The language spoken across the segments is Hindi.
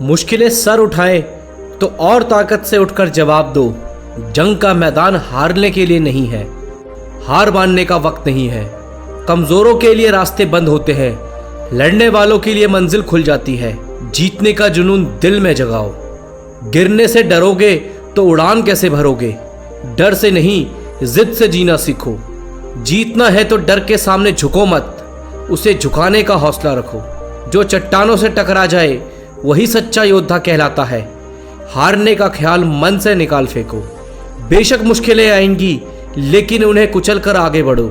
मुश्किलें सर उठाए तो और ताकत से उठकर जवाब दो। जंग का मैदान हारने के लिए नहीं है, हार मानने का वक्त नहीं है। कमजोरों के लिए रास्ते बंद होते हैं, लड़ने वालों के लिए मंजिल खुल जाती है। जीतने का जुनून दिल में जगाओ। गिरने से डरोगे तो उड़ान कैसे भरोगे? डर से नहीं, जिद से जीना सीखो। जीतना है तो डर के सामने झुको मत, उसे झुकाने का हौसला रखो। जो चट्टानों से टकरा जाए वही सच्चा योद्धा कहलाता है। हारने का ख्याल मन से निकाल फेंको। बेशक मुश्किलें आएंगी, लेकिन उन्हें कुचल कर आगे बढ़ो।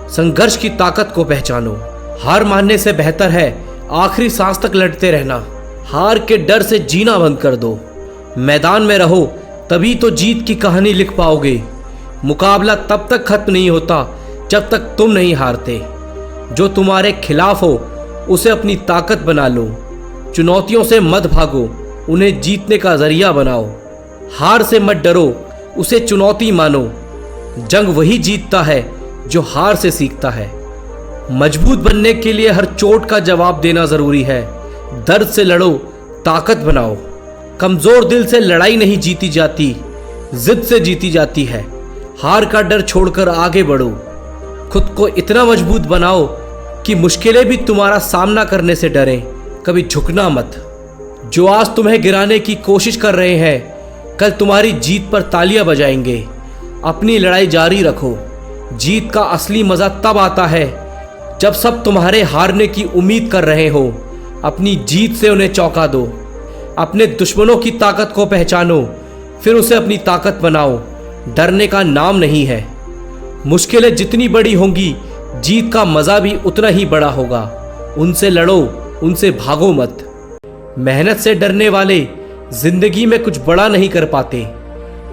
संघर्ष की ताकत को पहचानो। हार मानने से बेहतर है आखिरी सांस तक लड़ते रहना। हार के डर से जीना बंद कर दो। मैदान में रहो, तभी तो जीत की कहानी लिख पाओगे। मुकाबला तब तक खत्म नहीं होता जब तक तुम नहीं हारते। जो तुम्हारे खिलाफ हो उसे अपनी ताकत बना लो। चुनौतियों से मत भागो, उन्हें जीतने का जरिया बनाओ। हार से मत डरो, उसे चुनौती मानो। जंग वही जीतता है जो हार से सीखता है। मजबूत बनने के लिए हर चोट का जवाब देना जरूरी है। दर्द से लड़ो, ताकत बनाओ। कमजोर दिल से लड़ाई नहीं जीती जाती, जिद से जीती जाती है। हार का डर छोड़कर आगे बढ़ो। खुद को इतना मजबूत बनाओ कि मुश्किलें भी तुम्हारा सामना करने से डरें। कभी झुकना मत। जो आज तुम्हें गिराने की कोशिश कर रहे हैं, कल तुम्हारी जीत पर तालियां बजाएंगे। अपनी लड़ाई जारी रखो। जीत का असली मजा तब आता है जब सब तुम्हारे हारने की उम्मीद कर रहे हो। अपनी जीत से उन्हें चौंका दो। अपने दुश्मनों की ताकत को पहचानो, फिर उसे अपनी ताकत बनाओ। डरने का नाम नहीं है। मुश्किलें जितनी बड़ी होंगी, जीत का मजा भी उतना ही बड़ा होगा। उनसे लड़ो, उनसे भागो मत। मेहनत से डरने वाले जिंदगी में कुछ बड़ा नहीं कर पाते।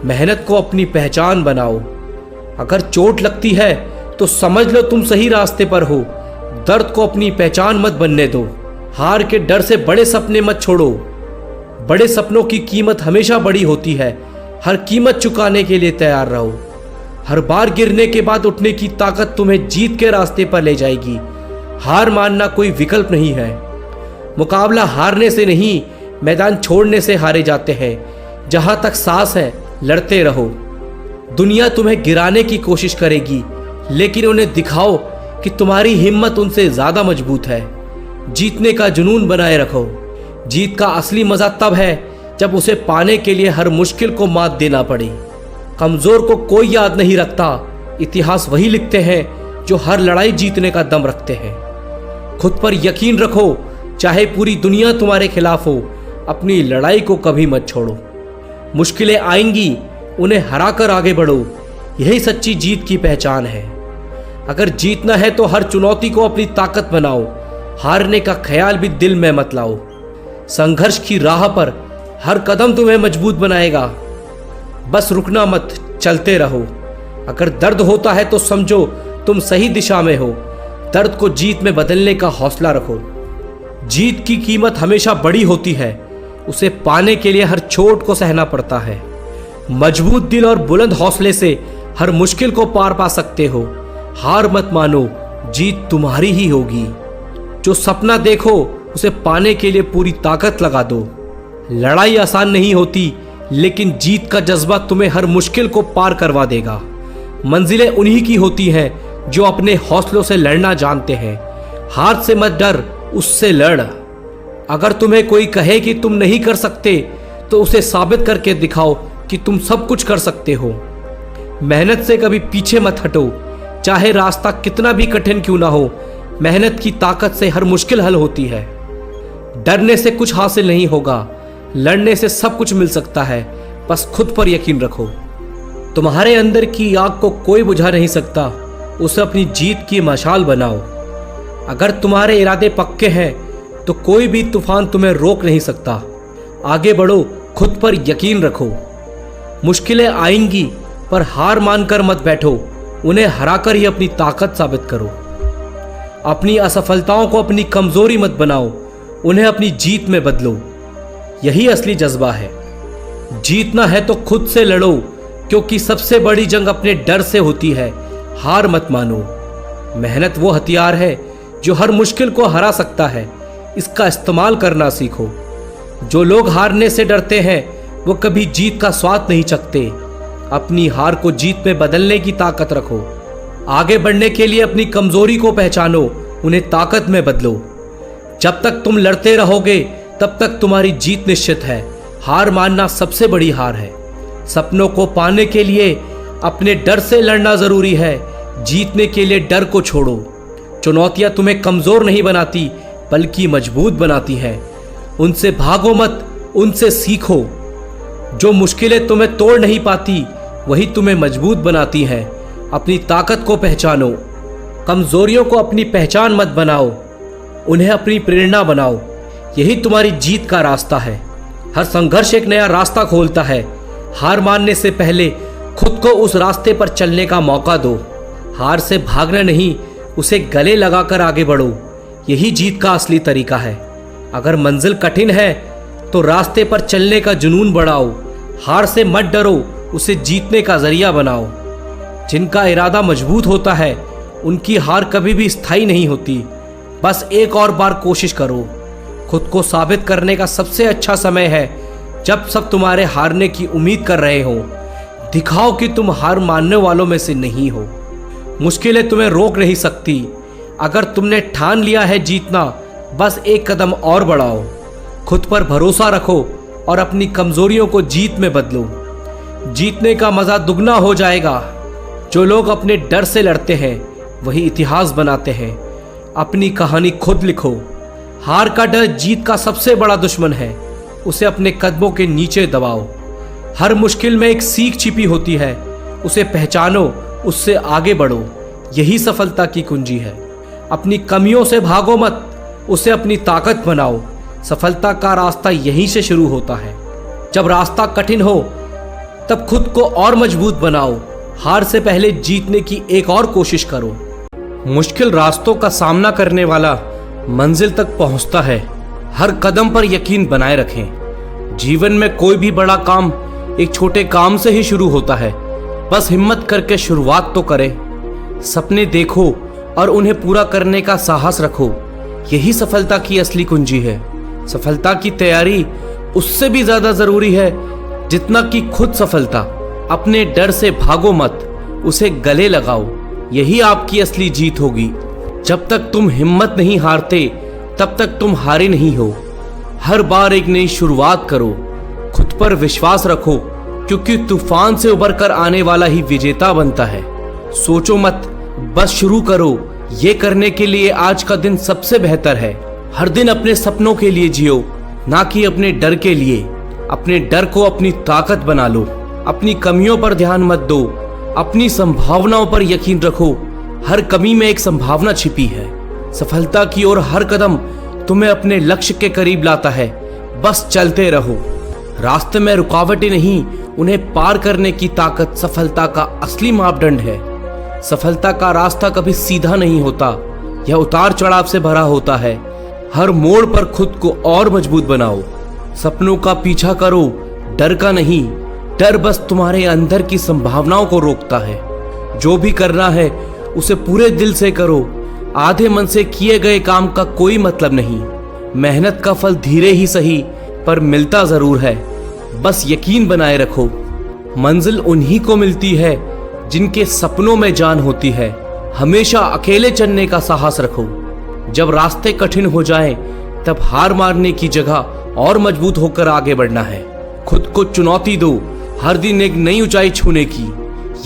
मेहनत को अपनी पहचान बनाओ। अगर चोट लगती है तो समझ लो तुम सही रास्ते पर हो। दर्द को अपनी पहचान मत बनने दो। हार के डर से बड़े सपने मत छोड़ो। बड़े सपनों की कीमत हमेशा बड़ी होती है। हर कीमत चुकाने के लिए तैयार रहो। हर बार गिरने के बाद उठने की ताकत तुम्हें जीत के रास्ते पर ले जाएगी। हार मानना कोई विकल्प नहीं है। मुकाबला हारने से नहीं, मैदान छोड़ने से हारे जाते हैं। जहां तक सांस है, लड़ते रहो। दुनिया तुम्हें गिराने की कोशिश करेगी, लेकिन उन्हें दिखाओ कि तुम्हारी हिम्मत उनसे ज्यादा मजबूत है। जीतने का जुनून बनाए रखो। जीत का असली मजा तब है जब उसे पाने के लिए हर मुश्किल को मात देना पड़े। कमजोर को कोई याद नहीं रखता। इतिहास वही लिखते हैं जो हर लड़ाई जीतने का दम रखते हैं। खुद पर यकीन रखो, चाहे पूरी दुनिया तुम्हारे खिलाफ हो। अपनी लड़ाई को कभी मत छोड़ो। मुश्किलें आएंगी, उन्हें हराकर आगे बढ़ो। यही सच्ची जीत की पहचान है। अगर जीतना है तो हर चुनौती को अपनी ताकत बनाओ। हारने का ख्याल भी दिल में मत लाओ। संघर्ष की राह पर हर कदम तुम्हें मजबूत बनाएगा। बस रुकना मत, चलते रहो। अगर दर्द होता है तो समझो तुम सही दिशा में हो। दर्द को जीत में बदलने का हौसला रखो। जीत की कीमत हमेशा बड़ी होती है। उसे पाने के लिए हर चोट को सहना पड़ता है। मजबूत दिल और बुलंद हौसले से हर मुश्किल को पार पा सकते हो। हार मत मानो, जीत तुम्हारी ही होगी। जो सपना देखो उसे पाने के लिए पूरी ताकत लगा दो। लड़ाई आसान नहीं होती, लेकिन जीत का जज्बा तुम्हें हर मुश्किल को पार करवा देगा। मंजिलें उन्हीं की होती हैं जो अपने हौसलों से लड़ना जानते हैं। हार से मत डर, उससे लड़। अगर तुम्हें कोई कहे कि तुम नहीं कर सकते, तो उसे साबित करके दिखाओ कि तुम सब कुछ कर सकते हो। मेहनत से कभी पीछे मत हटो, चाहे रास्ता कितना भी कठिन क्यों ना हो। मेहनत की ताकत से हर मुश्किल हल होती है। डरने से कुछ हासिल नहीं होगा, लड़ने से सब कुछ मिल सकता है। बस खुद पर यकीन रखो। तुम्हारे अंदर की आग को कोई बुझा नहीं सकता, उसे अपनी जीत की मशाल बनाओ। अगर तुम्हारे इरादे पक्के हैं तो कोई भी तूफान तुम्हें रोक नहीं सकता। आगे बढ़ो, खुद पर यकीन रखो। मुश्किलें आएंगी, पर हार मानकर मत बैठो। उन्हें हराकर ही अपनी ताकत साबित करो। अपनी असफलताओं को अपनी कमजोरी मत बनाओ, उन्हें अपनी जीत में बदलो। यही असली जज्बा है। जीतना है तो खुद से लड़ो, क्योंकि सबसे बड़ी जंग अपने डर से होती है। हार मत मानो। मेहनत वो हथियार है जो हर मुश्किल को हरा सकता है। इसका इस्तेमाल करना सीखो। जो लोग हारने से डरते हैं वो कभी जीत का स्वाद नहीं चखते। अपनी हार को जीत में बदलने की ताकत रखो। आगे बढ़ने के लिए अपनी कमजोरी को पहचानो, उन्हें ताकत में बदलो। जब तक तुम लड़ते रहोगे तब तक तुम्हारी जीत निश्चित है। हार मानना सबसे बड़ी हार है। सपनों को पाने के लिए अपने डर से लड़ना जरूरी है। जीतने के लिए डर को छोड़ो। चुनौतियां तुम्हें कमजोर नहीं बनाती बल्कि मजबूत बनाती हैं। उनसे भागो मत, उनसे सीखो। जो मुश्किलें तुम्हें तोड़ नहीं पाती वही तुम्हें मजबूत बनाती हैं। अपनी ताकत को पहचानो। कमजोरियों को अपनी पहचान मत बनाओ, उन्हें अपनी प्रेरणा बनाओ। यही तुम्हारी जीत का रास्ता है। हर संघर्ष एक नया रास्ता खोलता है। हार मानने से पहले खुद को उस रास्ते पर चलने का मौका दो। हार से भागना नहीं, उसे गले लगाकर आगे बढ़ो। यही जीत का असली तरीका है। अगर मंजिल कठिन है तो रास्ते पर चलने का जुनून बढ़ाओ। हार से मत डरो, उसे जीतने का जरिया बनाओ। जिनका इरादा मजबूत होता है उनकी हार कभी भी स्थायी नहीं होती। बस एक और बार कोशिश करो। खुद को साबित करने का सबसे अच्छा समय है जब सब तुम्हारे हारने की उम्मीद कर रहे हो। दिखाओ कि तुम हार मानने वालों में से नहीं हो। मुश्किलें तुम्हें रोक नहीं सकती। अगर तुमने ठान लिया है जीतना, बस एक कदम और बढ़ाओ। खुद पर भरोसा रखो और अपनी कमजोरियों को जीत में बदलो। जीतने का मजा दुगना हो जाएगा। जो लोग अपने डर से लड़ते हैं वही इतिहास बनाते हैं। अपनी कहानी खुद लिखो। हार का डर जीत का सबसे बड़ा दुश्मन है। उसे अपने कदमों के नीचे दबाओ। हर मुश्किल में एक सीख छिपी होती है, उसे पहचानो, उससे आगे बढ़ो। यही सफलता की कुंजी है। अपनी कमियों से भागो मत, उसे अपनी ताकत बनाओ। सफलता का रास्ता यहीं से शुरू होता है। जब रास्ता कठिन हो तब खुद को और मजबूत बनाओ। हार से पहले जीतने की एक और कोशिश करो। मुश्किल रास्तों का सामना करने वाला मंजिल तक पहुंचता है। हर कदम पर यकीन बनाए रखें। जीवन में कोई भी बड़ा काम एक छोटे काम से ही शुरू होता है। बस हिम्मत करके शुरुआत तो करें। सपने देखो और उन्हें पूरा करने का साहस रखो। यही सफलता की असली कुंजी है। सफलता की तैयारी उससे भी ज्यादा जरूरी है जितना कि खुद सफलता। अपने डर से भागो मत, उसे गले लगाओ। यही आपकी असली जीत होगी। जब तक तुम हिम्मत नहीं हारते तब तक तुम हारे नहीं हो। हर बार एक नई शुरुआत करो। खुद पर विश्वास रखो, क्योंकि तूफान से उबरकर आने वाला ही विजेता बनता है। सोचो मत, बस शुरू करो। ये करने के लिए आज का दिन सबसे बेहतर है। हर दिन अपने सपनों के लिए जियो, ना कि अपने डर के लिए। अपने डर को अपनी ताकत बना लो। अपनी कमियों पर ध्यान मत दो, अपनी संभावनाओं पर यकीन रखो। हर कमी में एक संभावना छिपी है। सफलता की ओर हर कदम तुम्हें अपने लक्ष्य के करीब लाता है। बस चलते रहो। रास्ते में रुकावटें नहीं, उन्हें पार करने की ताकत सफलता का असली मापदंड है। सफलता का रास्ता कभी सीधा नहीं होता, यह उतार चढ़ाव से भरा होता है। हर मोड़ पर खुद को और मजबूत बनाओ। सपनों का पीछा करो, डर का नहीं। डर बस तुम्हारे अंदर की संभावनाओं को रोकता है। जो भी करना है उसे पूरे दिल से करो। आधे मन से किए गए काम का कोई मतलब नहीं। मेहनत का फल धीरे ही सही पर मिलता जरूर है। बस यकीन बनाए रखो। मंजिल उन्हीं को मिलती है जिनके सपनों में जान होती है। हमेशा अकेले चलने का साहस रखो। जब रास्ते कठिन हो जाएं, तब हार मारने की जगह और मजबूत होकर आगे बढ़ना है। खुद को चुनौती दो, हर दिन एक नई ऊंचाई छूने की।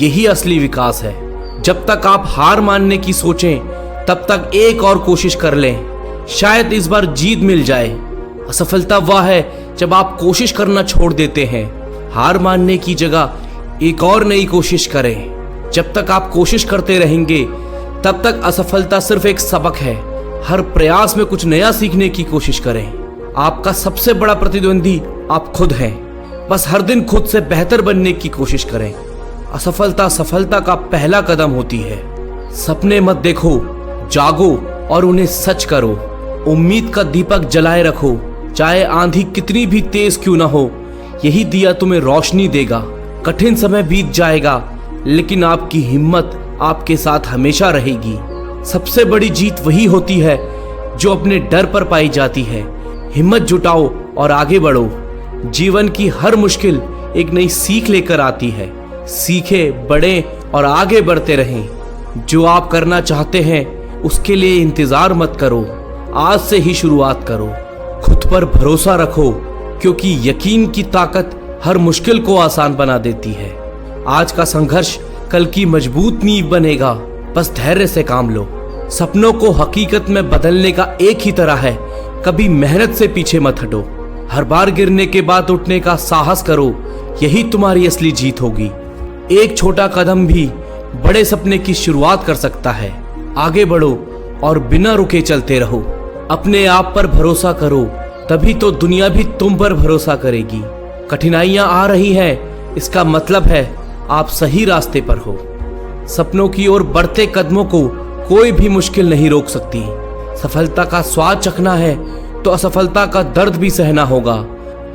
यही असली विकास है। जब तक आप हार मानने की सोचें तब तक एक और कोशिश कर लें। शायद इस बार जीत मिल जाए। असफलता वह है जब आप कोशिश करना छोड़ देते हैं। हार मानने की जगह एक और नई कोशिश करें। जब तक आप कोशिश करते रहेंगे तब तक असफलता सिर्फ एक सबक है। हर प्रयास में कुछ नया सीखने की कोशिश करें। आपका सबसे बड़ा प्रतिद्वंदी आप खुद हैं। बस हर दिन खुद से बेहतर बनने की कोशिश करें। असफलता सफलता का पहला कदम होती है। सपने मत देखो, जागो और उन्हें सच करो। उम्मीद का दीपक जलाए रखो, चाहे आंधी कितनी भी तेज क्यों ना हो। यही दिया तुम्हें रोशनी देगा। कठिन समय बीत जाएगा, लेकिन आपकी हिम्मत आपके साथ हमेशा रहेगी। सबसे बड़ी जीत वही होती है जो अपने डर पर पाई जाती है। हिम्मत जुटाओ और आगे बढ़ो। जीवन की हर मुश्किल एक नई सीख लेकर आती है। सीखे, बढ़े और आगे बढ़ते रहें। जो आप करना चाहते हैं उसके लिए इंतजार मत करो, आज से ही शुरुआत करो। खुद पर भरोसा रखो, क्योंकि यकीन की ताकत हर मुश्किल को आसान बना देती है। आज का संघर्ष कल की मजबूत नींव बनेगा। बस धैर्य से काम लो। सपनों को हकीकत में बदलने का एक ही तरह है, कभी मेहनत से पीछे मत हटो। हर बार गिरने के बाद उठने का साहस करो, यही तुम्हारी असली जीत होगी। एक छोटा कदम भी बड़े सपने की शुरुआत कर सकता है। आगे बढ़ो और बिना रुके चलते रहो। अपने आप पर भरोसा करो, तभी तो दुनिया भी तुम पर भरोसा करेगी। कठिनाइयां आ रही हैं, इसका मतलब है आप सही रास्ते पर हो। सपनों की ओर बढ़ते कदमों को कोई भी मुश्किल नहीं रोक सकती। सफलता का स्वाद चखना है तो असफलता का दर्द भी सहना होगा।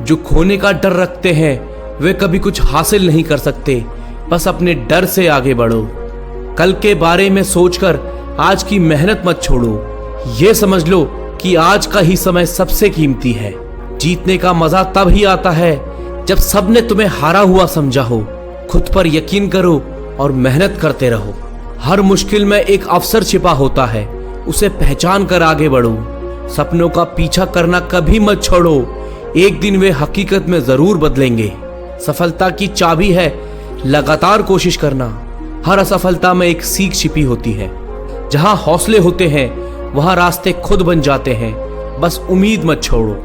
जो खोने का डर रखते हैं वे कभी कुछ हासिल नहीं कर सकते। बस अपने डर से आगे बढ़ो। कल के बारे में सोचकर आज की मेहनत मत छोड़ो। ये समझ लो कि आज का ही समय सबसे कीमती है। जीतने का मजा तब ही आता है जब सबने तुम्हें हारा हुआ समझा हो। खुद पर यकीन करो और मेहनत करते रहो। हर मुश्किल में एक अवसर छिपा होता है, उसे पहचान कर आगे बढ़ो। सपनों का पीछा करना कभी मत छोड़ो, एक दिन वे हकीकत में जरूर बदलेंगे। सफलता की चाबी है लगातार कोशिश करना। हर असफलता में एक सीख छिपी होती है। जहां हौसले होते हैं वहां रास्ते खुद बन जाते हैं। बस उम्मीद मत छोड़ो।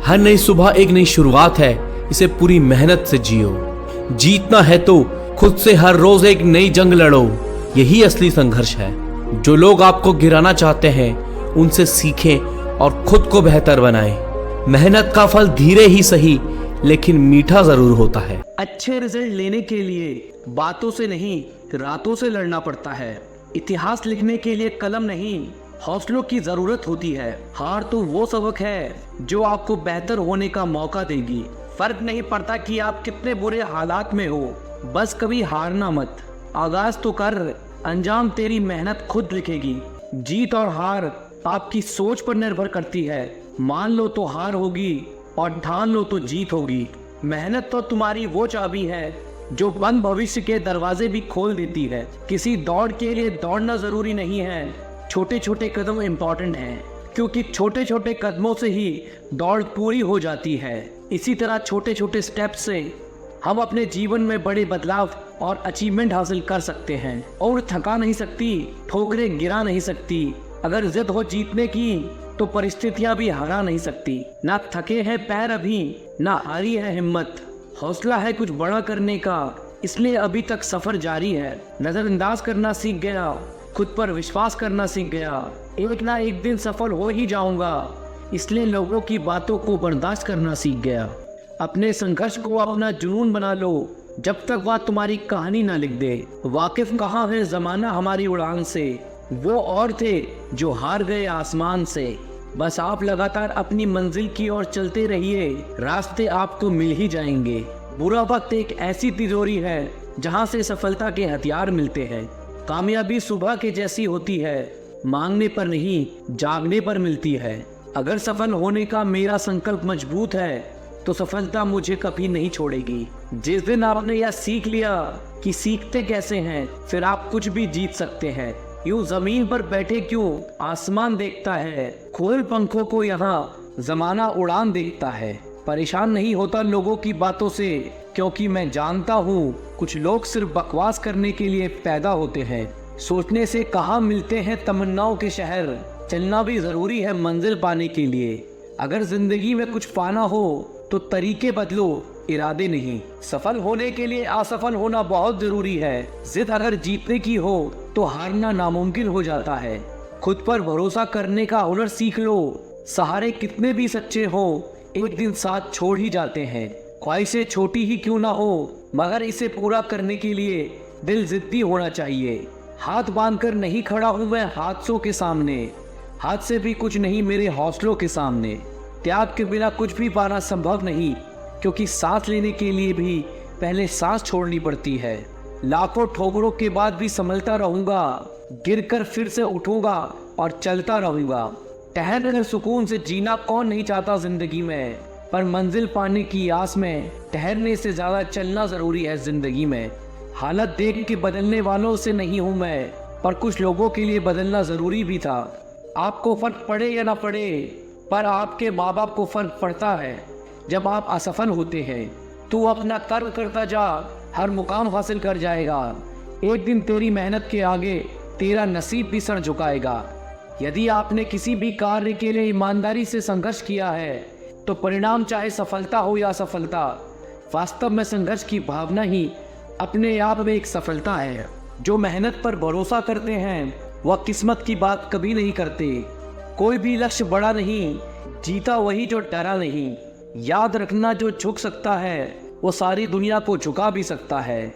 हर नई सुबह एक नई शुरुआत है, इसे पूरी मेहनत से जियो। जीतना है तो खुद से हर रोज एक नई जंग लड़ो, यही असली संघर्ष है। जो लोग आपको गिराना चाहते हैं उनसे सीखें और खुद को बेहतर बनाएं। मेहनत का फल धीरे ही सही लेकिन मीठा जरूर होता है। अच्छे रिजल्ट लेने के लिए बातों से नहीं, रातों से लड़ना पड़ता है। इतिहास लिखने के लिए कलम नहीं, हौसलों की जरूरत होती है। हार तो वो सबक है जो आपको बेहतर होने का मौका देगी। फर्क नहीं पड़ता कि आप कितने बुरे हालात में हो, बस कभी हारना मत। आगाज तो कर, अंजाम तेरी मेहनत खुद लिखेगी। जीत और हार आपकी सोच पर निर्भर करती है। मान लो तो हार होगी और ठान लो तो जीत होगी। मेहनत तो तुम्हारी वो चाबी है जो बंद भविष्य के दरवाजे भी खोल देती है। किसी दौड़ के लिए दौड़ना जरूरी नहीं है, छोटे छोटे कदम इम्पोर्टेंट हैं, क्योंकि छोटे छोटे कदमों से ही दौड़ पूरी हो जाती है। इसी तरह छोटे छोटे स्टेप से हम अपने जीवन में बड़े बदलाव और अचीवमेंट हासिल कर सकते हैं। और थका नहीं सकती, ठोकरें गिरा नहीं सकती। अगर जिद हो जीतने की तो परिस्थितियां भी हरा नहीं सकती। ना थके हैं पैर अभी, ना हारी है हिम्मत। हौसला है कुछ बड़ा करने का, इसलिए अभी तक सफर जारी है। नजरअंदाज करना सीख गया, खुद पर विश्वास करना सीख गया। एक ना एक दिन सफल हो ही जाऊंगा, इसलिए लोगों की बातों को बर्दाश्त करना सीख गया। अपने संघर्ष को अपना जुनून बना लो, जब तक वह तुम्हारी कहानी ना लिख दे। वाकिफ कहाँ है जमाना हमारी उड़ान से, वो और थे जो हार गए आसमान से। बस आप लगातार अपनी मंजिल की ओर चलते रहिए, रास्ते आपको मिल ही जाएंगे। बुरा वक्त एक ऐसी तिजोरी है जहां से सफलता के हथियार मिलते हैं। कामयाबी सुबह के जैसी होती है, मांगने पर नहीं जागने पर मिलती है। अगर सफल होने का मेरा संकल्प मजबूत है तो सफलता मुझे कभी नहीं छोड़ेगी। जिस दिन आपने यह सीख लिया कि सीखते कैसे हैं, फिर आप कुछ भी जीत सकते हैं। यूं जमीन पर बैठे क्यों, आसमान देखता है। खोल पंखों को यहाँ जमाना उड़ान देखता है। परेशान नहीं होता लोगों की बातों से, क्योंकि मैं जानता हूँ कुछ लोग सिर्फ बकवास करने के लिए पैदा होते हैं। सोचने से कहाँ मिलते हैं तमन्नाओं के शहर, चलना भी जरूरी है मंजिल पाने के लिए। अगर जिंदगी में कुछ पाना हो तो तरीके बदलो, इरादे नहीं। सफल होने के लिए असफल होना बहुत जरूरी है। जिद अगर जीतने की हो तो हारना नामुमकिन हो जाता है। खुद पर भरोसा करने का हुनर सीख लो। सहारे कितने भी सच्चे हो, एक दिन साथ छोड़ ही जाते हैं। ख्वाहिशें छोटी ही क्यों ना हो, मगर इसे पूरा करने के लिए दिल जिद्दी होना चाहिए। हाथ बांधकर नहीं खड़ा हूँ मैं हादसों के सामने, हाथ से भी कुछ नहीं मेरे हौसलों के सामने। त्याग के बिना कुछ भी पाना संभव नहीं, क्योंकि सांस लेने के लिए भी पहले सांस छोड़नी पड़ती है। लाखों ठोकरों के बाद भी संभलता रहूंगा, गिरकर फिर से उठूंगा और चलता रहूंगा। ठहर कर सुकून से जीना कौन नहीं चाहता जिंदगी में। पर मंजिल पाने की आस में ठहरने से ज्यादा चलना जरूरी है जिंदगी में। हालत देख के बदलने वालों से नहीं हूँ मैं, पर कुछ लोगों के लिए बदलना जरूरी भी था। आपको फर्क पड़े या ना पड़े, पर आपके माँ बाप को फर्क पड़ता है। जब आप असफल होते हैं तू अपना कर्म करता जा, हर मुकाम हासिल कर जाएगा। एक दिन तेरी मेहनत के आगे तेरा नसीब भी सर झुकाएगा। यदि आपने किसी भी कार्य के लिए ईमानदारी से संघर्ष किया है तो परिणाम चाहे सफलता हो या असफलता, वास्तव में संघर्ष की भावना ही अपने आप में एक सफलता है। जो मेहनत पर भरोसा करते हैं वह किस्मत की बात कभी नहीं करते। कोई भी लक्ष्य बड़ा नहीं, जीता वही जो डरा नहीं। याद रखना, जो झुक सकता है वो सारी दुनिया को झुका भी सकता है।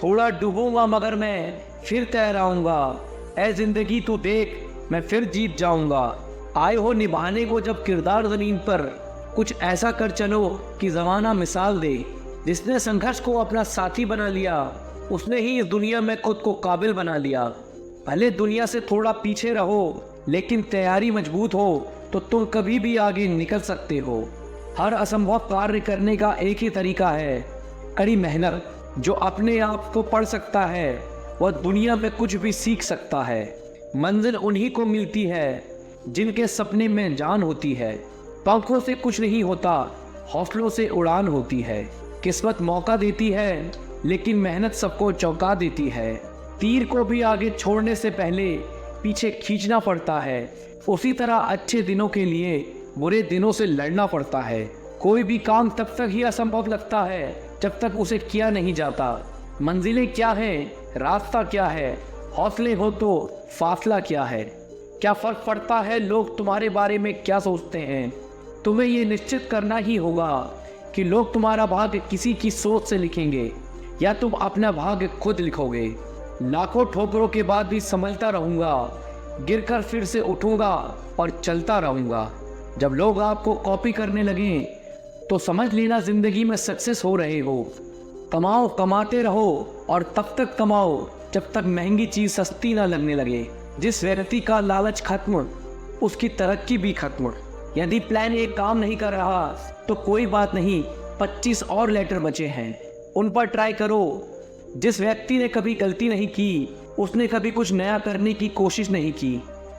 थोड़ा डूबूंगा मगर मैं फिर तैराऊंगा, ऐ जिंदगी तू देख मैं फिर जीत जाऊंगा। आए हो निभाने को जब किरदार ज़मीन पर, कुछ ऐसा कर चलो कि ज़माना मिसाल दे। जिसने संघर्ष को अपना साथी बना लिया उसने ही इस दुनिया में खुद को काबिल बना लिया। भले दुनिया से थोड़ा पीछे रहो, लेकिन तैयारी मजबूत हो तो तुम कभी भी आगे निकल सकते हो। हर असंभव कार्य करने का एक ही तरीका है, कड़ी मेहनत। जो अपने आप को पढ़ सकता है वह दुनिया में कुछ भी सीख सकता है। मंजिल उन्हीं को मिलती है जिनके सपने में जान होती है। पंखों से कुछ नहीं होता, हौसलों से उड़ान होती है। किस्मत मौका देती है लेकिन मेहनत सबको चौंका देती है। तीर को भी आगे छोड़ने से पहले पीछे खींचना पड़ता है। उसी तरह अच्छे दिनों के लिए बुरे दिनों से लड़ना पड़ता है। कोई भी काम तब तक ही असंभव लगता है जब तक उसे किया नहीं जाता। मंजिलें क्या है, रास्ता क्या है, हौसले हो तो फासला क्या है। क्या फर्क पड़ता है लोग तुम्हारे बारे में क्या सोचते हैं। तुम्हें ये निश्चित करना ही होगा कि लोग तुम्हारा भाग्य किसी की सोच से लिखेंगे या तुम अपना भाग्य खुद लिखोगे। लाखों ठोकरों के बाद भी संभलता रहूंगा, गिरकर फिर से उठूंगा और चलता रहूंगा। जब लोग आपको कॉपी करने लगे तो समझ लेना जिंदगी में सक्सेस हो रहे हो। कमाओ, कमाते रहो और तब तक कमाओ जब तक महंगी चीज सस्ती ना लगने लगे। जिस व्यक्ति का लालच खत्म, उसकी तरक्की भी खत्म। यदि प्लान एक काम नहीं कर रहा तो कोई बात नहीं, 25 और लेटर बचे हैं, उन पर ट्राई करो। जिस व्यक्ति ने कभी गलती नहीं की उसने कभी कुछ नया करने की कोशिश नहीं की।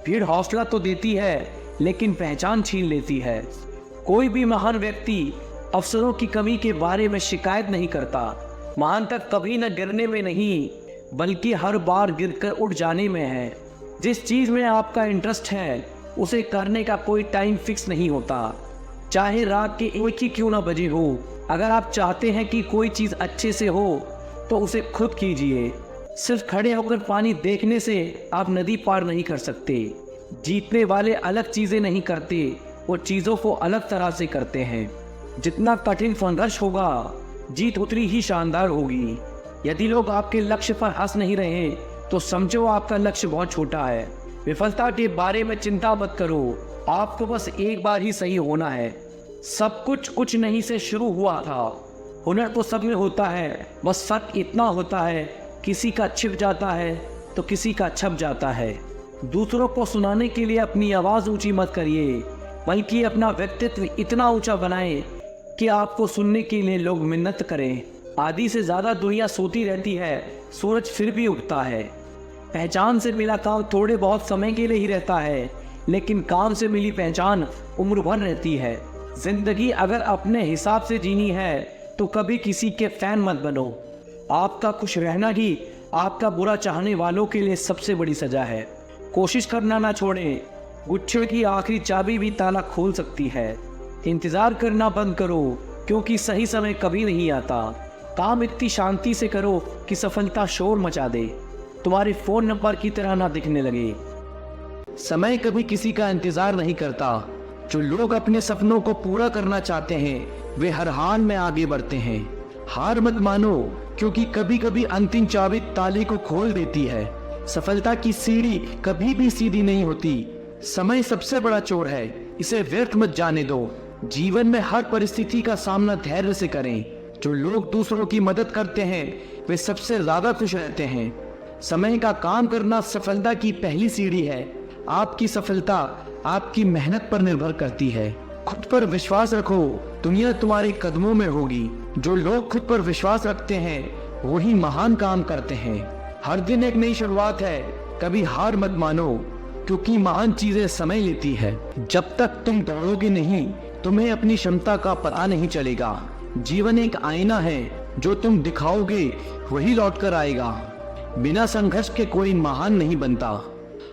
भीड़ हौसला तो देती है लेकिन पहचान छीन लेती है। कोई भी महान व्यक्ति अवसरों की कमी के बारे में शिकायत नहीं करता। महान तक कभी न गिरने में नहीं, बल्कि हर बार गिरकर उठ जाने में है। जिस चीज़ में आपका इंटरेस्ट है उसे करने का कोई टाइम फिक्स नहीं होता, चाहे रात के 1 ही क्यों ना बजे हो। अगर आप चाहते हैं कि कोई चीज़ अच्छे से हो तो उसे खुद कीजिए। सिर्फ खड़े होकर पानी देखने से आप नदी पार नहीं कर सकते। जीतने वाले अलग चीज़ें नहीं करते, वो चीज़ों को अलग तरह से करते हैं। जितना कठिन संघर्ष होगा जीत उतनी ही शानदार होगी। यदि लोग आपके लक्ष्य पर हंस नहीं रहे तो समझो आपका लक्ष्य बहुत छोटा है। विफलता के बारे में चिंता मत करो, आपको बस एक बार ही सही होना है। सब कुछ नहीं से शुरू हुआ था। हुनर तो सब में होता है, बस फर्क इतना होता है किसी का छिप जाता है तो किसी का छप जाता है। दूसरों को सुनाने के लिए अपनी आवाज़ ऊंची मत करिए, बल्कि अपना व्यक्तित्व इतना ऊंचा बनाएं कि आपको सुनने के लिए लोग मिन्नत करें। आधी से ज़्यादा दुनिया सोती रहती है, सूरज फिर भी उगता है। पहचान से मिला काम थोड़े बहुत समय के लिए ही रहता है, लेकिन काम से मिली पहचान उम्र भर रहती है। जिंदगी अगर अपने हिसाब से जीनी है तो कभी किसी के फैन मत बनो। आपका खुश रहना ही आपका बुरा चाहने वालों के लिए सबसे बड़ी सजा है। कोशिश करना ना छोड़ें, गुच्छे की आखिरी चाबी भी ताला खोल सकती है। इंतज़ार करना बंद करो, क्योंकि सही समय कभी नहीं आता। काम इतनी शांति से करो कि सफलता शोर मचा दे, तुम्हारे फ़ोन नंबर की तरह ना दिखने लगे। समय कभी किसी का इंतज़ार नहीं करता। जो लोग अपने सपनों को पूरा करना चाहते हैं वे हर हाल में आगे बढ़ते हैं। हार मत मानो, क्योंकि कभी कभी अंतिम चाबी ताले को खोल देती है। सफलता की सीढ़ी कभी भी सीधी नहीं होती। समय सबसे बड़ा चोर है, इसे व्यर्थ मत जाने दो। जीवन में हर परिस्थिति का सामना धैर्य से करें। जो लोग दूसरों की मदद करते हैं वे सबसे ज्यादा खुश रहते हैं। समय का काम करना सफलता की पहली सीढ़ी है। आपकी सफलता आपकी मेहनत पर निर्भर करती है। खुद पर विश्वास रखो, दुनिया तुम्हारे कदमों में होगी। जो लोग खुद पर विश्वास रखते हैं वही महान काम करते हैं। हर दिन एक नई शुरुआत है, कभी हार मत मानो, क्योंकि महान चीजें समय लेती है। जब तक तुम दौड़ोगे नहीं, तुम्हें अपनी क्षमता का पता नहीं चलेगा। जीवन एक आईना है, जो तुम दिखाओगे वही लौट कर आएगा। बिना संघर्ष के कोई महान नहीं बनता।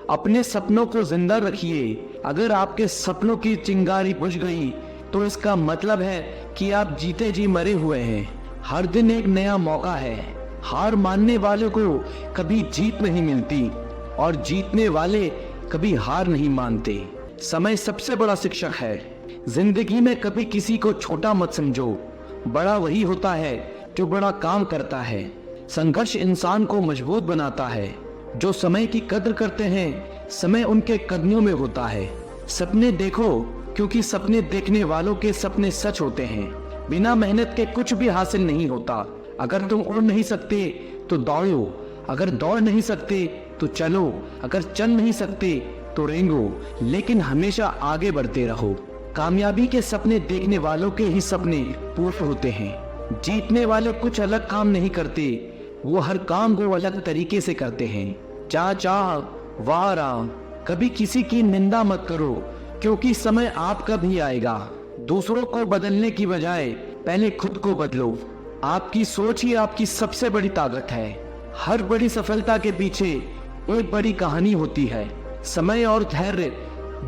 अपने सपनों को जिंदा रखिए। अगर आपके सपनों की चिंगारी बुझ गई तो इसका मतलब है कि आप जीते जी मरे हुए हैं। हर दिन एक नया मौका है। हार मानने वालों को कभी जीत नहीं मिलती और जीतने वाले कभी हार नहीं मानते। समय सबसे बड़ा शिक्षक है। जिंदगी में कभी किसी को छोटा मत समझो। बड़ा वही होता है जो बड़ा काम करता है। संघर्ष इंसान को मजबूत बनाता है। जो समय की कद्र करते हैं, समय उनके कदमों में होता है। सपने देखो, क्योंकि सपने देखने वालों के सपने सच होते हैं। बिना मेहनत के कुछ भी हासिल नहीं होता। अगर तुम उड़ नहीं सकते तो दौड़ो, अगर दौड़ नहीं सकते तो चलो, अगर चल नहीं सकते तो रेंगो, लेकिन हमेशा आगे बढ़ते रहो। कामयाबी के सपने देखने वालों के ही सपने पूरे होते हैं। जीतने वाले कुछ अलग काम नहीं करते, वो हर काम को अलग तरीके से करते हैं। चाह वाह राम। कभी किसी की निंदा मत करो, क्योंकि समय आपका भी आएगा। दूसरों को बदलने की बजाय पहले खुद को बदलो। आपकी सोच ही आपकी सबसे बड़ी ताकत है। हर बड़ी सफलता के पीछे एक बड़ी कहानी होती है। समय और धैर्य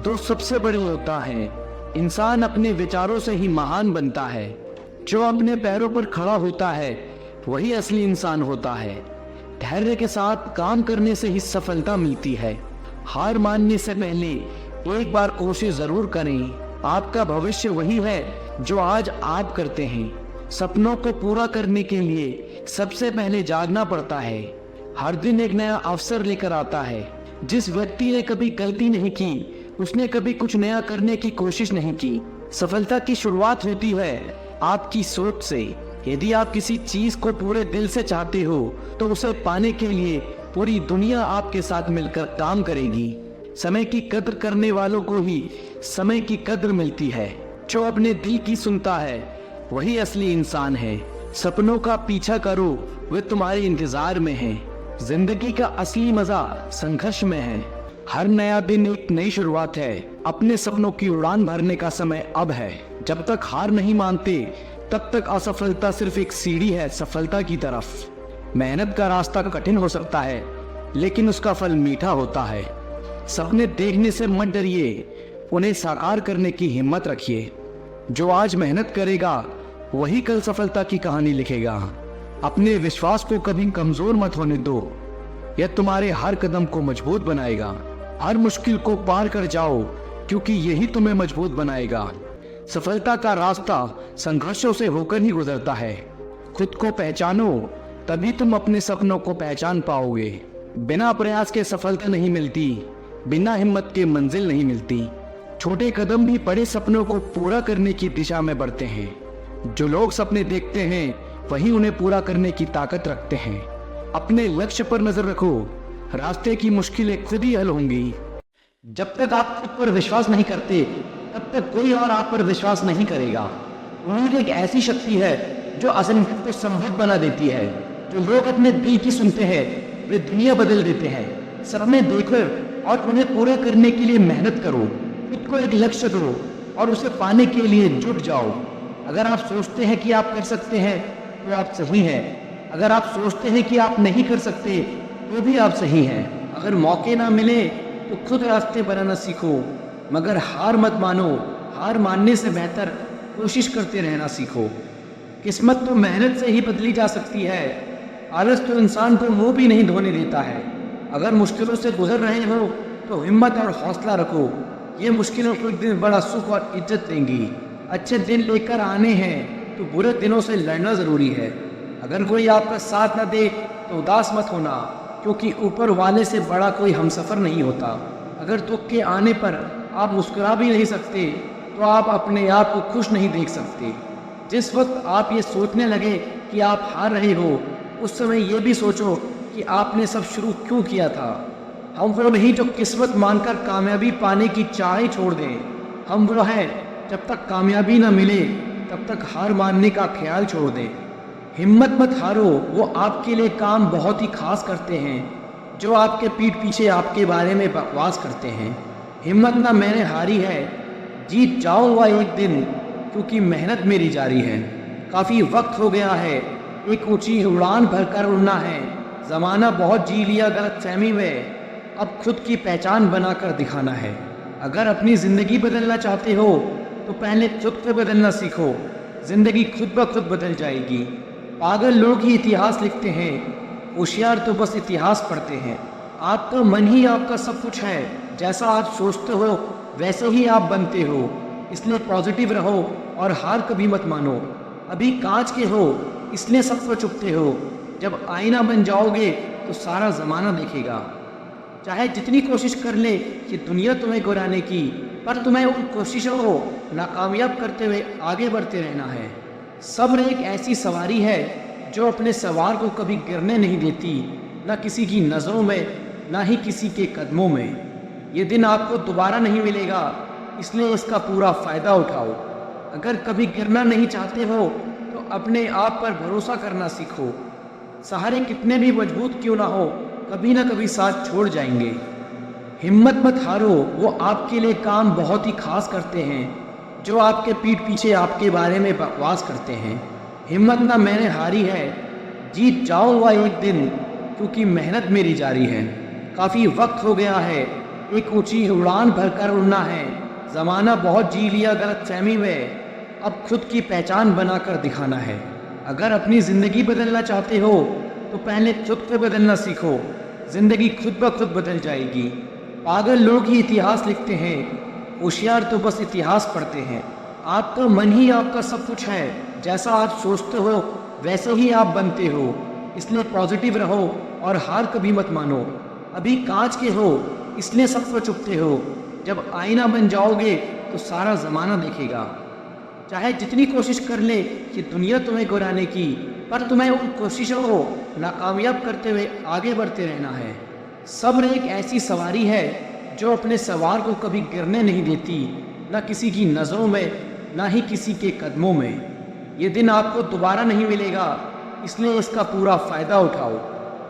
दो सबसे बड़े होता है। इंसान अपने विचारों से ही महान बनता है। जो अपने पैरों पर खड़ा होता है वही असली इंसान होता है। धैर्य के साथ काम करने से ही सफलता मिलती है। हार मानने से पहले एक बार कोशिश जरूर करें। आपका भविष्य वही है जो आज आप करते हैं। सपनों को पूरा करने के लिए सबसे पहले जागना पड़ता है। हर दिन एक नया अवसर लेकर आता है। जिस व्यक्ति ने कभी गलती नहीं की, उसने कभी कुछ नया करने की कोशिश नहीं की। सफलता की शुरुआत होती है आपकी सोच से। यदि आप किसी चीज को पूरे दिल से चाहते हो तो उसे पाने के लिए पूरी दुनिया आपके साथ मिलकर काम करेगी। समय की कद्र करने वालों को ही समय की कद्र मिलती है। जो अपने दिल की सुनता है वही असली इंसान है। सपनों का पीछा करो, वे तुम्हारे इंतजार में हैं। जिंदगी का असली मजा संघर्ष में है। हर नया दिन एक नई शुरुआत है। अपने सपनों की उड़ान भरने का समय अब है। जब तक हार नहीं मानते तब तक असफलता सिर्फ एक सीढ़ी है सफलता की तरफ। मेहनत का रास्ता कठिन हो सकता है, लेकिन उसका फल मीठा होता है। सपने देखने से मत डरिए, उन्हें साकार करने की हिम्मत रखिए। जो आज मेहनत करेगा वही कल सफलता की कहानी लिखेगा। अपने विश्वास को कभी कमजोर मत होने दो, यह तुम्हारे हर कदम को मजबूत बनाएगा। हर मुश्किल को पार कर जाओ, क्योंकि यही तुम्हें मजबूत बनाएगा। सफलता का रास्ता संघर्षों से होकर ही गुजरता है। खुद को पहचानो, तभी तुम अपने सपनों को पहचान पाओगे। बिना प्रयास के सफलता नहीं मिलती, बिना हिम्मत के मंजिल नहीं मिलती। छोटे कदम भी बड़े सपनों को पूरा करने की दिशा में बढ़ते हैं। जो लोग सपने देखते हैं वही उन्हें पूरा करने की ताकत रखते हैं। अपने लक्ष्य पर नजर रखो, रास्ते की मुश्किलें खुद ही हल होंगी। जब तक आप खुद पर विश्वास नहीं करते तब तक कोई और आप पर विश्वास नहीं करेगा। उम्मीद एक ऐसी शक्ति है जो असंभव को संभव बना देती है। जो लोग अपने दिल की सुनते हैं वे दुनिया बदल देते हैं। सपने देखो और उन्हें पूरा करने के लिए मेहनत करो। खुद को एक लक्ष्य दो और उसे पाने के लिए जुट जाओ। अगर आप सोचते हैं कि आप कर सकते हैं तो आप सही हैं। अगर आप सोचते हैं कि आप नहीं कर सकते तो भी आप सही हैं। अगर मौके ना मिले तो खुद रास्ते बनाना सीखो, मगर हार मत मानो। हार मानने से बेहतर कोशिश करते रहना सीखो। किस्मत तो मेहनत से ही बदली जा सकती है। आलस तो इंसान को मुंह भी नहीं धोने देता है। अगर मुश्किलों से गुजर रहे हो तो हिम्मत और हौसला रखो। ये मुश्किलों को एक दिन बड़ा सुख और इज्जत देंगी। अच्छे दिन लेकर आने हैं तो बुरे दिनों से लड़ना ज़रूरी है। अगर कोई आपका साथ न दे तो उदास मत होना, क्योंकि ऊपर वाले से बड़ा कोई हमसफ़र नहीं होता। अगर दुख के आने पर आप मुस्कुरा भी नहीं सकते तो आप अपने आप को खुश नहीं देख सकते। जिस वक्त आप ये सोचने लगे कि आप हार रहे हो, उस समय ये भी सोचो कि आपने सब शुरू क्यों किया था। हम वो नहीं जो किस्मत मानकर कामयाबी पाने की चाह ही छोड़ दें। हम वो हैं जब तक कामयाबी न मिले तब तक हार मानने का ख्याल छोड़ दें। हिम्मत मत हारो, वो आपके लिए काम बहुत ही खास करते हैं जो आपके पीठ पीछे आपके बारे में बकवास करते हैं। हिम्मत ना मैंने हारी है, जीत जाऊंगा एक दिन, क्योंकि मेहनत मेरी जारी है। काफ़ी वक्त हो गया है, एक ऊंची उड़ान भरकर उड़ना है। ज़माना बहुत जी लिया गलतफहमी में, अब खुद की पहचान बनाकर दिखाना है। अगर अपनी ज़िंदगी बदलना चाहते हो तो पहले खुद को बदलना सीखो, ज़िंदगी खुद ब खुद बदल जाएगी। पागल लोग ही इतिहास लिखते हैं, होशियार तो बस इतिहास पढ़ते हैं। आपका मन ही आपका सब कुछ है, जैसा आप सोचते हो वैसे ही आप बनते हो। इसलिए पॉजिटिव रहो और हार कभी मत मानो। अभी कांच के हो इसलिए सबको चुपते हो, जब आईना बन जाओगे तो सारा ज़माना देखेगा। चाहे जितनी कोशिश कर ले कि दुनिया तुम्हें गिराने की, पर तुम्हें उन कोशिशों को नाकामयाब करते हुए आगे बढ़ते रहना है। सब्र एक ऐसी सवारी है जो अपने सवार को कभी गिरने नहीं देती, ना किसी की नज़रों में, ना ही किसी के कदमों में। ये दिन आपको दोबारा नहीं मिलेगा, इसलिए इसका पूरा फ़ायदा उठाओ। अगर कभी गिरना नहीं चाहते हो तो अपने आप पर भरोसा करना सीखो। सहारे कितने भी मजबूत क्यों ना हो, कभी ना कभी साथ छोड़ जाएंगे। हिम्मत मत हारो, वो आपके लिए काम बहुत ही खास करते हैं जो आपके पीठ पीछे आपके बारे में बकवास करते हैं। हिम्मत ना मैंने हारी है, जीत जाऊंगा एक दिन, क्योंकि मेहनत मेरी जारी है। काफ़ी वक्त हो गया है, एक ऊंची उड़ान भरकर उड़ना है। ज़माना बहुत जी लिया गलतफहमी में, अब खुद की पहचान बनाकर दिखाना है। अगर अपनी ज़िंदगी बदलना चाहते हो तो पहले खुद को बदलना सीखो, ज़िंदगी खुद ब खुद बदल जाएगी। पागल लोग ही इतिहास लिखते हैं, होशियार तो बस इतिहास पढ़ते हैं। आपका मन ही आपका सब कुछ है, जैसा आप सोचते हो वैसे ही आप बनते हो। इसलिए पॉजिटिव रहो और हार कभी मत मानो। अभी कांच के हो इसलिए सबको चुपते हो, जब आईना बन जाओगे तो सारा ज़माना देखेगा। चाहे जितनी कोशिश कर ले कि दुनिया तुम्हें गिराने की, पर तुम्हें उन कोशिशों को नाकामयाब करते हुए आगे बढ़ते रहना है। सब्र एक ऐसी सवारी है जो अपने सवार को कभी गिरने नहीं देती, ना किसी की नज़रों में, ना ही किसी के कदमों में। ये दिन आपको दोबारा नहीं मिलेगा, इसलिए इसका पूरा फ़ायदा उठाओ।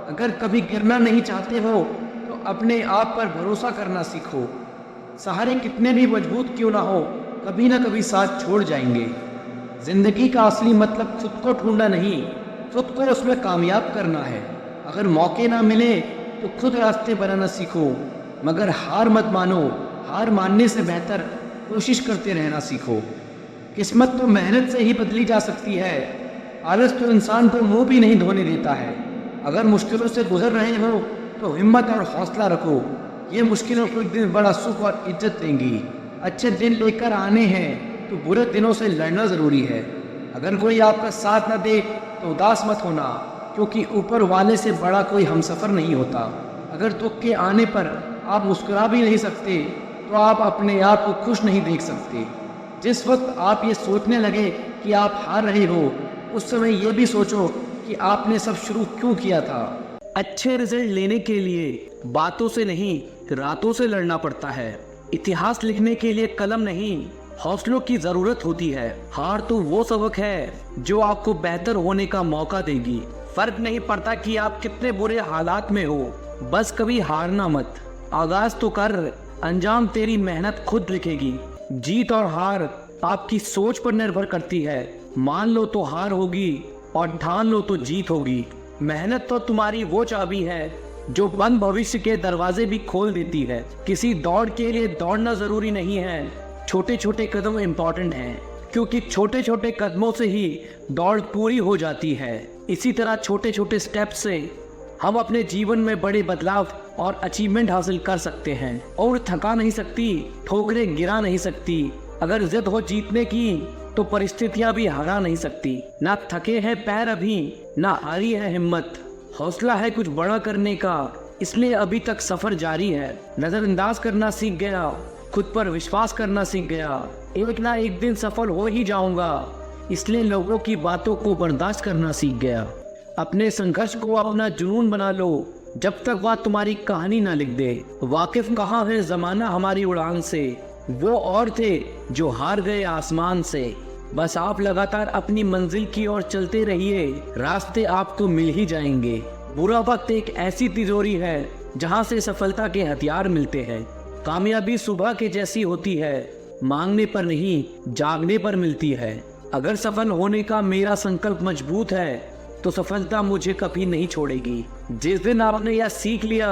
अगर कभी गिरना नहीं चाहते हो तो अपने आप पर भरोसा करना सीखो। सहारे कितने भी मजबूत क्यों ना हो, कभी ना कभी साथ छोड़ जाएंगे। ज़िंदगी का असली मतलब खुद को ढूंढना नहीं, खुद को उसमें कामयाब करना है। अगर मौके ना मिले तो खुद रास्ते बनाना सीखो, मगर हार मत मानो। हार मानने से बेहतर कोशिश करते रहना सीखो। किस्मत तो मेहनत से ही बदली जा सकती है, आलस तो इंसान को मुंह भी नहीं धोने देता है। अगर मुश्किलों से गुजर रहे हो तो हिम्मत और हौसला रखो, ये मुश्किलों को एक दिन बड़ा सुख और इज्जत देंगी। अच्छे दिन लेकर आने हैं तो बुरे दिनों से लड़ना ज़रूरी है। अगर कोई आपका साथ न दे तो उदास मत होना, क्योंकि ऊपर वाले से बड़ा कोई हमसफ़र नहीं होता। अगर दुख के आने पर आप मुस्कुरा भी नहीं सकते तो आप अपने आप को खुश नहीं देख सकते। जिस वक्त आप ये सोचने लगे कि आप हार रहे हो, उस समय ये भी सोचो कि आपने सब शुरू क्यों किया था। अच्छे रिजल्ट लेने के लिए बातों से नहीं, रातों से लड़ना पड़ता है। इतिहास लिखने के लिए कलम नहीं, हौसलों की ज़रूरत होती है। हार तो वो सबक है जो आपको बेहतर होने का मौका देगी। फर्क नहीं पड़ता कि आप कितने बुरे हालात में हो, बस कभी हारना मत। आगाज तो कर, अंजाम तेरी मेहनत खुद लिखेगी। जीत और हार आपकी सोच पर निर्भर करती है। मान लो तो हार होगी और ठान लो तो जीत होगी। मेहनत तो तुम्हारी वो चाबी है जो बंद भविष्य के दरवाजे भी खोल देती है। किसी दौड़ के लिए दौड़ना जरूरी नहीं है, छोटे छोटे कदम इम्पोर्टेंट हैं, क्योंकि छोटे छोटे कदमों से ही दौड़ पूरी हो जाती है। इसी तरह छोटे छोटे स्टेप से हम अपने जीवन में बड़े बदलाव और अचीवमेंट हासिल कर सकते हैं। और थका नहीं सकती, ठोकरें गिरा नहीं सकती। अगर जिद हो जीतने की तो परिस्थितियां भी हरा नहीं सकती। ना थके हैं पैर अभी, ना हारी है हिम्मत। हौसला है कुछ बड़ा करने का, इसलिए अभी तक सफर जारी है। नजरअंदाज करना सीख गया, खुद पर विश्वास करना सीख गया। एक ना एक दिन सफल हो ही जाऊंगा, इसलिए लोगों की बातों को बर्दाश्त करना सीख गया। अपने संघर्ष को अपना जुनून बना लो, जब तक वह तुम्हारी कहानी ना लिख दे। वाकिफ कहाँ है जमाना हमारी उड़ान से, वो और थे जो हार गए आसमान से। बस आप लगातार अपनी मंजिल की ओर चलते रहिए, रास्ते आपको मिल ही जाएंगे। बुरा वक्त एक ऐसी तिजोरी है जहां से सफलता के हथियार मिलते हैं। कामयाबी सुबह के जैसी होती है, मांगने पर नहीं जागने पर मिलती है। अगर सफल होने का मेरा संकल्प मजबूत है तो सफलता मुझे कभी नहीं छोड़ेगी। जिस दिन आपने यह सीख लिया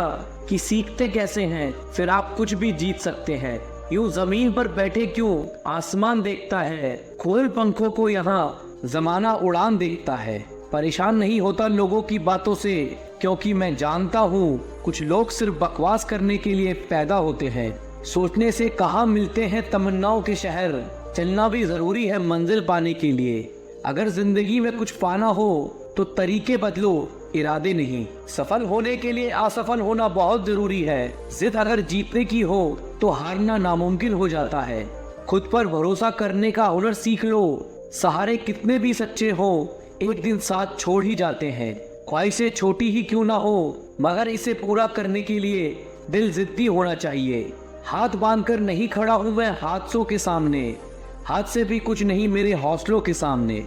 कि सीखते कैसे हैं, फिर आप कुछ भी जीत सकते हैं। यूं जमीन पर बैठे क्यों आसमान देखता है, खोल पंखों को यहाँ जमाना उड़ान देखता है। परेशान नहीं होता लोगों की बातों से, क्योंकि मैं जानता हूँ कुछ लोग सिर्फ बकवास करने के लिए पैदा होते हैं। सोचने से कहाँ मिलते हैं तमन्नाओं के शहर, चलना भी जरूरी है मंजिल पाने के लिए। अगर जिंदगी में कुछ पाना हो तो तरीके बदलो, इरादे नहीं। सफल होने के लिए असफल होना बहुत जरूरी है। जिद अगर जीतने की हो तो हारना नामुमकिन हो जाता है। खुद पर भरोसा करने का हुनर सीख लो। सहारे कितने भी सच्चे हो, एक दिन साथ छोड़ ही जाते हैं। ख्वाहिशें छोटी ही क्यों ना हो, मगर इसे पूरा करने के लिए दिल जिद्दी होना चाहिए। हाथ बांधकर नहीं खड़ा हूँ मैं हादसों के सामने, हाथ से भी कुछ नहीं मेरे हौसलों के सामने।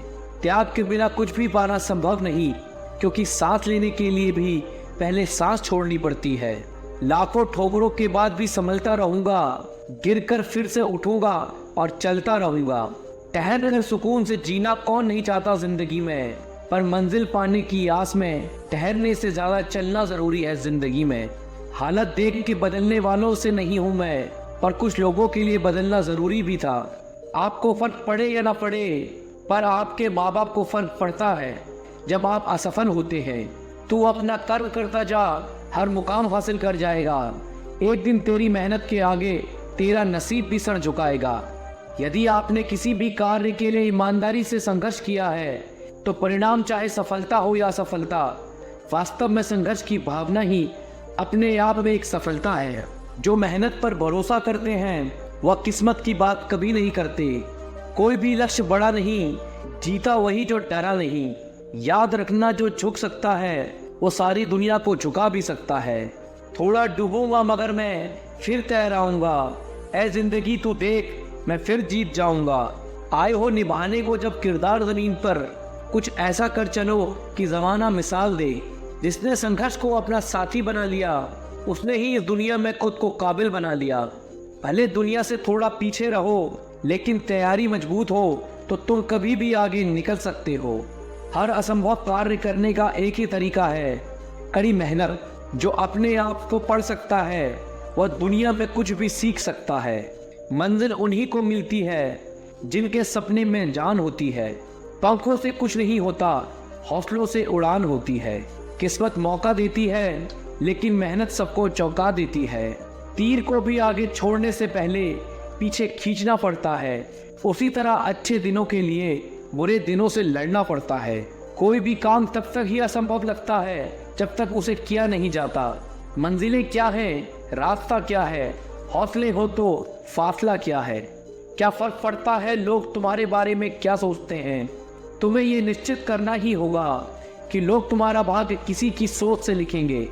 त्याग के बिना कुछ भी पाना संभव नहीं, क्योंकि सांस लेने के लिए भी पहले सांस छोड़नी पड़ती है। लाखों ठोकरों के बाद भी संभलता रहूंगा, गिरकर फिर से उठूंगा और चलता रहूंगा। ठहर कर सुकून से जीना कौन नहीं चाहता जिंदगी में, पर मंजिल पाने की आस में ठहरने से ज्यादा चलना जरूरी है जिंदगी में। हालत देख के बदलने वालों से नहीं हूं मैं, पर कुछ लोगों के लिए बदलना जरूरी भी था। आपको फर्क पड़े या ना पड़े, पर आपके माँ बाप को फर्क पड़ता है। जब आप असफल होते हैं तू अपना कर्म करता जा, हर मुकाम हासिल कर जाएगा। एक दिन तेरी मेहनत के आगे तेरा नसीब भी सर झुकाएगा। यदि आपने किसी भी कार्य के लिए ईमानदारी से संघर्ष किया है तो परिणाम चाहे सफलता हो या असफलता, वास्तव में संघर्ष की भावना ही अपने आप में एक सफलता है। जो मेहनत पर भरोसा करते हैं वह किस्मत की बात कभी नहीं करते। कोई भी लक्ष्य बड़ा नहीं, जीता वही जो डरा नहीं। याद रखना, जो झुक सकता है वो सारी दुनिया को झुका भी सकता है। थोड़ा डूबूंगा मगर मैं फिर तैराऊंगा, ऐ जिंदगी तू देख मैं फिर जीत जाऊंगा। आए हो निभाने को जब किरदार जमीन पर, कुछ ऐसा कर चलो कि जमाना मिसाल दे। जिसने संघर्ष को अपना साथी बना लिया उसने ही इस दुनिया में खुद को काबिल बना लिया। भले दुनिया से थोड़ा पीछे रहो, लेकिन तैयारी मजबूत हो तो तुम कभी भी आगे निकल सकते हो। हर असंभव कार्य करने का एक ही तरीका है, कड़ी मेहनत। जो अपने आप को पढ़ सकता है वह दुनिया में कुछ भी सीख सकता है। मंजिल उन्हीं को मिलती है जिनके सपने में जान होती है। पंखों से कुछ नहीं होता, हौसलों से उड़ान होती है। किस्मत मौका देती है, लेकिन मेहनत सबको चौंका देती है। तीर को भी आगे छोड़ने से पहले पीछे खींचना पड़ता है। उसी तरह अच्छे दिनों के लिए बुरे दिनों से लड़ना पड़ता है। कोई भी काम तब तक ही असंभव लगता है जब तक उसे किया नहीं जाता। मंजिलें क्या है, रास्ता क्या है, हौसले हो तो फासला क्या है। क्या फर्क पड़ता है लोग तुम्हारे बारे में क्या सोचते हैं। तुम्हें ये निश्चित करना ही होगा कि लोग तुम्हारा भाग्य किसी की सोच से लिखेंगे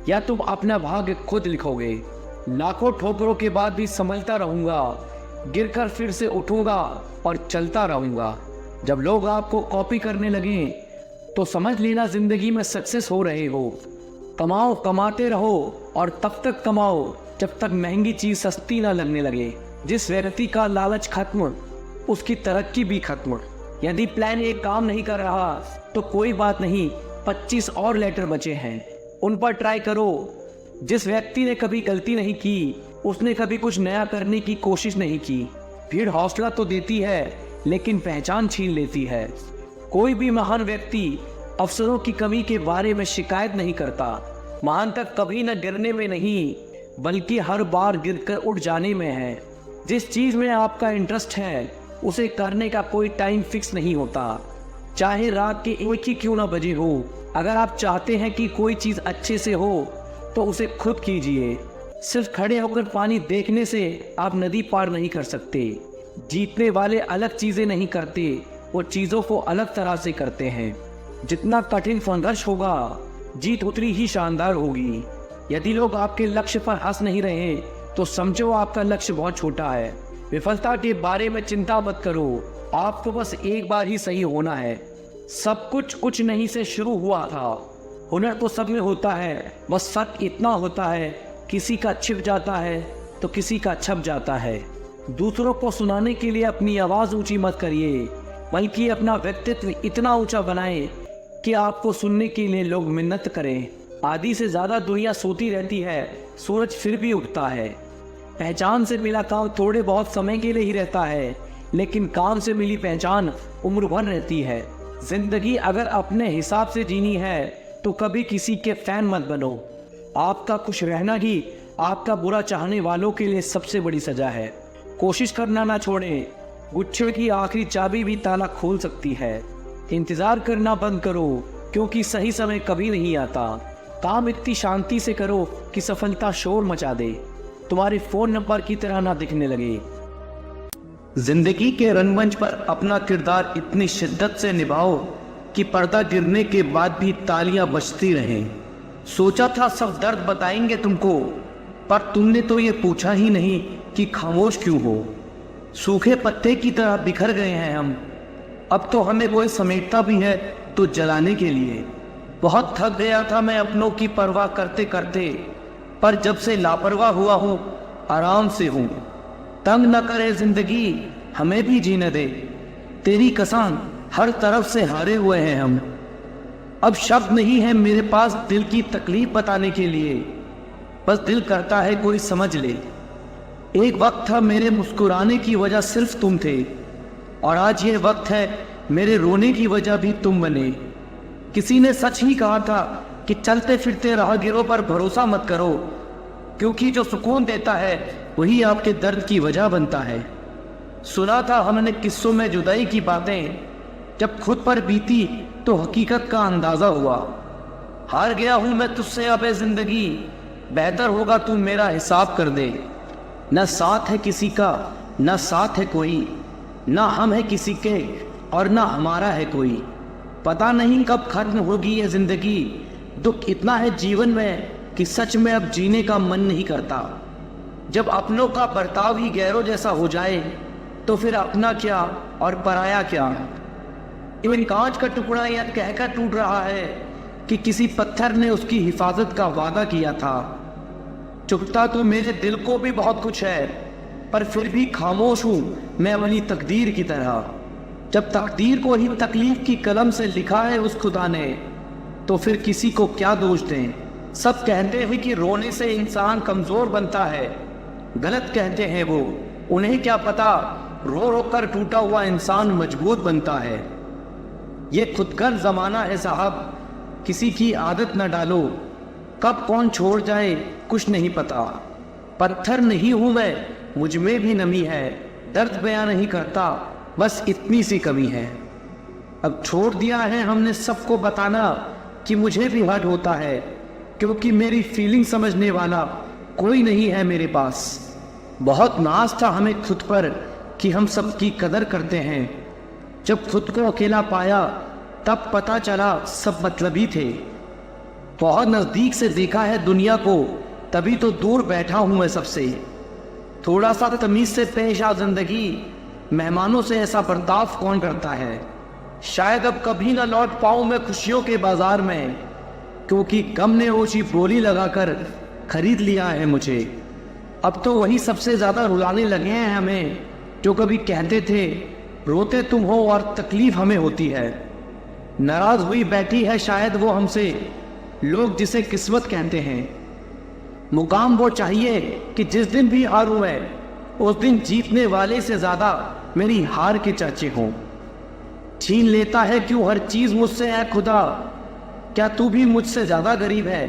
या तुम अपना भाग्य खुद लिखोगे। लाखों ठोकरों के बाद भी संभलता रहूंगा, गिरकर फिर से उठूंगा और चलता रहूंगा। जब लोग आपको कॉपी करने लगे तो समझ लेना जिंदगी में सक्सेस हो रहे हो। कमाओ, कमाते रहो और तब तक कमाओ जब तक महंगी चीज सस्ती ना लगने लगे। जिस व्यक्ति का लालच खत्म, उसकी तरक्की भी खत्म। यदि प्लान एक काम नहीं कर रहा तो कोई बात नहीं, 25 और लेटर बचे हैं, उन पर ट्राई करो। जिस व्यक्ति ने कभी गलती नहीं की उसने कभी कुछ नया करने की कोशिश नहीं की। भीड़ हौसला तो देती है लेकिन पहचान छीन लेती है। कोई भी महान व्यक्ति अवसरों की कमी के बारे में शिकायत नहीं करता। महान तक कभी न गिरने में नहीं, बल्कि हर बार गिरकर उठ जाने में है। जिस चीज में आपका इंटरेस्ट है उसे करने का कोई टाइम फिक्स नहीं होता, चाहे रात के 1 ही क्यों ना बजे हो। अगर आप चाहते हैं कि कोई चीज अच्छे से हो तो उसे खुद कीजिए। सिर्फ खड़े होकर पानी देखने से आप नदी पार नहीं कर सकते। जीतने वाले अलग चीजें नहीं करते, वो चीजों को अलग तरह से करते हैं। जितना कठिन संघर्ष होगा जीत उतनी ही शानदार होगी। यदि लोग आपके लक्ष्य पर हंस नहीं रहे तो समझो आपका लक्ष्य बहुत छोटा है। विफलता के बारे में चिंता मत करो, आपको बस एक बार ही सही होना है। सब कुछ कुछ नहीं से शुरू हुआ था। हुनर तो सब में होता है, बस फर्क इतना होता है किसी का छिप जाता है तो किसी का छप जाता है। दूसरों को सुनाने के लिए अपनी आवाज़ ऊंची मत करिए, बल्कि अपना व्यक्तित्व इतना ऊंचा बनाएं कि आपको सुनने के लिए लोग मिन्नत करें। आधी से ज़्यादा दुनिया सोती रहती है, सूरज फिर भी उगता है। पहचान से मिला काम थोड़े बहुत समय के लिए ही रहता है, लेकिन काम से मिली पहचान उम्र भर रहती है। जिंदगी अगर अपने हिसाब से जीनी है तो कभी किसी के फैन मत बनो। आपका खुश रहना ही आपका बुरा चाहने वालों के लिए सबसे बड़ी सजा है। कोशिश करना ना छोड़ें, गुच्छे की आखिरी चाबी भी ताला खोल सकती है। इंतज़ार करना बंद करो, क्योंकि सही समय कभी नहीं आता। काम इतनी शांति से करो कि सफलता शोर मचा दे, तुम्हारे फ़ोन नंबर की तरह ना दिखने लगे। जिंदगी के रंगमंच पर अपना किरदार इतनी शिद्दत से निभाओ कि पर्दा गिरने के बाद भी तालियां बजती रहें। सोचा था सब दर्द बताएंगे तुमको, पर तुमने तो ये पूछा ही नहीं कि खामोश क्यों हो। सूखे पत्ते की तरह बिखर गए हैं हम, अब तो हमें कोई समेटता भी है तो जलाने के लिए। बहुत थक गया था मैं अपनों की परवाह करते करते, पर जब से लापरवाह हुआ हूँ आराम से हूँ। तंग न करे जिंदगी, हमें भी जीने दे, तेरी कसम हर तरफ से हारे हुए हैं हम। अब शब्द नहीं है मेरे पास दिल की तकलीफ बताने के लिए, बस दिल करता है कोई समझ ले। एक वक्त था मेरे मुस्कुराने की वजह सिर्फ तुम थे, और आज ये वक्त है मेरे रोने की वजह भी तुम बने। किसी ने सच ही कहा था कि चलते फिरते राहगीरों पर भरोसा मत करो, क्योंकि जो सुकून देता है वही आपके दर्द की वजह बनता है। सुना था हमने किस्सों में जुदाई की बातें, जब खुद पर बीती तो हकीकत का अंदाजा हुआ। हार गया हूं मैं तुझसे अब ए जिंदगी, बेहतर होगा तू मेरा हिसाब कर दे। न साथ है किसी का न साथ है कोई, ना हम है किसी के और ना हमारा है कोई। पता नहीं कब खत्म होगी ये जिंदगी, दुख इतना है जीवन में कि सच में अब जीने का मन नहीं करता। जब अपनों का बर्ताव ही गैरों जैसा हो जाए तो फिर अपना क्या और पराया क्या। इन कांच का टुकड़ा यह कहकर टूट रहा है कि किसी पत्थर ने उसकी हिफाजत का वादा किया था। चुभता तो मेरे दिल को भी बहुत कुछ है, पर फिर भी खामोश हूँ मैं अपनी तकदीर की तरह। जब तकदीर को ही तकलीफ की कलम से लिखा है उस खुदा ने, तो फिर किसी को क्या दोष दें। सब कहते हैं कि रोने से इंसान कमज़ोर बनता है, गलत कहते हैं वो। उन्हें क्या पता रो रो कर टूटा हुआ इंसान मजबूत बनता है। ये खुदगर ज़माना है साहब, किसी की आदत न डालो, कब कौन छोड़ जाए कुछ नहीं पता। पत्थर नहीं हूँ मैं, मुझ में भी नमी है, दर्द बयां नहीं करता, बस इतनी सी कमी है। अब छोड़ दिया है हमने सबको बताना कि मुझे भी हर्ट होता है, क्योंकि मेरी फीलिंग समझने वाला कोई नहीं है मेरे पास। बहुत नाज था हमें खुद पर कि हम सबकी कदर करते हैं, जब खुद को अकेला पाया तब पता चला सब मतलबी थे। बहुत नज़दीक से देखा है दुनिया को, तभी तो दूर बैठा हूँ मैं सबसे। थोड़ा सा तमीज़ से पेश आ जिंदगी, मेहमानों से ऐसा बर्ताव कौन करता है। शायद अब कभी ना लौट पाऊँ मैं खुशियों के बाजार में, क्योंकि गम ने ऊंची बोली लगाकर खरीद लिया है मुझे। अब तो वही सबसे ज़्यादा रुलाने लगे हैं हमें, जो कभी कहते थे रोते तुम हो और तकलीफ़ हमें होती है। नाराज़ हुई बैठी है शायद वो हमसे, लोग जिसे किस्मत कहते हैं। मुकाम वो चाहिए कि जिस दिन भी हारूं मैं, उस दिन जीतने वाले से ज़्यादा मेरी हार के चर्चे हों। छीन लेता है क्यों हर चीज़ मुझसे है खुदा, क्या तू भी मुझसे ज़्यादा गरीब है।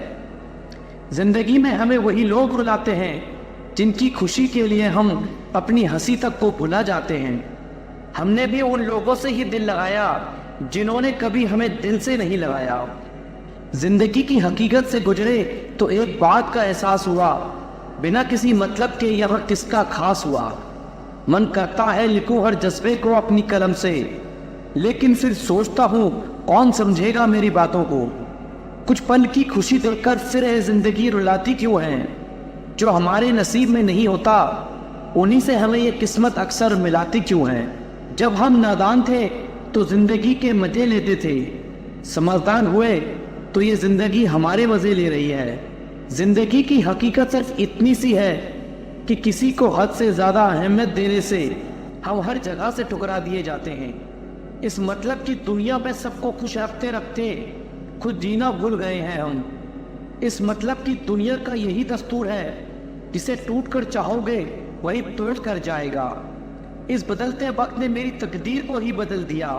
जिंदगी में हमें वही लोग रुलाते हैं जिनकी खुशी के लिए हम अपनी हंसी तक को भुला जाते हैं। हमने भी उन लोगों से ही दिल लगाया जिन्होंने कभी हमें दिल से नहीं लगाया। जिंदगी की हकीकत से गुजरे तो एक बात का एहसास हुआ, बिना किसी मतलब के यह किसका खास हुआ। मन करता है लिखूं हर जज्बे को अपनी कलम से, लेकिन फिर सोचता हूँ कौन समझेगा मेरी बातों को। कुछ पल की खुशी देखकर फिर है जिंदगी रुलाती क्यों है। जो हमारे नसीब में नहीं होता उन्हीं से हमें ये किस्मत अक्सर मिलाती क्यों है। जब हम नादान थे तो जिंदगी के मजे लेते थे, समझदार हुए तो ये जिंदगी हमारे मजे ले रही है। जिंदगी की हकीकत सिर्फ इतनी सी है कि किसी को हद से ज्यादा अहमियत देने से हम हर जगह से ठुकरा दिए जाते हैं। इस मतलब की दुनिया में सबको खुश रखते रखते खुद जीना भूल गए हैं हम। इस मतलब की दुनिया का यही दस्तूर है, जिसे टूट कर चाहोगे वही तोड़ कर जाएगा। इस बदलते वक्त ने मेरी तकदीर को ही बदल दिया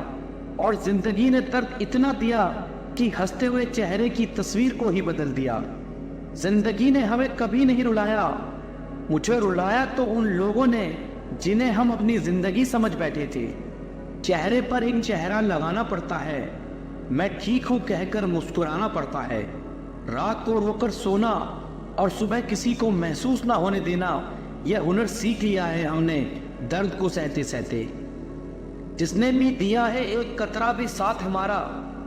और जिंदगी ने दर्द इतना दिया कि हंसते हुए चेहरे की तस्वीर को ही बदल दिया। जिंदगी ने हमें कभी नहीं रुलाया, मुझे रुलाया तो उन लोगों ने जिन्हें हम अपनी जिंदगी समझ बैठे थे। चेहरे पर एक चेहरा लगाना पड़ता है, मैं ठीक हूं कहकर मुस्कुराना पड़ता है। रात को रोकर सोना और सुबह किसी को महसूस ना होने देना, यह हुनर सीख लिया है हमने दर्द को सहते सहते। जिसने भी दिया है एक कतरा भी साथ हमारा,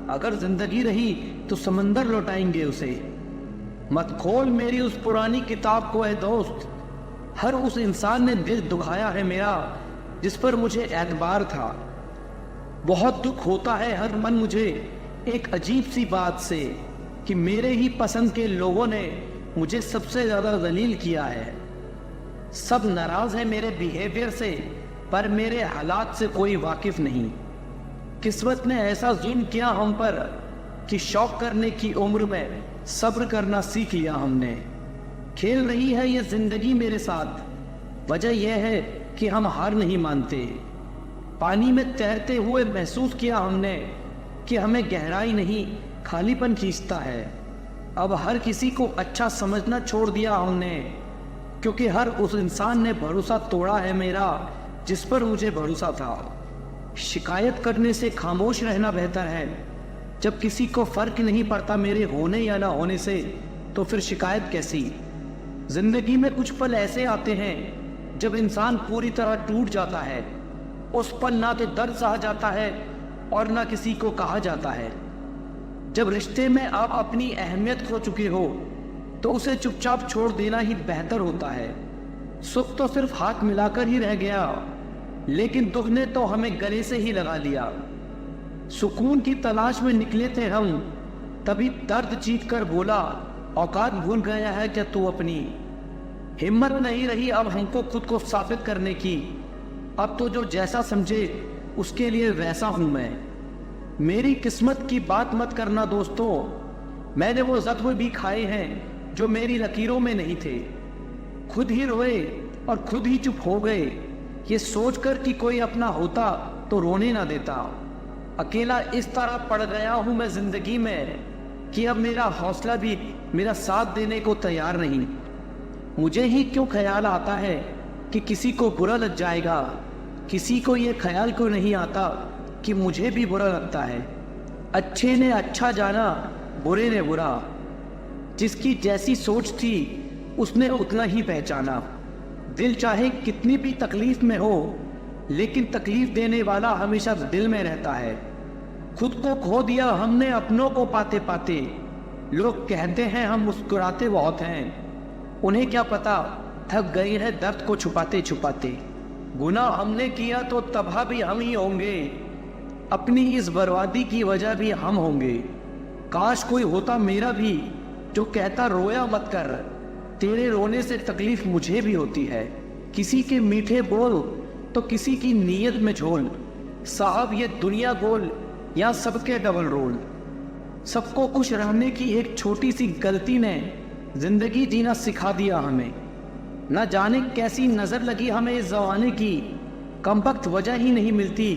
अगर जिंदगी रही तो समंदर लौटाएंगे उसे। मत खोल मेरी उस पुरानी किताब को ऐ दोस्त, हर उस इंसान ने दिल दुखाया है मेरा जिस पर मुझे एतबार था। बहुत दुख होता है हर मन मुझे एक अजीब सी बात से कि मेरे ही पसंद के लोगों ने मुझे सबसे ज्यादा जलील किया है। सब नाराज है मेरे बिहेवियर से, पर मेरे हालात से कोई वाकिफ नहीं। किस्मत ने ऐसा जुल्म किया हम पर कि शौक करने की उम्र में सब्र करना सीख लिया हमने। खेल रही है ये जिंदगी मेरे साथ, वजह यह है कि हम हार नहीं मानते। पानी में तैरते हुए महसूस किया हमने कि हमें गहराई नहीं खालीपन खींचता है। अब हर किसी को अच्छा समझना छोड़ दिया हमने, क्योंकि हर उस इंसान ने भरोसा तोड़ा है मेरा जिस पर मुझे भरोसा था। शिकायत करने से खामोश रहना बेहतर है। जब किसी को फर्क नहीं पड़ता मेरे होने या ना होने से, तो फिर शिकायत कैसी। जिंदगी में कुछ पल ऐसे आते हैं जब इंसान पूरी तरह टूट जाता है। उस पल ना तो दर्द सहा जाता है और ना किसी को कहा जाता है। जब रिश्ते में आप अपनी अहमियत खो चुके हो तो उसे चुपचाप छोड़ देना ही बेहतर होता है। सुख तो सिर्फ हाथ मिलाकर ही रह गया, लेकिन दुख ने तो हमें गले से ही लगा लिया। सुकून की तलाश में निकले थे हम, तभी दर्द जीत कर बोला, औकात भूल गया है क्या तू अपनी। हिम्मत नहीं रही अब हमको खुद को साबित करने की। अब तो जो जैसा समझे उसके लिए वैसा हूं मैं। मेरी किस्मत की बात मत करना दोस्तों, मैंने वो जख्म भी खाए हैं जो मेरी लकीरों में नहीं थे। खुद ही रोए और खुद ही चुप हो गए, ये सोचकर कि कोई अपना होता तो रोने ना देता। अकेला इस तरह पड़ गया हूं मैं जिंदगी में कि अब मेरा हौसला भी मेरा साथ देने को तैयार नहीं। मुझे ही क्यों ख्याल आता है कि किसी को बुरा लग जाएगा, किसी को ये ख्याल क्यों नहीं आता कि मुझे भी बुरा लगता है। अच्छे ने अच्छा जाना, बुरे ने बुरा। जिसकी जैसी सोच थी उसने उतना ही पहचाना। दिल चाहे कितनी भी तकलीफ में हो, लेकिन तकलीफ देने वाला हमेशा दिल में रहता है। खुद को खो दिया हमने अपनों को पाते पाते। लोग कहते हैं हम मुस्कुराते बहुत हैं, उन्हें क्या पता थक गए हैं दर्द को छुपाते छुपाते। गुनाह हमने किया तो तबाह भी हम ही होंगे, अपनी इस बर्बादी की वजह भी हम होंगे। काश कोई होता मेरा भी जो कहता रोया मत कर, तेरे रोने से तकलीफ मुझे भी होती है। किसी के मीठे बोल तो किसी की नीयत में झोल। साहब ये दुनिया गोल, या सबके डबल रोल। सबको खुश रहने की एक छोटी सी गलती ने जिंदगी जीना सिखा दिया हमें। न जाने कैसी नजर लगी हमें इस जमाने की, कम वक्त वजह ही नहीं मिलती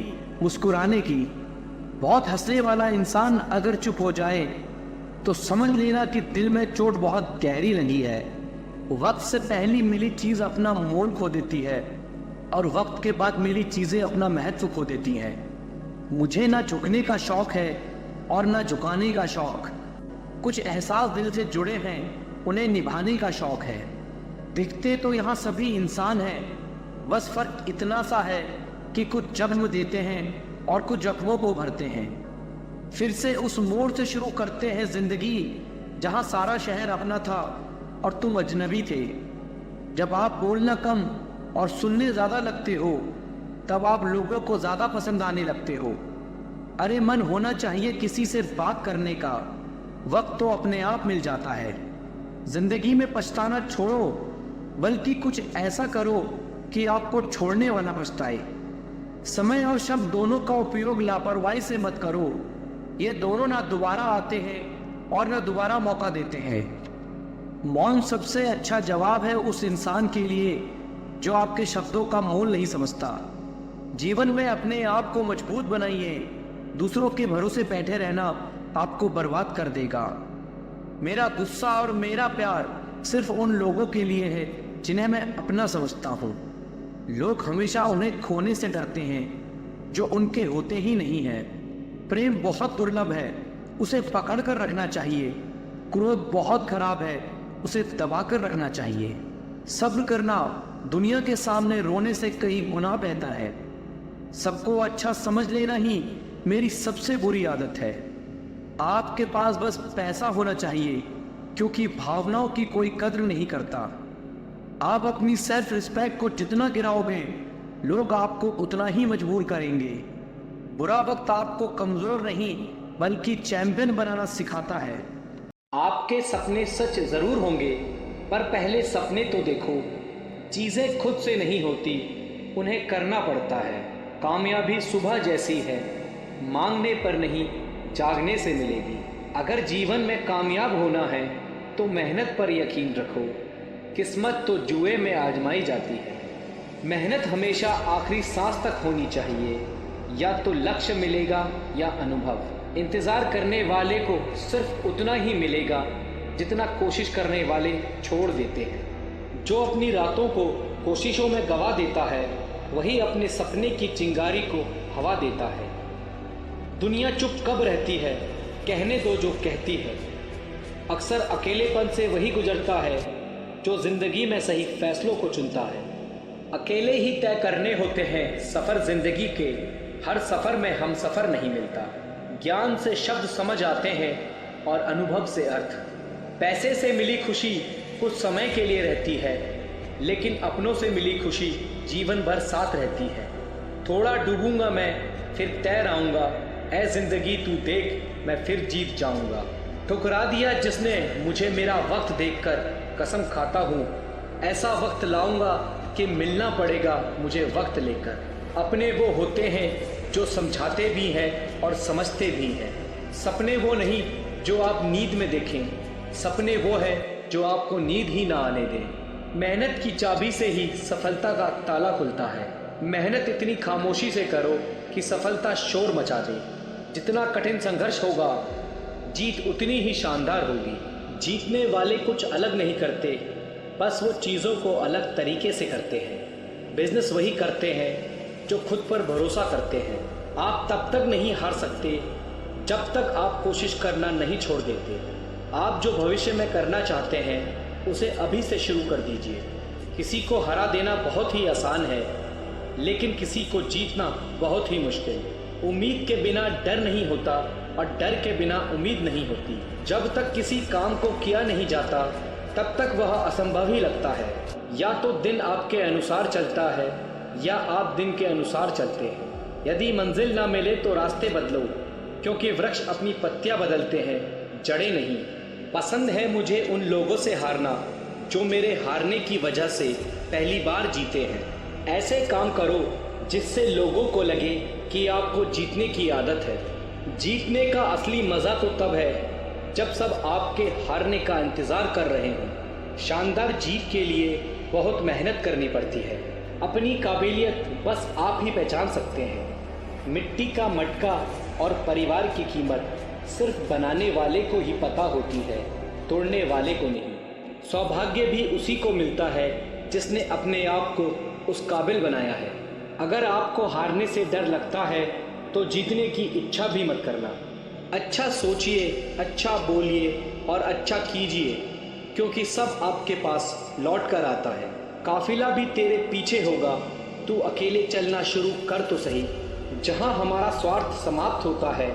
मुस्कुराने की। बहुत हंसने वाला इंसान अगर चुप हो जाए तो समझ लेना कि दिल में चोट बहुत गहरी लगी है। वक्त से पहली मिली चीज अपना मोल खो देती है, और वक्त के बाद मिली चीजें अपना महत्व खो देती हैं। मुझे ना झुकने का शौक है और ना झुकाने का शौक। कुछ एहसास दिल से जुड़े हैं, उन्हें निभाने का शौक है। दिखते तो यहाँ सभी इंसान हैं, बस फर्क इतना सा है कि कुछ जख्म देते हैं और कुछ जख्मों को भरते हैं। फिर से उस मोड़ से शुरू करते हैं जिंदगी जहाँ सारा शहर अपना था और तुम अजनबी थे। जब आप बोलना कम और सुनने ज्यादा लगते हो, तब आप लोगों को ज्यादा पसंद आने लगते हो। अरे मन होना चाहिए किसी से बात करने का, वक्त तो अपने आप मिल जाता है। जिंदगी में पछताना छोड़ो, बल्कि कुछ ऐसा करो कि आपको छोड़ने वाला पछताए। समय और शब्द दोनों का उपयोग लापरवाही से मत करो। ये दोनों ना दोबारा आते हैं और ना दोबारा मौका देते हैं। मौन सबसे अच्छा जवाब है उस इंसान के लिए जो आपके शब्दों का मोल नहीं समझता। जीवन में अपने आप को मजबूत बनाइए। दूसरों के भरोसे बैठे रहना आपको बर्बाद कर देगा। मेरा गुस्सा और मेरा प्यार सिर्फ उन लोगों के लिए है जिन्हें मैं अपना समझता हूँ। लोग हमेशा उन्हें खोने से डरते हैं जो उनके होते ही नहीं है। प्रेम बहुत दुर्लभ है, उसे पकड़ कर रखना चाहिए। क्रोध बहुत खराब है, उसे दबा कर रखना चाहिए। सब्र करना दुनिया के सामने रोने से कई गुना बेहतर है। सबको अच्छा समझ लेना ही मेरी सबसे बुरी आदत है। आपके पास बस पैसा होना चाहिए, क्योंकि भावनाओं की कोई कद्र नहीं करता। आप अपनी सेल्फ रिस्पेक्ट को जितना गिराओगे, लोग आपको उतना ही मजबूर करेंगे। बुरा वक्त आपको कमजोर नहीं बल्कि चैंपियन बनाना सिखाता है। आपके सपने सच जरूर होंगे, पर पहले सपने तो देखो। चीजें खुद से नहीं होती, उन्हें करना पड़ता है। कामयाबी सुबह जैसी है, मांगने पर नहीं जागने से मिलेगी। अगर जीवन में कामयाब होना है तो मेहनत पर यकीन रखो। किस्मत तो जुए में आजमाई जाती है। मेहनत हमेशा आखिरी सांस तक होनी चाहिए। या तो लक्ष्य मिलेगा या अनुभव। इंतज़ार करने वाले को सिर्फ उतना ही मिलेगा जितना कोशिश करने वाले छोड़ देते हैं। जो अपनी रातों को कोशिशों में गवा देता है, वही अपने सपने की चिंगारी को हवा देता है। दुनिया चुप कब रहती है, कहने दो जो कहती है। अक्सर अकेलेपन से वही गुजरता है जो जिंदगी में सही फैसलों को चुनता है। अकेले ही तय करने होते हैं सफ़र जिंदगी के, हर सफ़र में हम सफ़र नहीं मिलता। ज्ञान से शब्द समझ आते हैं और अनुभव से अर्थ। पैसे से मिली खुशी कुछ समय के लिए रहती है, लेकिन अपनों से मिली खुशी जीवन भर साथ रहती है। थोड़ा डूबूंगा मैं फिर तैर आऊँगा, ऐ जिंदगी तू देख मैं फिर जीत जाऊँगा। ठुकरा दिया जिसने मुझे मेरा वक्त देखकर, कसम खाता हूँ ऐसा वक्त लाऊंगा कि मिलना पड़ेगा मुझे वक्त लेकर। अपने वो होते हैं जो समझाते भी हैं और समझते भी हैं। सपने वो नहीं जो आप नींद में देखें, सपने वो है जो आपको नींद ही ना आने दें। मेहनत की चाबी से ही सफलता का ताला खुलता है। मेहनत इतनी खामोशी से करो कि सफलता शोर मचा दे। जितना कठिन संघर्ष होगा, जीत उतनी ही शानदार होगी। जीतने वाले कुछ अलग नहीं करते, बस वो चीज़ों को अलग तरीके से करते हैं। बिजनेस वही करते हैं जो खुद पर भरोसा करते हैं। आप तब तक नहीं हार सकते जब तक आप कोशिश करना नहीं छोड़ देते। आप जो भविष्य में करना चाहते हैं उसे अभी से शुरू कर दीजिए। किसी को हरा देना बहुत ही आसान है, लेकिन किसी को जीतना बहुत ही मुश्किल। उम्मीद के बिना डर नहीं होता और डर के बिना उम्मीद नहीं होती। जब तक किसी काम को किया नहीं जाता तब तक वह असंभव ही लगता है। या तो दिन आपके अनुसार चलता है या आप दिन के अनुसार चलते हैं। यदि मंजिल ना मिले तो रास्ते बदलो, क्योंकि वृक्ष अपनी पत्तियां बदलते हैं, जड़ें नहीं। पसंद है मुझे उन लोगों से हारना जो मेरे हारने की वजह से पहली बार जीते हैं। ऐसे काम करो जिससे लोगों को लगे कि आपको जीतने की आदत है। जीतने का असली मज़ा तो तब है जब सब आपके हारने का इंतज़ार कर रहे हों। शानदार जीत के लिए बहुत मेहनत करनी पड़ती है। अपनी काबिलियत बस आप ही पहचान सकते हैं। मिट्टी का मटका और परिवार की कीमत सिर्फ बनाने वाले को ही पता होती है, तोड़ने वाले को नहीं। सौभाग्य भी उसी को मिलता है जिसने अपने आप को उस काबिल बनाया है। अगर आपको हारने से डर लगता है तो जीतने की इच्छा भी मत करना। अच्छा सोचिए, अच्छा बोलिए और अच्छा कीजिए, क्योंकि सब आपके पास लौट कर आता है। काफिला भी तेरे पीछे होगा, तू अकेले चलना शुरू कर तो सही। जहाँ हमारा स्वार्थ समाप्त होता है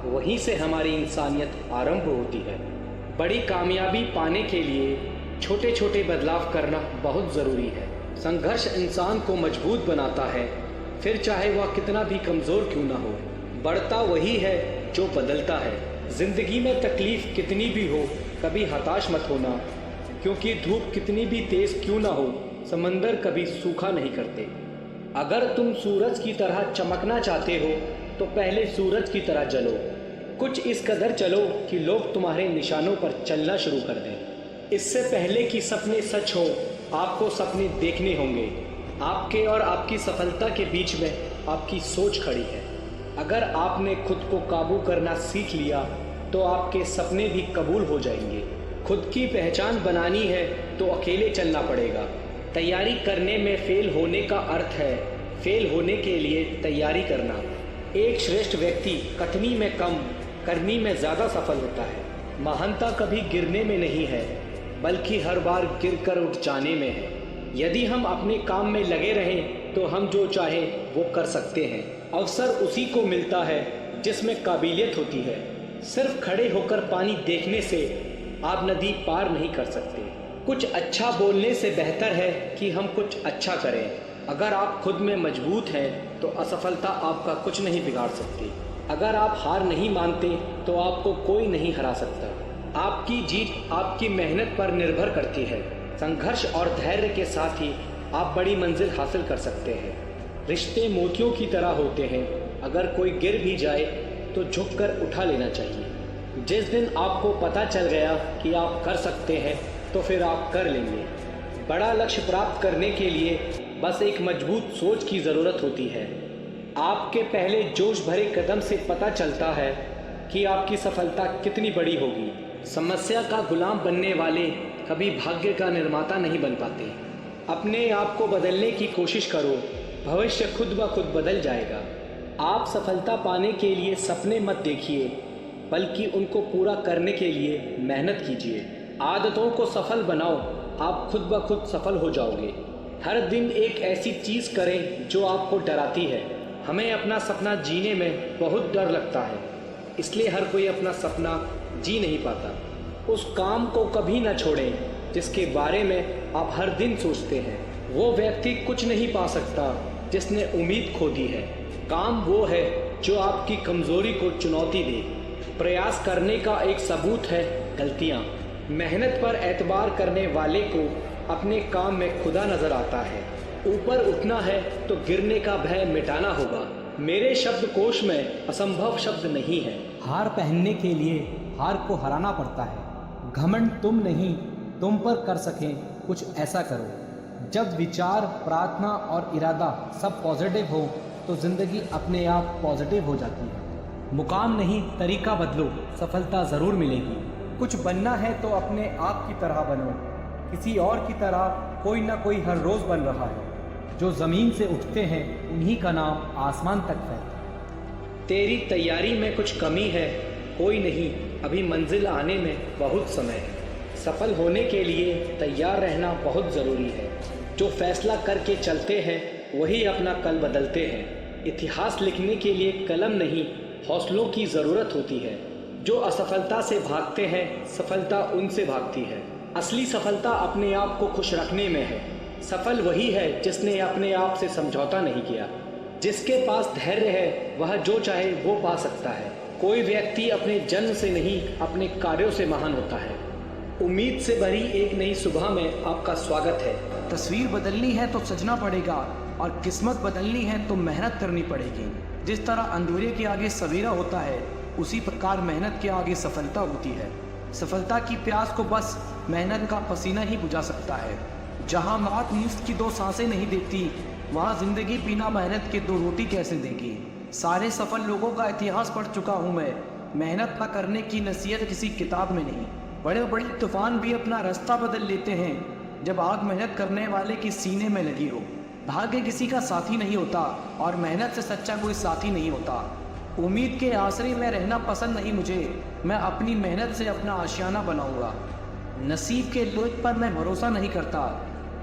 वहीं से हमारी इंसानियत आरंभ होती है। बड़ी कामयाबी पाने के लिए छोटे छोटे बदलाव करना बहुत ज़रूरी है। संघर्ष इंसान को मजबूत बनाता है, फिर चाहे वह कितना भी कमज़ोर क्यों ना हो। बढ़ता वही है जो बदलता है। ज़िंदगी में तकलीफ़ कितनी भी हो, कभी हताश मत होना, क्योंकि धूप कितनी भी तेज़ क्यों ना हो, समंदर कभी सूखा नहीं करते। अगर तुम सूरज की तरह चमकना चाहते हो तो पहले सूरज की तरह जलो। कुछ इस कदर चलो कि लोग तुम्हारे निशानों पर चलना शुरू कर दें। इससे पहले कि सपने सच हो, आपको सपने देखने होंगे। आपके और आपकी सफलता के बीच में आपकी सोच खड़ी है। अगर आपने खुद को काबू करना सीख लिया तो आपके सपने भी कबूल हो जाएंगे। खुद की पहचान बनानी है तो अकेले चलना पड़ेगा। तैयारी करने में फेल होने का अर्थ है फेल होने के लिए तैयारी करना। एक श्रेष्ठ व्यक्ति कठिनी में कम, करनी में ज़्यादा सफल होता है। महानता कभी गिरने में नहीं है, बल्कि हर बार गिरकर उठ जाने में है। यदि हम अपने काम में लगे रहें तो हम जो चाहें वो कर सकते हैं। अवसर उसी को मिलता है जिसमें काबिलियत होती है। सिर्फ खड़े होकर पानी देखने से आप नदी पार नहीं कर सकते। कुछ अच्छा बोलने से बेहतर है कि हम कुछ अच्छा करें। अगर आप खुद में मजबूत हैं तो असफलता आपका कुछ नहीं बिगाड़ सकती। अगर आप हार नहीं मानते तो आपको कोई नहीं हरा सकता। आपकी जीत आपकी मेहनत पर निर्भर करती है। संघर्ष और धैर्य के साथ ही आप बड़ी मंजिल हासिल कर सकते हैं। रिश्ते मोतियों की तरह होते हैं, अगर कोई गिर भी जाए तो झुककर उठा लेना चाहिए। जिस दिन आपको पता चल गया कि आप कर सकते हैं तो फिर आप कर लेंगे। बड़ा लक्ष्य प्राप्त करने के लिए बस एक मजबूत सोच की ज़रूरत होती है। आपके पहले जोश भरे कदम से पता चलता है कि आपकी सफलता कितनी बड़ी होगी। समस्या का गुलाम बनने वाले कभी भाग्य का निर्माता नहीं बन पाते। अपने आप को बदलने की कोशिश करो, भविष्य खुद ब खुद बदल जाएगा। आप सफलता पाने के लिए सपने मत देखिए, बल्कि उनको पूरा करने के लिए मेहनत कीजिए। आदतों को सफल बनाओ, आप खुद ब खुद सफल हो जाओगे। हर दिन एक ऐसी चीज़ करें जो आपको डराती है। हमें अपना सपना जीने में बहुत डर लगता है, इसलिए हर कोई अपना सपना जी नहीं पाता। उस काम को कभी न छोड़ें जिसके बारे में आप हर दिन सोचते हैं। वो व्यक्ति कुछ नहीं पा सकता जिसने उम्मीद खो दी है। काम वो है जो आपकी कमज़ोरी को चुनौती दे। प्रयास करने का एक सबूत है गलतियाँ। मेहनत पर एतबार करने वाले को अपने काम में खुदा नज़र आता है। ऊपर उठना है तो गिरने का भय मिटाना होगा। मेरे शब्दकोश में असंभव शब्द नहीं है। हार पहनने के लिए हार को हराना पड़ता है। घमंड तुम नहीं, तुम पर कर सकें कुछ ऐसा करो। जब विचार, प्रार्थना और इरादा सब पॉजिटिव हो तो ज़िंदगी अपने आप पॉजिटिव हो जाती है। मुकाम नहीं, तरीका बदलो, सफलता ज़रूर मिलेगी। कुछ बनना है तो अपने आप की तरह बनो। किसी और की तरह कोई ना कोई हर रोज़ बन रहा है। जो ज़मीन से उठते हैं उन्हीं का नाम आसमान तक फैलता। तेरी तैयारी में कुछ कमी है, कोई नहीं, अभी मंजिल आने में बहुत समय है। सफल होने के लिए तैयार रहना बहुत ज़रूरी है। जो फैसला करके चलते हैं वही अपना कल बदलते हैं। इतिहास लिखने के लिए कलम नहीं, हौसलों की ज़रूरत होती है। जो असफलता से भागते हैं, सफलता उनसे भागती है। असली सफलता अपने आप को खुश रखने में है। सफल वही है जिसने अपने आप से समझौता नहीं किया। जिसके पास धैर्य है वह जो चाहे वो पा सकता है। कोई व्यक्ति अपने जन्म से नहीं, अपने कार्यों से महान होता है। उम्मीद से भरी एक नई सुबह में आपका स्वागत है। तस्वीर बदलनी है तो सजना पड़ेगा और किस्मत बदलनी है तो मेहनत करनी पड़ेगी। जिस तरह अंधेरे के आगे सवेरा होता है, उसी प्रकार मेहनत के आगे सफलता होती है। सफलता की प्यास को बस मेहनत का पसीना ही बुझा सकता है। जहाँ मौत मुफ्त की 2 सांसें नहीं देती, वहाँ जिंदगी बिना मेहनत के 2 रोटी कैसे देगी। सारे सफल लोगों का इतिहास पढ़ चुका हूँ मैं। मेहनत न करने की नसीहत किसी किताब में नहीं। बड़े बड़े तूफान भी अपना रास्ता बदल लेते हैं जब आग मेहनत करने वाले के सीने में लगी हो। भाग्य किसी का साथी नहीं होता और मेहनत से सच्चा कोई साथी नहीं होता। उम्मीद के आसरे में रहना पसंद नहीं मुझे। मैं अपनी मेहनत से अपना आशियाना बनाऊंगा। नसीब के लोच पर मैं भरोसा नहीं करता।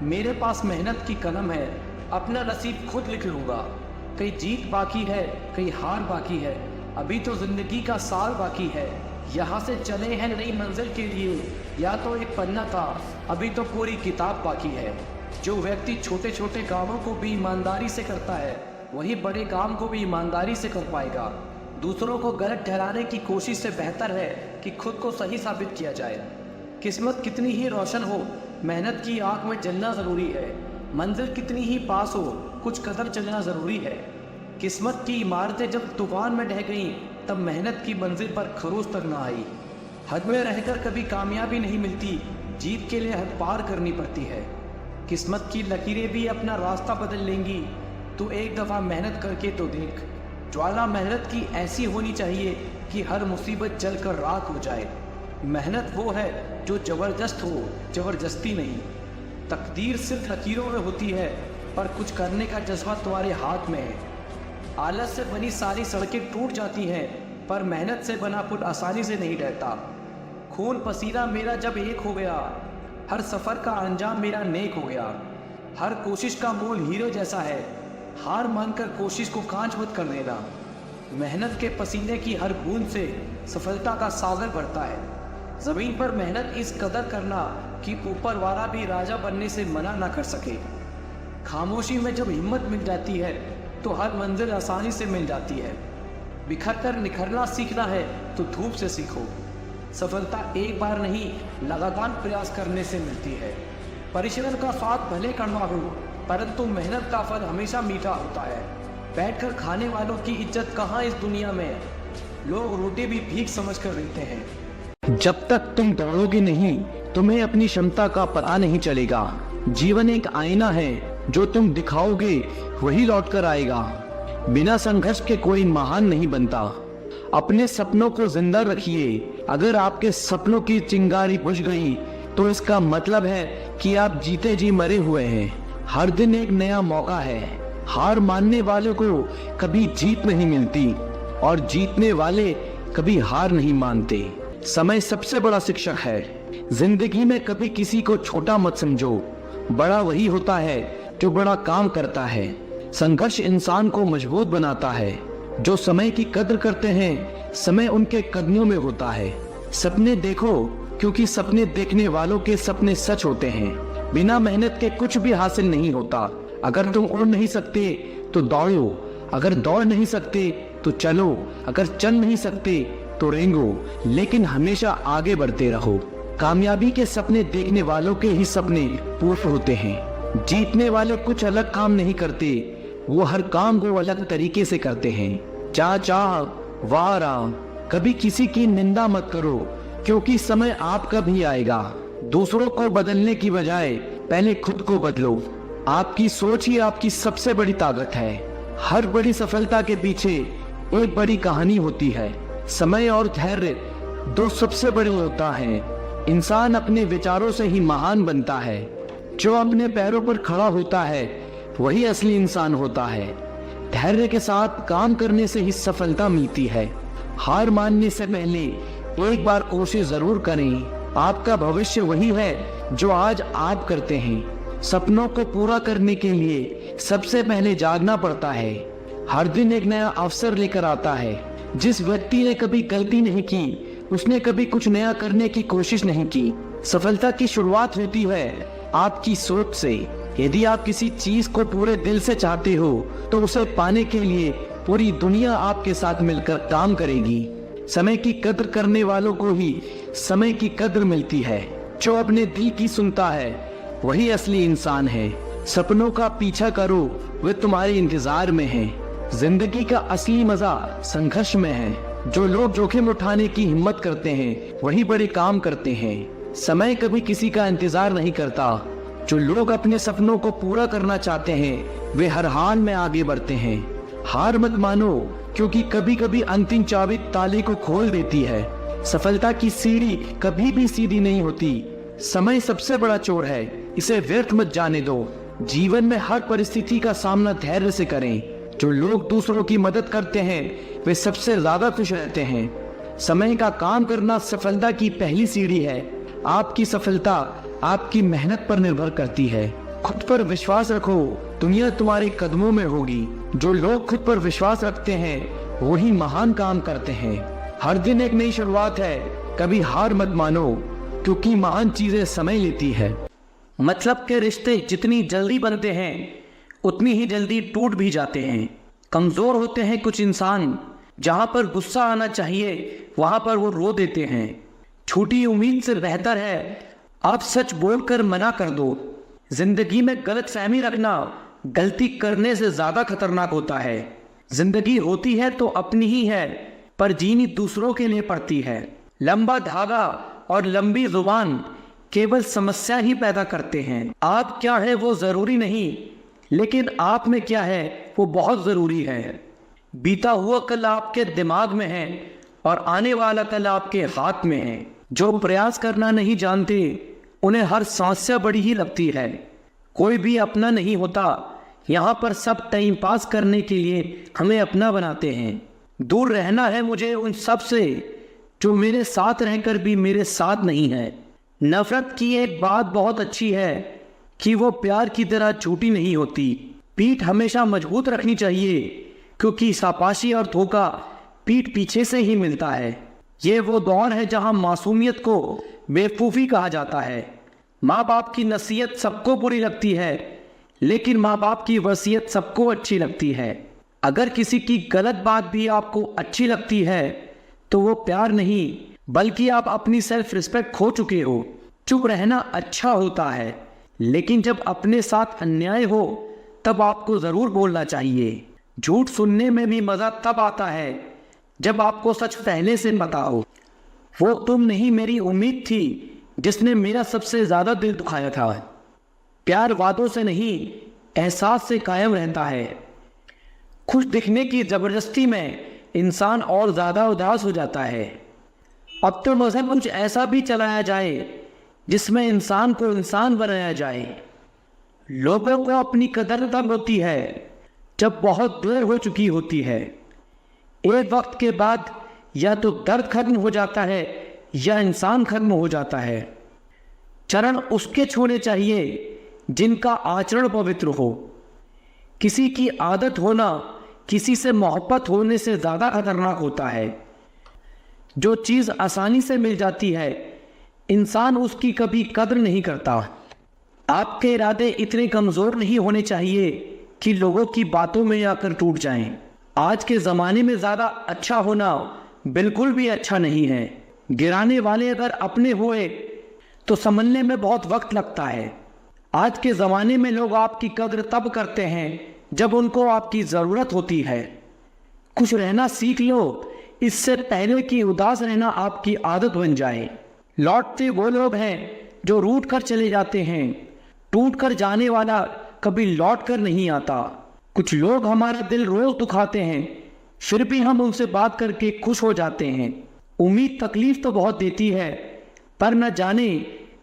मेरे पास मेहनत की कलम है, अपना नसीब खुद लिख लूँगा। कई जीत बाकी है, कई हार बाकी है। अभी तो ज़िंदगी का साल बाकी है। यहाँ से चले हैं नई मंजिल के लिए। या तो एक पन्ना था, अभी तो पूरी किताब बाकी है। जो व्यक्ति छोटे छोटे कामों को भी ईमानदारी से करता है, वही बड़े काम को भी ईमानदारी से कर पाएगा। दूसरों को गलत ठहराने की कोशिश से बेहतर है कि खुद को सही साबित किया जाए। किस्मत कितनी ही रोशन हो, मेहनत की आग में जलना ज़रूरी है। मंजिल कितनी ही पास हो, कुछ कदम चलना ज़रूरी है। किस्मत की इमारतें जब तूफान में ढह गईं, तब मेहनत की मंजिल पर खरोच तक न आई। हद में रहकर कभी कामयाबी नहीं मिलती, जीत के लिए हद पार करनी पड़ती है। किस्मत की लकीरें भी अपना रास्ता बदल लेंगी, तो एक दफ़ा मेहनत करके तो देख। ज्वाला मेहनत की ऐसी होनी चाहिए कि हर मुसीबत जलकर राख हो जाए। मेहनत वो है जो ज़बरदस्त हो, ज़बरदस्ती नहीं। तकदीर सिर्फ लकीरों में होती है, पर कुछ करने का जज्बा तुम्हारे हाथ में है। आलस से बनी सारी सड़कें टूट जाती हैं, पर मेहनत से बना पुल आसानी से नहीं डरता। खून पसीना मेरा जब एक हो गया, हर सफ़र का अंजाम मेरा नेक हो गया। हर कोशिश का मोल हीरो जैसा है, हार मानकर कोशिश को कांच मत कर देना। मेहनत के पसीने की हर बूंद से सफलता का सागर बढ़ता है। ज़मीन पर मेहनत इस कदर करना कि ऊपर वाला भी राजा बनने से मना ना कर सके। खामोशी में जब हिम्मत मिल जाती है, तो हर मंजिल आसानी से मिल जाती है। बिखर कर निखरना सीखना है तो धूप से सीखो। सफलता एक बार नहीं, लगातार प्रयास करने से मिलती है। परिश्रम का स्वाद भले कड़वा हो, परंतु मेहनत का फल हमेशा मीठा होता है। बैठकर खाने वालों की इज्जत कहाँ इस दुनिया में, लोग रोटी भी भीख समझकर देते हैं। जब तक तुम दौड़ोगे नहीं, तुम्हें अपनी क्षमता का पता नहीं चलेगा। जीवन एक आईना है, जो तुम दिखाओगे वही लौट कर आएगा। बिना संघर्ष के कोई महान नहीं बनता। अपने सपनों को जिंदा रखिए। अगर आपके सपनों की चिंगारी बुझ गई, तो इसका मतलब है कि आप जीते जी मरे हुए हैं। हर दिन एक नया मौका है। हार मानने वालों को कभी जीत नहीं मिलती, और जीतने वाले कभी हार नहीं मानते। समय सबसे बड़ा शिक्षक है। जिंदगी में कभी किसी को छोटा मत समझो। बड़ा वही होता है जो बड़ा काम करता है। संघर्ष इंसान को मजबूत बनाता है। जो समय की कद्र करते हैं, समय उनके कदमों में होता है। सपने देखो, क्योंकि सपने देखने वालों के सपने सच होते हैं। बिना मेहनत के कुछ भी हासिल नहीं होता। अगर तुम उड़ नहीं सकते तो दौड़ो, अगर दौड़ नहीं सकते तो चलो, अगर चल नहीं सकते तो रेंगो, लेकिन हमेशा आगे बढ़ते रहो। कामयाबी के सपने देखने वालों के ही सपने पूर्ण होते हैं। जीतने वाले कुछ अलग काम नहीं करते, वो हर काम को अलग तरीके से करते हैं। चाह वारा, कभी किसी की निंदा मत करो, क्योंकि समय आपका भी आएगा। दूसरों को बदलने की बजाय पहले खुद को बदलो। आपकी सोच ही आपकी सबसे बड़ी ताकत है। हर बड़ी सफलता के पीछे एक बड़ी कहानी होती है। समय और धैर्य दो सबसे बड़े होता है। इंसान अपने विचारों से ही महान बनता है। जो अपने पैरों पर खड़ा होता है, वही असली इंसान होता है। धैर्य के साथ काम करने से ही सफलता मिलती है। हार मानने से पहले एक बार कोशिश जरूर करें। आपका भविष्य वही है जो आज आप करते हैं। सपनों को पूरा करने के लिए सबसे पहले जागना पड़ता है। हर दिन एक नया अवसर लेकर आता है। जिस व्यक्ति ने कभी गलती नहीं की, उसने कभी कुछ नया करने की कोशिश नहीं की। सफलता की शुरुआत होती है आपकी सोच से। यदि आप किसी चीज को पूरे दिल से चाहते हो, तो उसे पाने के लिए पूरी दुनिया आपके साथ मिलकर काम करेगी। समय की कद्र करने वालों को ही समय की कद्र मिलती है। जो अपने दिल की सुनता है, वही असली इंसान है। सपनों का पीछा करो, वे तुम्हारे इंतजार में हैं। जिंदगी का असली मजा संघर्ष में है। जो लोग जोखिम उठाने की हिम्मत करते हैं, वही बड़े काम करते हैं। समय कभी किसी का इंतजार नहीं करता। जो लोग अपने सपनों को पूरा करना चाहते हैं, वे हर हाल में आगे बढ़ते हैं। हार मत मानो, क्योंकि कभी कभी अंतिम चाबी ताले को खोल देती है। सफलता की सीढ़ी कभी भी सीधी नहीं होती। समय सबसे बड़ा चोर है, इसे व्यर्थ मत जाने दो। जीवन में हर परिस्थिति का सामना धैर्य से करें। जो लोग दूसरों की मदद करते हैं, वे सबसे ज्यादा खुश रहते हैं। समय का काम करना सफलता की पहली सीढ़ी है। आपकी सफलता आपकी मेहनत पर निर्भर करती है। खुद पर विश्वास रखो, दुनिया तुम्हारे कदमों में होगी। जो लोग खुद पर विश्वास रखते हैं, वही महान काम करते हैं। हर दिन एक नई शुरुआत है। कभी हार मत मानो, क्योंकि महान चीजें समय लेती है। मतलब के रिश्ते जितनी जल्दी बनते हैं, उतनी ही जल्दी टूट भी जाते हैं। कमजोर होते हैं कुछ इंसान, जहां पर गुस्सा आना चाहिए वहां पर वो रो देते हैं। छोटी उम्मीद से बेहतर है आप सच बोलकर मना कर दो। जिंदगी में गलतफहमी रखना गलती करने से ज्यादा खतरनाक होता है। जिंदगी होती है तो अपनी ही है, पर जीनी दूसरों के लिए पड़ती है। लंबा धागा और लंबी जुबान केवल समस्या ही पैदा करते हैं। आप क्या है वो जरूरी नहीं, लेकिन आप में क्या है वो बहुत जरूरी है। बीता हुआ कल आपके दिमाग में है और आने वाला कल आपके हाथ में है। जो प्रयास करना नहीं जानते उन्हें हर समस्या बड़ी ही लगती है। कोई भी अपना नहीं होता, यहाँ पर सब टाइम पास करने के लिए हमें अपना बनाते हैं। दूर रहना है मुझे उन सब से जो मेरे साथ रहकर भी मेरे साथ नहीं है। नफरत की एक बात बहुत अच्छी है कि वो प्यार की तरह झूठी नहीं होती। पीठ हमेशा मजबूत रखनी चाहिए, क्योंकि शाबाशी और धोखा पीठ पीछे से ही मिलता है। ये वो दौर है जहां मासूमियत को बेवकूफ़ी कहा जाता है। माँ बाप की नसीहत सबको बुरी लगती है, लेकिन माँ बाप की वसीयत सबको अच्छी लगती है। अगर किसी की गलत बात भी आपको अच्छी लगती है तो वो प्यार नहीं, बल्कि आप अपनी सेल्फ रिस्पेक्ट खो चुके हो। चुप रहना अच्छा होता है, लेकिन जब अपने साथ अन्याय हो तब आपको ज़रूर बोलना चाहिए। झूठ सुनने में भी मज़ा तब आता है जब आपको सच पहले से पता हो। वो तुम नहीं मेरी उम्मीद थी जिसने मेरा सबसे ज़्यादा दिल दुखाया था। प्यार वादों से नहीं एहसास से कायम रहता है। खुश दिखने की ज़बरदस्ती में इंसान और ज़्यादा उदास हो जाता है। अब तो मज़हब कुछ ऐसा भी चलाया जाए जिसमें इंसान को इंसान बनाया जाए। लोगों को अपनी कदर तब होती है जब बहुत देर हो चुकी होती है। एक वक्त के बाद या तो दर्द खत्म हो जाता है या इंसान खत्म हो जाता है। चरण उसके छूने चाहिए जिनका आचरण पवित्र हो। किसी की आदत होना किसी से मोहब्बत होने से ज़्यादा खतरनाक होता है। जो चीज़ आसानी से मिल जाती है इंसान उसकी कभी कद्र नहीं करता। आपके इरादे इतने कमज़ोर नहीं होने चाहिए कि लोगों की बातों में आकर टूट जाएं। आज के ज़माने में ज़्यादा अच्छा होना बिल्कुल भी अच्छा नहीं है। गिराने वाले अगर अपने हुए तो संभलने में बहुत वक्त लगता है। आज के ज़माने में लोग आपकी कद्र तब करते हैं जब उनको आपकी ज़रूरत होती है। खुश रहना सीख लो, इससे पहले कि उदास रहना आपकी आदत बन जाए। लौटते वो लोग हैं जो रूठ कर चले जाते हैं। टूट कर जाने वाला कभी लौट कर नहीं आता। कुछ लोग हमारा दिल रोज दुखाते हैं, फिर भी हम उनसे बात करके खुश हो जाते हैं। उम्मीद तकलीफ तो बहुत देती है, पर न जाने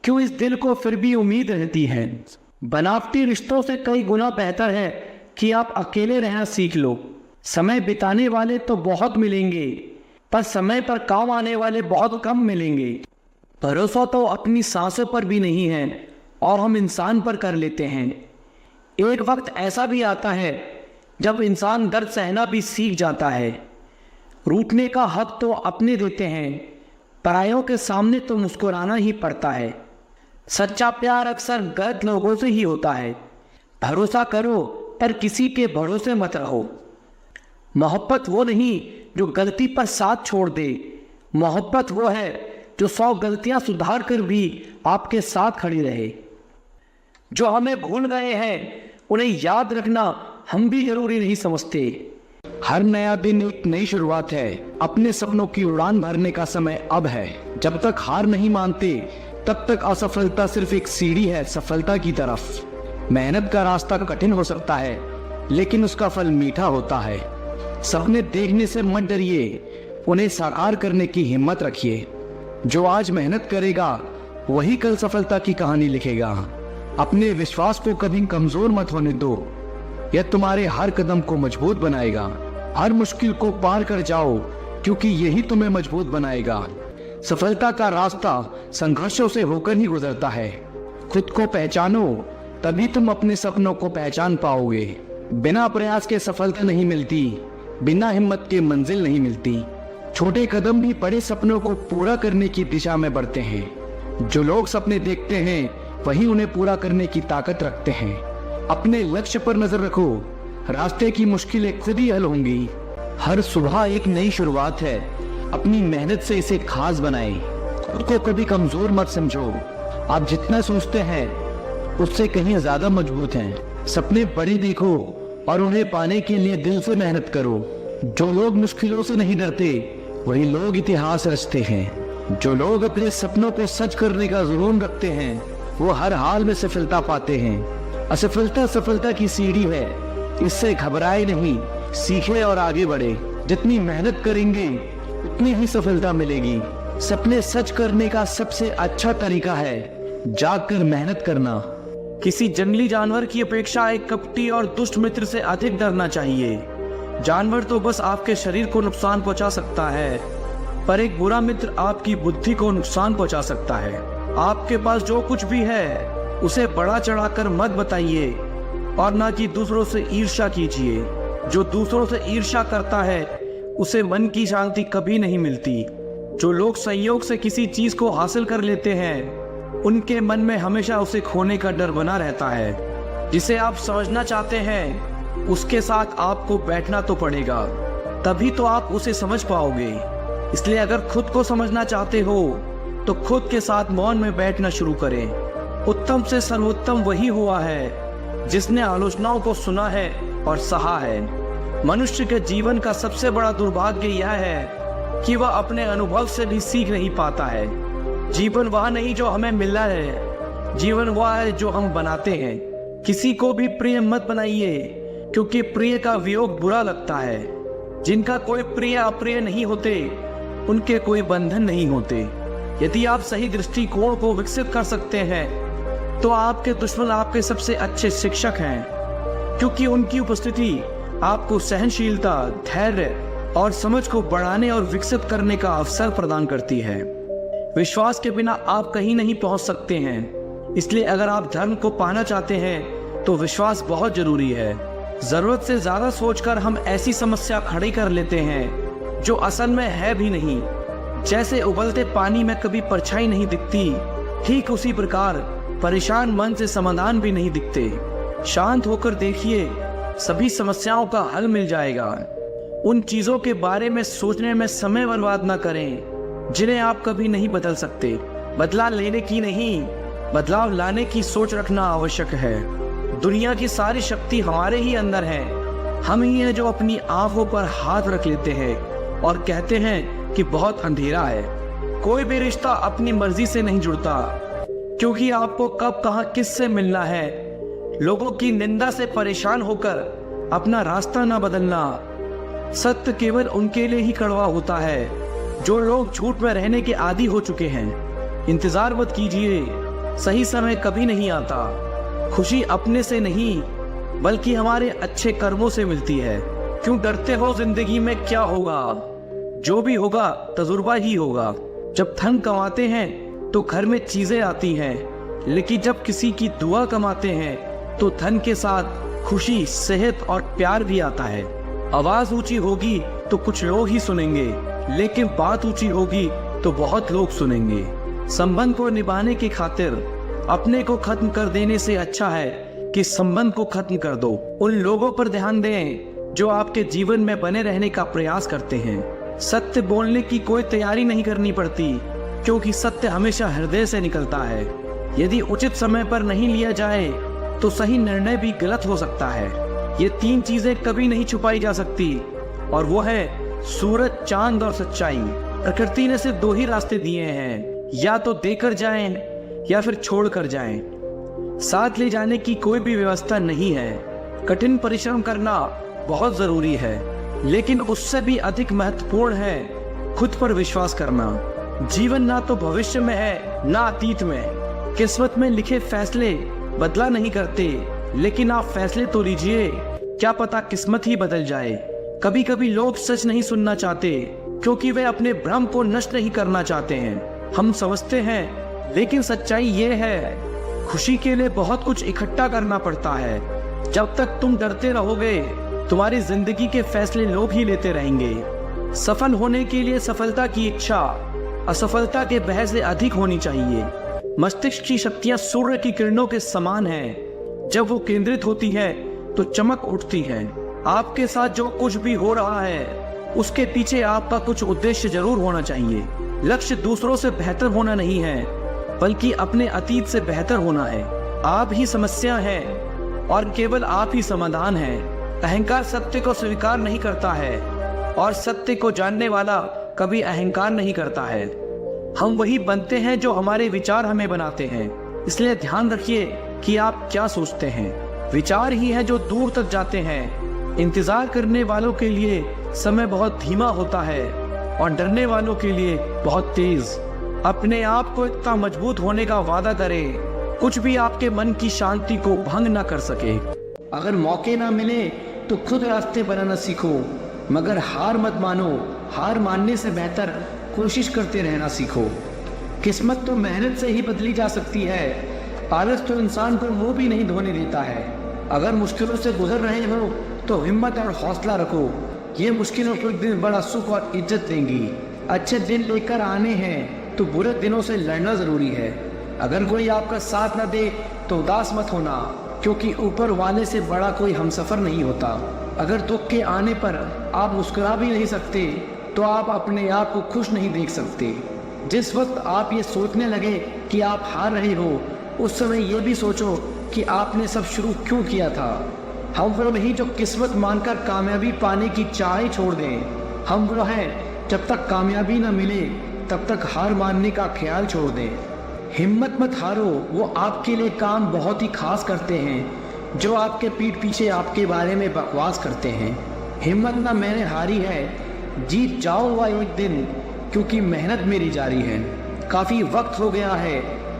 क्यों इस दिल को फिर भी उम्मीद रहती है। बनावटी रिश्तों से कई गुना बेहतर है कि आप अकेले रहना सीख लो। समय बिताने वाले तो बहुत मिलेंगे, पर समय पर काम आने वाले बहुत कम मिलेंगे। भरोसा तो अपनी सांसों पर भी नहीं है और हम इंसान पर कर लेते हैं। एक वक्त ऐसा भी आता है जब इंसान दर्द सहना भी सीख जाता है। रूठने का हक तो अपने देते हैं, परायों के सामने तो मुस्कुराना ही पड़ता है। सच्चा प्यार अक्सर गलत लोगों से ही होता है। भरोसा करो पर किसी के भरोसे मत रहो। मोहब्बत वो नहीं जो गलती पर साथ छोड़ दे, मोहब्बत वो है जो 100 गलतियां सुधार कर भी आपके साथ खड़ी रहे। जो हमें भूल गए हैं उन्हें याद रखना हम भी जरूरी नहीं समझते। हर नया दिन एक नई शुरुआत है। अपने सपनों की उड़ान भरने का समय अब है। जब तक हार नहीं मानते तब तक असफलता सिर्फ एक सीढ़ी है सफलता की तरफ। मेहनत का रास्ता कठिन हो सकता है, लेकिन उसका फल मीठा होता है। सपने देखने से मत डरिए, उन्हें साकार करने की हिम्मत रखिए। जो आज मेहनत करेगा वही कल सफलता की कहानी लिखेगा। अपने विश्वास को कभी कमजोर मत होने दो, यह तुम्हारे हर कदम को मजबूत बनाएगा। हर मुश्किल को पार कर जाओ, क्योंकि यही तुम्हें मजबूत बनाएगा। सफलता का रास्ता संघर्षों से होकर ही गुजरता है। खुद को पहचानो, तभी तुम अपने सपनों को पहचान पाओगे। बिना प्रयास के सफलता नहीं मिलती, बिना हिम्मत के मंजिल नहीं मिलती। छोटे कदम भी बड़े सपनों को पूरा करने की दिशा में बढ़ते हैं। जो लोग सपने देखते हैं वही उन्हें पूरा करने की ताकत रखते हैं। अपने लक्ष्य पर नजर रखो, रास्ते की मुश्किलें खुद ही हल होंगी। हर सुबह एक नई शुरुआत है। अपनी मेहनत से इसे खास बनाएं। खुद को कभी कमजोर मत समझो। आप जितना सोचते हैं उससे कहीं ज्यादा मजबूत हैं। सपने बड़े देखो और उन्हें पाने के लिए दिल से मेहनत करो। जो लोग मुश्किलों से नहीं डरते वही लोग इतिहास रचते हैं। जो लोग अपने सपनों को सच करने का जुनून रखते हैं वो हर हाल में सफलता पाते हैं। असफलता सफलता की सीढ़ी है, इससे घबराए नहीं, सीखे और आगे बढ़े। जितनी मेहनत करेंगे उतनी ही सफलता मिलेगी। सपने सच करने का सबसे अच्छा तरीका है जागकर मेहनत करना। किसी जंगली जानवर की अपेक्षा एक कपटी और दुष्ट मित्र से अधिक डरना चाहिए। जानवर तो बस आपके शरीर को नुकसान पहुंचा सकता है, पर एक बुरा मित्र आपकी बुद्धि को नुकसान पहुंचा सकता है। आपके पास जो कुछ भी है उसे बढ़ा चढ़ाकर मत बताइए और ना कि दूसरों से ईर्ष्या कीजिए। जो दूसरों से ईर्ष्या करता है उसे मन की शांति कभी नहीं मिलती। जो लोग संयोग से किसी चीज को हासिल कर लेते हैं उनके मन में हमेशा उसे खोने का डर बना रहता है। जिसे आप समझना चाहते हैं उसके साथ आपको बैठना तो पड़ेगा, तभी तो आप उसे समझ पाओगे। इसलिए अगर खुद को समझना चाहते हो तो खुद के साथ मौन में बैठना शुरू करें। उत्तम से सर्वोत्तम वही हुआ है जिसने आलोचनाओं को सुना है और सहा है। मनुष्य के जीवन का सबसे बड़ा दुर्भाग्य यह है कि वह अपने अनुभव से भी सीख नहीं पाता है। जीवन वह नहीं जो हमें मिला है, जीवन वह है जो हम बनाते हैं। किसी को भी प्रिय मत बनाइए, क्योंकि प्रिय का वियोग बुरा लगता है। जिनका कोई प्रिय अप्रिय नहीं होते उनके कोई बंधन नहीं होते। यदि आप सही दृष्टिकोण को विकसित कर सकते हैं तो आपके दुश्मन आपके सबसे अच्छे शिक्षक हैं, क्योंकि उनकी उपस्थिति आपको सहनशीलता, धैर्य और समझ को बढ़ाने और विकसित करने का अवसर प्रदान करती है। विश्वास के बिना आप कहीं नहीं पहुंच सकते हैं। इसलिए अगर आप धर्म को पाना चाहते हैं तो विश्वास बहुत जरूरी है। जरूरत से ज्यादा सोचकर हम ऐसी समस्या खड़ी कर लेते हैं जो असल में है भी नहीं। जैसे उबलते पानी में कभी परछाई नहीं दिखती, ठीक उसी प्रकार परेशान मन से समाधान भी नहीं दिखते। शांत होकर देखिए, सभी समस्याओं का हल मिल जाएगा। उन चीजों के बारे में सोचने में समय बर्बाद न करें जिन्हें आप कभी नहीं बदल सकते। बदलाव लेने की नहीं, बदलाव लाने की सोच रखना आवश्यक है। दुनिया की सारी शक्ति हमारे ही अंदर है। हम ही हैं जो अपनी आंखों पर हाथ रख लेते हैं और कहते हैं कि बहुत अंधेरा है। कोई भी रिश्ता अपनी मर्जी से नहीं जुड़ता, क्योंकि आपको कब कहां किससे मिलना है। लोगों की निंदा से परेशान होकर अपना रास्ता ना बदलना। सत्य केवल उनके लिए ही कड़वा होता है जो लोग झूठ में रहने के आदी हो चुके हैं। इंतजार मत कीजिए, सही समय कभी नहीं आता। खुशी अपने से नहीं बल्कि हमारे अच्छे कर्मों से मिलती है। क्यों डरते हो? जिंदगी में क्या होगा? जो भी होगा तजुर्बा ही होगा। जब धन कमाते हैं तो घर में चीजें आती हैं, लेकिन जब किसी की दुआ कमाते हैं तो धन के साथ खुशी, सेहत और प्यार भी आता है। आवाज ऊंची होगी तो कुछ लोग ही सुनेंगे, लेकिन बात ऊंची होगी तो बहुत लोग सुनेंगे। संबंध को निभाने की खातिर अपने को खत्म कर देने से अच्छा है कि संबंध को खत्म कर दो। उन लोगों पर ध्यान दें जो आपके जीवन में बने रहने का प्रयास करते हैं। सत्य बोलने की कोई तैयारी नहीं करनी पड़ती, क्योंकि सत्य हमेशा हृदय से निकलता है। यदि उचित समय पर नहीं लिया जाए तो सही निर्णय भी गलत हो सकता है। ये तीन चीजें कभी नहीं छुपाई जा सकती, और वो है सूरज, चांद और सच्चाई। प्रकृति ने सिर्फ दो ही रास्ते दिए हैं, या तो देकर जाएं या फिर छोड़ कर जाएं। साथ ले जाने की कोई भी व्यवस्था नहीं है। कठिन परिश्रम करना बहुत जरूरी है, लेकिन उससे भी अधिक महत्वपूर्ण है खुद पर विश्वास करना। जीवन ना तो भविष्य में है ना अतीत में। किस्मत में लिखे फैसले बदला नहीं करते, लेकिन आप फैसले तो लीजिए, क्या पता किस्मत ही बदल जाए। कभी कभी लोग सच नहीं सुनना चाहते, क्योंकि वे अपने भ्रम को नष्ट नहीं करना चाहते हैं। हम समझते हैं, लेकिन सच्चाई ये है, खुशी के लिए बहुत कुछ इकट्ठा करना पड़ता है। जब तक तुम डरते रहोगे, तुम्हारी जिंदगी के फैसले लोग ही लेते रहेंगे। सफल होने के लिए सफलता की इच्छा असफलता के भय से अधिक होनी चाहिए। मस्तिष्क की शक्तियां सूर्य की किरणों के समान हैं। जब वो केंद्रित होती है तो चमक उठती है। आपके साथ जो कुछ भी हो रहा है उसके पीछे आपका कुछ उद्देश्य जरूर होना चाहिए। लक्ष्य दूसरों से बेहतर होना नहीं है, बल्कि अपने अतीत से बेहतर होना है। आप ही समस्या है और केवल आप ही समाधान है। अहंकार सत्य को स्वीकार नहीं करता है और सत्य को जानने वाला कभी अहंकार नहीं करता है। हम वही बनते हैं जो हमारे विचार हमें बनाते हैं। इसलिए ध्यान रखिए कि आप क्या सोचते हैं। विचार ही है जो दूर तक जाते हैं। इंतजार करने वालों के लिए समय बहुत धीमा होता है और डरने वालों के लिए बहुत तेज। अपने आप को इतना मजबूत होने का वादा करें, कुछ भी आपके मन की शांति को भंग ना कर सके। अगर मौके ना मिले तो खुद रास्ते बनाना सीखो, मगर हार मत मानो। हार मानने से बेहतर कोशिश करते रहना सीखो। किस्मत तो मेहनत से ही बदली जा सकती है। आलस तो इंसान को मुंह भी नहीं धोने देता है। अगर मुश्किलों से गुजर रहे हो तो हिम्मत और हौसला रखो। ये मुश्किलों को एक दिन बड़ा सुख और इज्जत देंगी। अच्छे दिन लेकर आने हैं तो बुरे दिनों से लड़ना जरूरी है। अगर कोई आपका साथ न दे तो उदास मत होना, क्योंकि ऊपर वाले से बड़ा कोई हमसफर नहीं होता। अगर दुख के आने पर आप मुस्कुरा भी नहीं सकते तो आप अपने आप को खुश नहीं देख सकते। जिस वक्त आप ये सोचने लगे कि आप हार रहे हो, उस समय ये भी सोचो कि आपने सब शुरू क्यों किया था। हम वो नहीं जो किस्मत मानकर कामयाबी पाने की चाह छोड़ दें। हम वो हैं जब तक कामयाबी न मिले तब तक हार मानने का ख्याल छोड़ दें। हिम्मत मत हारो, वो आपके लिए काम बहुत ही खास करते हैं जो आपके पीठ पीछे आपके बारे में बकवास करते हैं। हिम्मत ना मैंने हारी है, जीत जाऊंगा एक दिन, क्योंकि मेहनत मेरी जारी है। काफ़ी वक्त हो गया है,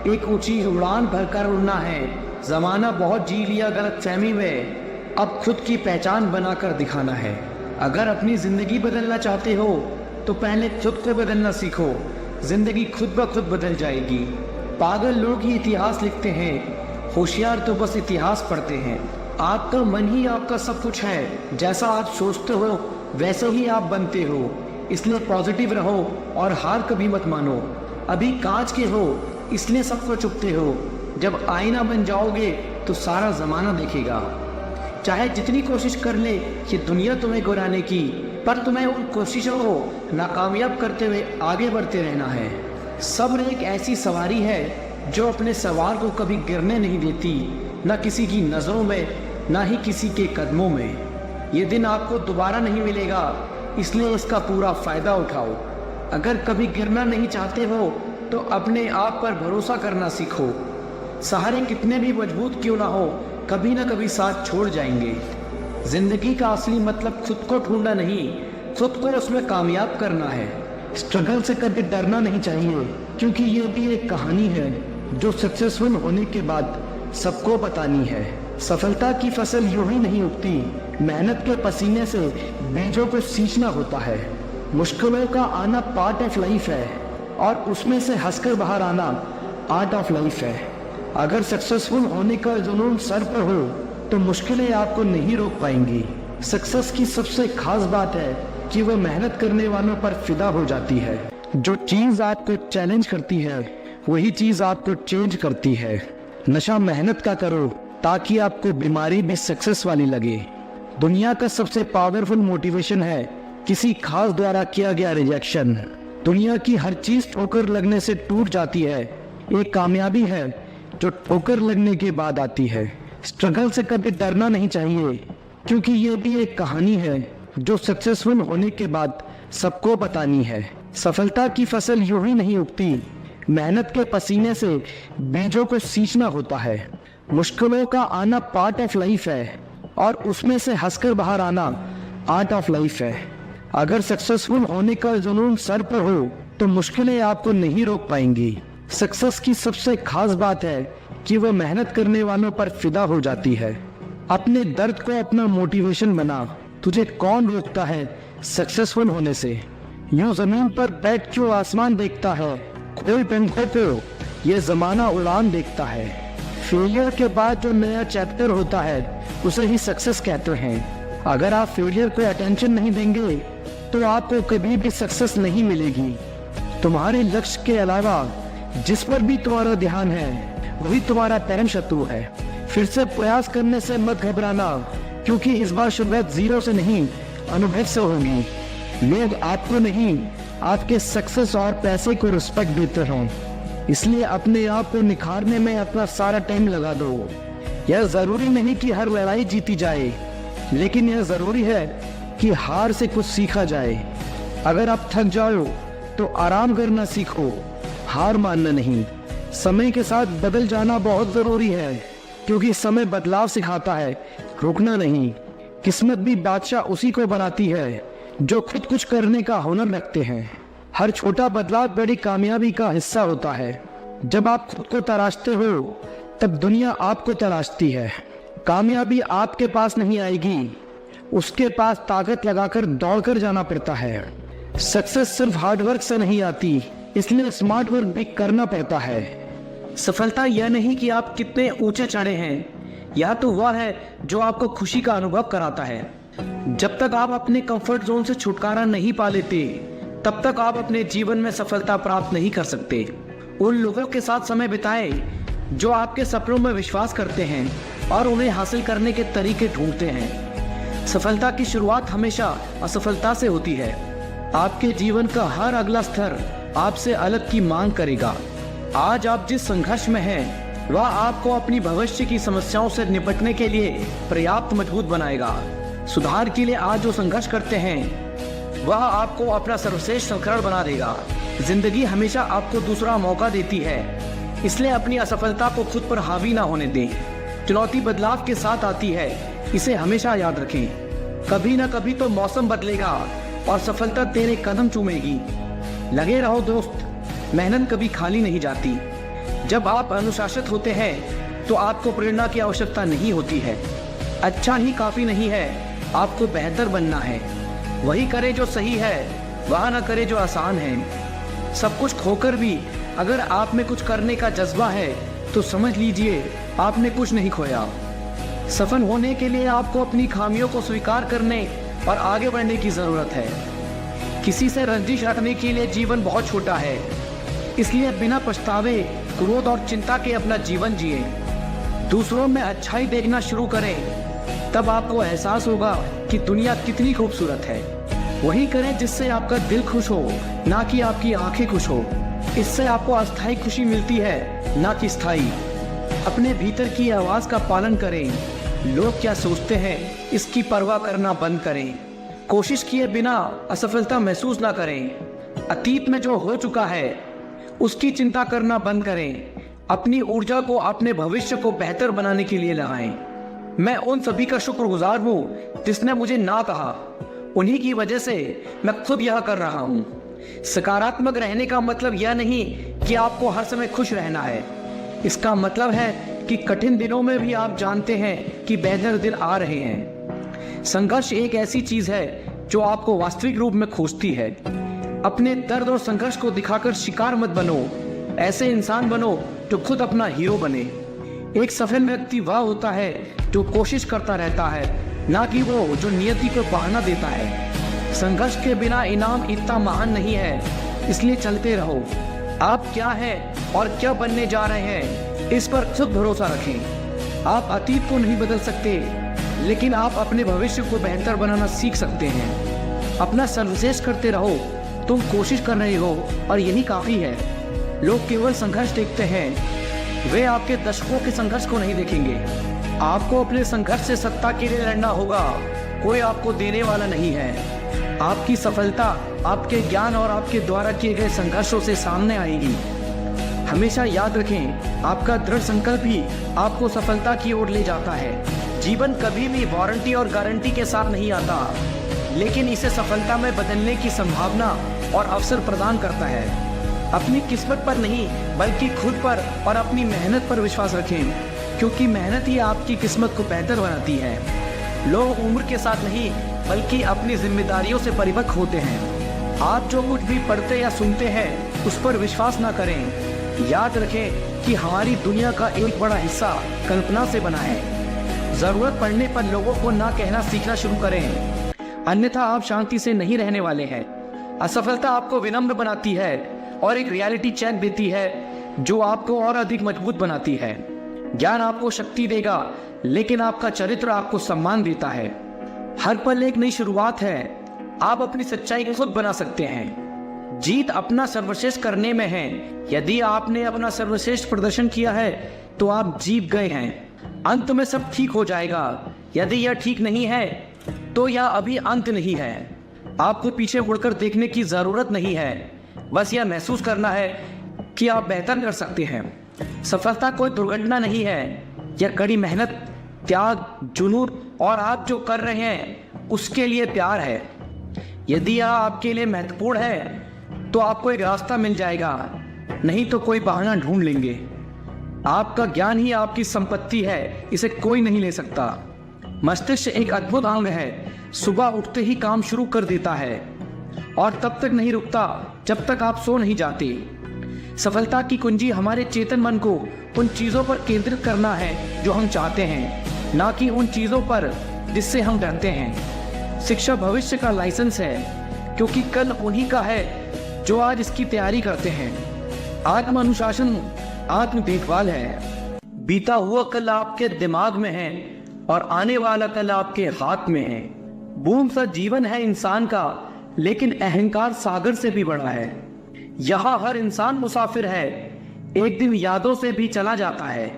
एक ऊंची उड़ान भरकर उड़ना है। ज़माना बहुत जी लिया गलतफहमी में, अब खुद की पहचान बनाकर दिखाना है। अगर अपनी ज़िंदगी बदलना चाहते हो तो पहले खुद को बदलना सीखो। ज़िंदगी खुद ब खुद बदल जाएगी। पागल लोग ही इतिहास लिखते हैं, होशियार तो बस इतिहास पढ़ते हैं। आपका मन ही आपका सब कुछ है। जैसा आप सोचते हो वैसे ही आप बनते हो। इसलिए पॉजिटिव रहो और हार कभी मत मानो। अभी कांच के हो इसलिए सबको चुपते हो। जब आईना बन जाओगे तो सारा ज़माना देखेगा। चाहे जितनी कोशिश कर ले ये दुनिया तुम्हें गिराने की, पर तुम्हें उन कोशिशों को नाकामयाब करते हुए आगे बढ़ते रहना है। सब्र एक ऐसी सवारी है जो अपने सवार को कभी गिरने नहीं देती, न किसी की नज़रों में न ही किसी के कदमों में। ये दिन आपको दोबारा नहीं मिलेगा, इसलिए इसका पूरा फ़ायदा उठाओ। अगर कभी गिरना नहीं चाहते हो तो अपने आप पर भरोसा करना सीखो। सहारे कितने भी मजबूत क्यों ना हो, कभी ना कभी साथ छोड़ जाएंगे। जिंदगी का असली मतलब खुद को ढूंढना नहीं, खुद को उसमें कामयाब करना है। स्ट्रगल से कभी डरना नहीं चाहिए, क्योंकि ये भी एक कहानी है जो सक्सेसफुल होने के बाद सबको बतानी है। सफलता की फसल यूं ही नहीं उगती, मेहनत के पसीने से बीजों को सींचना होता है। मुश्किलों का आना पार्ट ऑफ लाइफ है और उसमें से हंसकर बाहर आना आर्ट ऑफ लाइफ है। अगर सक्सेसफुल होने का जुनून सर पर हो तो मुश्किलें आपको नहीं रोक पाएंगी। सक्सेस की सबसे खास बात है कि वह मेहनत करने वालों पर फिदा हो जाती है। जो चीज़ आपको चैलेंज करती है वही चीज़ आपको चेंज करती है। नशा मेहनत का करो ताकि आपको बीमारी भी सक्सेस वाली लगे। दुनिया का सबसे पावरफुल मोटिवेशन है किसी खास द्वारा किया गया रिजेक्शन। दुनिया की हर चीज़ ठोकर लगने से टूट जाती है, एक कामयाबी है जो ठोकर लगने के बाद आती है। स्ट्रगल से कभी डरना नहीं चाहिए, क्योंकि ये भी एक कहानी है जो सक्सेसफुल होने के बाद सबको बतानी है। सफलता की फसल यूं ही नहीं उगती, मेहनत के पसीने से बीजों को सींचना होता है। मुश्किलों का आना पार्ट ऑफ लाइफ है और उसमें से हंसकर बाहर आना आर्ट ऑफ लाइफ है। अगर सक्सेसफुल होने का जुनून सर पर हो तो मुश्किलें आपको नहीं रोक पाएंगी। सक्सेस की सबसे खास बात है कि वह मेहनत करने वालों पर फिदा हो जाती है। अपने दर्द को अपना मोटिवेशन बना। तुझे कौन रोकता है सक्सेसफुल होने से? यूं जमीन पर बैठ क्यों आसमान देखता है? कोई पंखों पे ये जमाना उड़ान देखता है। फेलियर के बाद जो नया चैप्टर होता है उसे ही सक्सेस कहते हैं। अगर आप फेलियर को अटेंशन नहीं देंगे तो आपको कभी भी सक्सेस नहीं मिलेगी। तुम्हारे लक्ष्य के अलावा जिस पर भी तुम्हारा ध्यान है वही तुम्हारा परम शत्रु है। फिर से प्रयास करने से मत घबराना, क्योंकि इस बार शुरुआत जीरो से नहीं, अनुभव से होगी। लोग आपको नहीं, आपके सक्सेस और पैसे को रिस्पेक्ट देते हों, इसलिए अपने आप को निखारने में अपना सारा टाइम लगा दो। यह जरूरी नहीं कि हर लड़ाई जीती जाए, लेकिन यह जरूरी है कि हार से कुछ सीखा जाए। अगर आप थक जाओ तो आराम करना सीखो, हार मानना नहीं। समय के साथ बदल जाना बहुत जरूरी है, क्योंकि समय बदलाव सिखाता है, रुकना नहीं। किस्मत भी बादशाह उसी को बनाती है जो खुद कुछ करने का हुनर रखते हैं। हर छोटा बदलाव बड़ी कामयाबी का हिस्सा होता है। जब आप खुद को तराशते हो तब दुनिया आपको तराशती है। कामयाबी आपके पास नहीं आएगी, उसके पास ताकत लगाकर दौड़कर जाना पड़ता है। सक्सेस सिर्फ हार्डवर्क से नहीं आती, इसलिए स्मार्ट वर्क भी करना पड़ता है। सफलता यह नहीं कि आप कितने ऊंचे चढ़े हैं, यह तो वह है जो आपको खुशी का अनुभव कराता है। जब तक आप अपने कंफर्ट जोन से छुटकारा नहीं पा लेते, तब तक आप अपने जीवन में सफलता प्राप्त नहीं कर सकते। उन लोगों के साथ समय बिताएं जो आपके सपनों में विश्वास करते हैं और उन्हें हासिल करने के तरीके ढूंढते हैं। सफलता की शुरुआत हमेशा असफलता से होती है। आपके जीवन का हर अगला स्तर आपसे अलग की मांग करेगा। आज आप जिस संघर्ष में हैं, वह आपको अपनी भविष्य की समस्याओं से निपटने के लिए पर्याप्त मजबूत बनाएगा। सुधार के लिए आज जो संघर्ष करते हैं, वह आपको अपना सर्वश्रेष्ठ संस्करण बना देगा। जिंदगी हमेशा आपको दूसरा मौका देती है, इसलिए अपनी असफलता को खुद पर हावी ना होने दें। चुनौती बदलाव के साथ आती है, इसे हमेशा याद रखें। कभी ना कभी तो मौसम बदलेगा और सफलता तेरे कदम चूमेगी। लगे रहो दोस्त, मेहनत कभी खाली नहीं जाती। जब आप अनुशासित होते हैं तो आपको प्रेरणा की आवश्यकता नहीं होती है। अच्छा ही काफी नहीं है, आपको बेहतर बनना है। वही करे जो सही है, वह ना करे जो आसान है। सब कुछ खोकर भी अगर आप में कुछ करने का जज्बा है तो समझ लीजिए आपने कुछ नहीं खोया। सफल होने के लिए आपको अपनी खामियों को स्वीकार करने और आगे बढ़ने की जरूरत है। किसी से रंजिश रखने के लिए जीवन बहुत छोटा है, इसलिए बिना पछतावे, क्रोध और चिंता के अपना जीवन जिए। दूसरों में अच्छाई देखना शुरू करें, तब आपको एहसास होगा कि दुनिया कितनी खूबसूरत है। वही करें जिससे आपका दिल खुश हो, ना कि आपकी आंखें खुश हो। इससे आपको अस्थायी खुशी मिलती है, ना कि स्थायी। अपने भीतर की आवाज का पालन करें। लोग क्या सोचते हैं इसकी परवाह करना बंद करें। कोशिश किए बिना असफलता महसूस ना करें। अतीत में जो हो चुका है उसकी चिंता करना बंद करें। अपनी ऊर्जा को अपने भविष्य को बेहतर बनाने के लिए लगाएं। मैं उन सभी का शुक्रगुजार हूँ जिसने मुझे ना कहा। उन्हीं की वजह से मैं खुद यह कर रहा हूँ। सकारात्मक रहने का मतलब यह नहीं कि आपको हर समय खुश रहना है। इसका मतलब है कि कठिन दिनों में भी आप जानते हैं कि बेहतर दिन आ रहे हैं। संघर्ष एक ऐसी चीज है जो आपको वास्तविक रूप में खोजती है। अपने दर्द और संघर्ष को दिखाकर शिकार मत बनो। ऐसे इंसान बनो जो खुद अपना हीरो बने। एक सफल व्यक्ति वह होता है जो कोशिश करता रहता है, ना कि वो जो नियति को बहाना देता है। संघर्ष के बिना इनाम इतना महान नहीं है, इसलिए चलते रहो। आप क्या हैं और क्या बनने जा रहे हैं, इस पर खुद भरोसा रखें। आप अतीत को नहीं बदल सकते, लेकिन आप अपने भविष्य को बेहतर बनाना सीख सकते हैं। अपना सर्वश्रेष्ठ करते रहो। तुम कोशिश कर रहे हो और यही काफी है। लोग केवल संघर्ष देखते हैं, वे आपके दशकों के संघर्ष को नहीं देखेंगे। आपको अपने संघर्ष से सत्ता के लिए लड़ना होगा, कोई आपको देने वाला नहीं है। आपकी सफलता आपके ज्ञान और आपके द्वारा किए गए संघर्षों से सामने आएगी। हमेशा याद रखें, आपका दृढ़ संकल्प ही आपको सफलता की ओर ले जाता है। जीवन कभी भी वारंटी और गारंटी के साथ नहीं आता, लेकिन इसे सफलता में बदलने की संभावना और अवसर प्रदान करता है। अपनी किस्मत पर नहीं, बल्कि खुद पर और अपनी मेहनत पर विश्वास रखें, क्योंकि मेहनत ही आपकी किस्मत को बेहतर बनाती है। लोग उम्र के साथ नहीं, बल्कि अपनी जिम्मेदारियों से परिपक्व होते हैं। आप जो कुछ भी पढ़ते या सुनते हैं उस पर विश्वास ना करें। याद रखें कि हमारी दुनिया का एक बड़ा हिस्सा कल्पना से बना है। जरूरत पड़ने पर लोगों को ना कहना सीखना शुरू करें, अन्यथा आप शांति से नहीं रहने वाले हैं। असफलता आपको विनम्र बनाती है और एक रियलिटी चेक देती है जो आपको और अधिक मजबूत बनाती है। ज्ञान आपको शक्ति देगा, लेकिन आपका चरित्र आपको सम्मान देता है। हर पल एक नई शुरुआत है। आप अपनी सच्चाई खुद बना सकते हैं। जीत अपना सर्वश्रेष्ठ करने में है। यदि आपने अपना सर्वश्रेष्ठ प्रदर्शन किया है तो आप जीत गए हैं। अंत में सब ठीक हो जाएगा। यदि यह ठीक नहीं है तो यह अभी अंत नहीं है। आपको पीछे मुड़कर देखने की जरूरत नहीं है। बस यह महसूस करना है कि आप बेहतर कर सकते हैं। सफलता कोई दुर्घटना नहीं है। यह कड़ी मेहनत, त्याग, जुनून और आप जो कर रहे हैं उसके लिए प्यार है। यदि यह आपके लिए महत्वपूर्ण है तो आपको एक रास्ता मिल जाएगा, नहीं तो कोई बहाना ढूंढ लेंगे। आपका ज्ञान ही आपकी संपत्ति है, इसे कोई नहीं ले सकता। मस्तिष्क एक अद्भुत अंग है। सुबह उठते ही काम शुरू कर देता है और तब तक नहीं रुकता जब तक आप सो नहीं जाते। सफलता की कुंजी हमारे चेतन मन को उन चीज़ों पर केंद्रित करना है जो हम चाहते हैं, ना कि उन चीज़ों पर जिससे हम डरते हैं। शिक्षा भविष्य का लाइसेंस है, क्योंकि कल उन्हीं का है जो आज इसकी तैयारी करते हैं। आत्म अनुशासन आत्म देखभाल है। बीता हुआ कल आपके दिमाग में है और आने वाला कल आपके हाथ में है। बूंद सा जीवन है इंसान का, लेकिन अहंकार सागर से भी बड़ा है। यहाँ हर इंसान मुसाफिर है, एक दिन यादों से भी चला जाता है।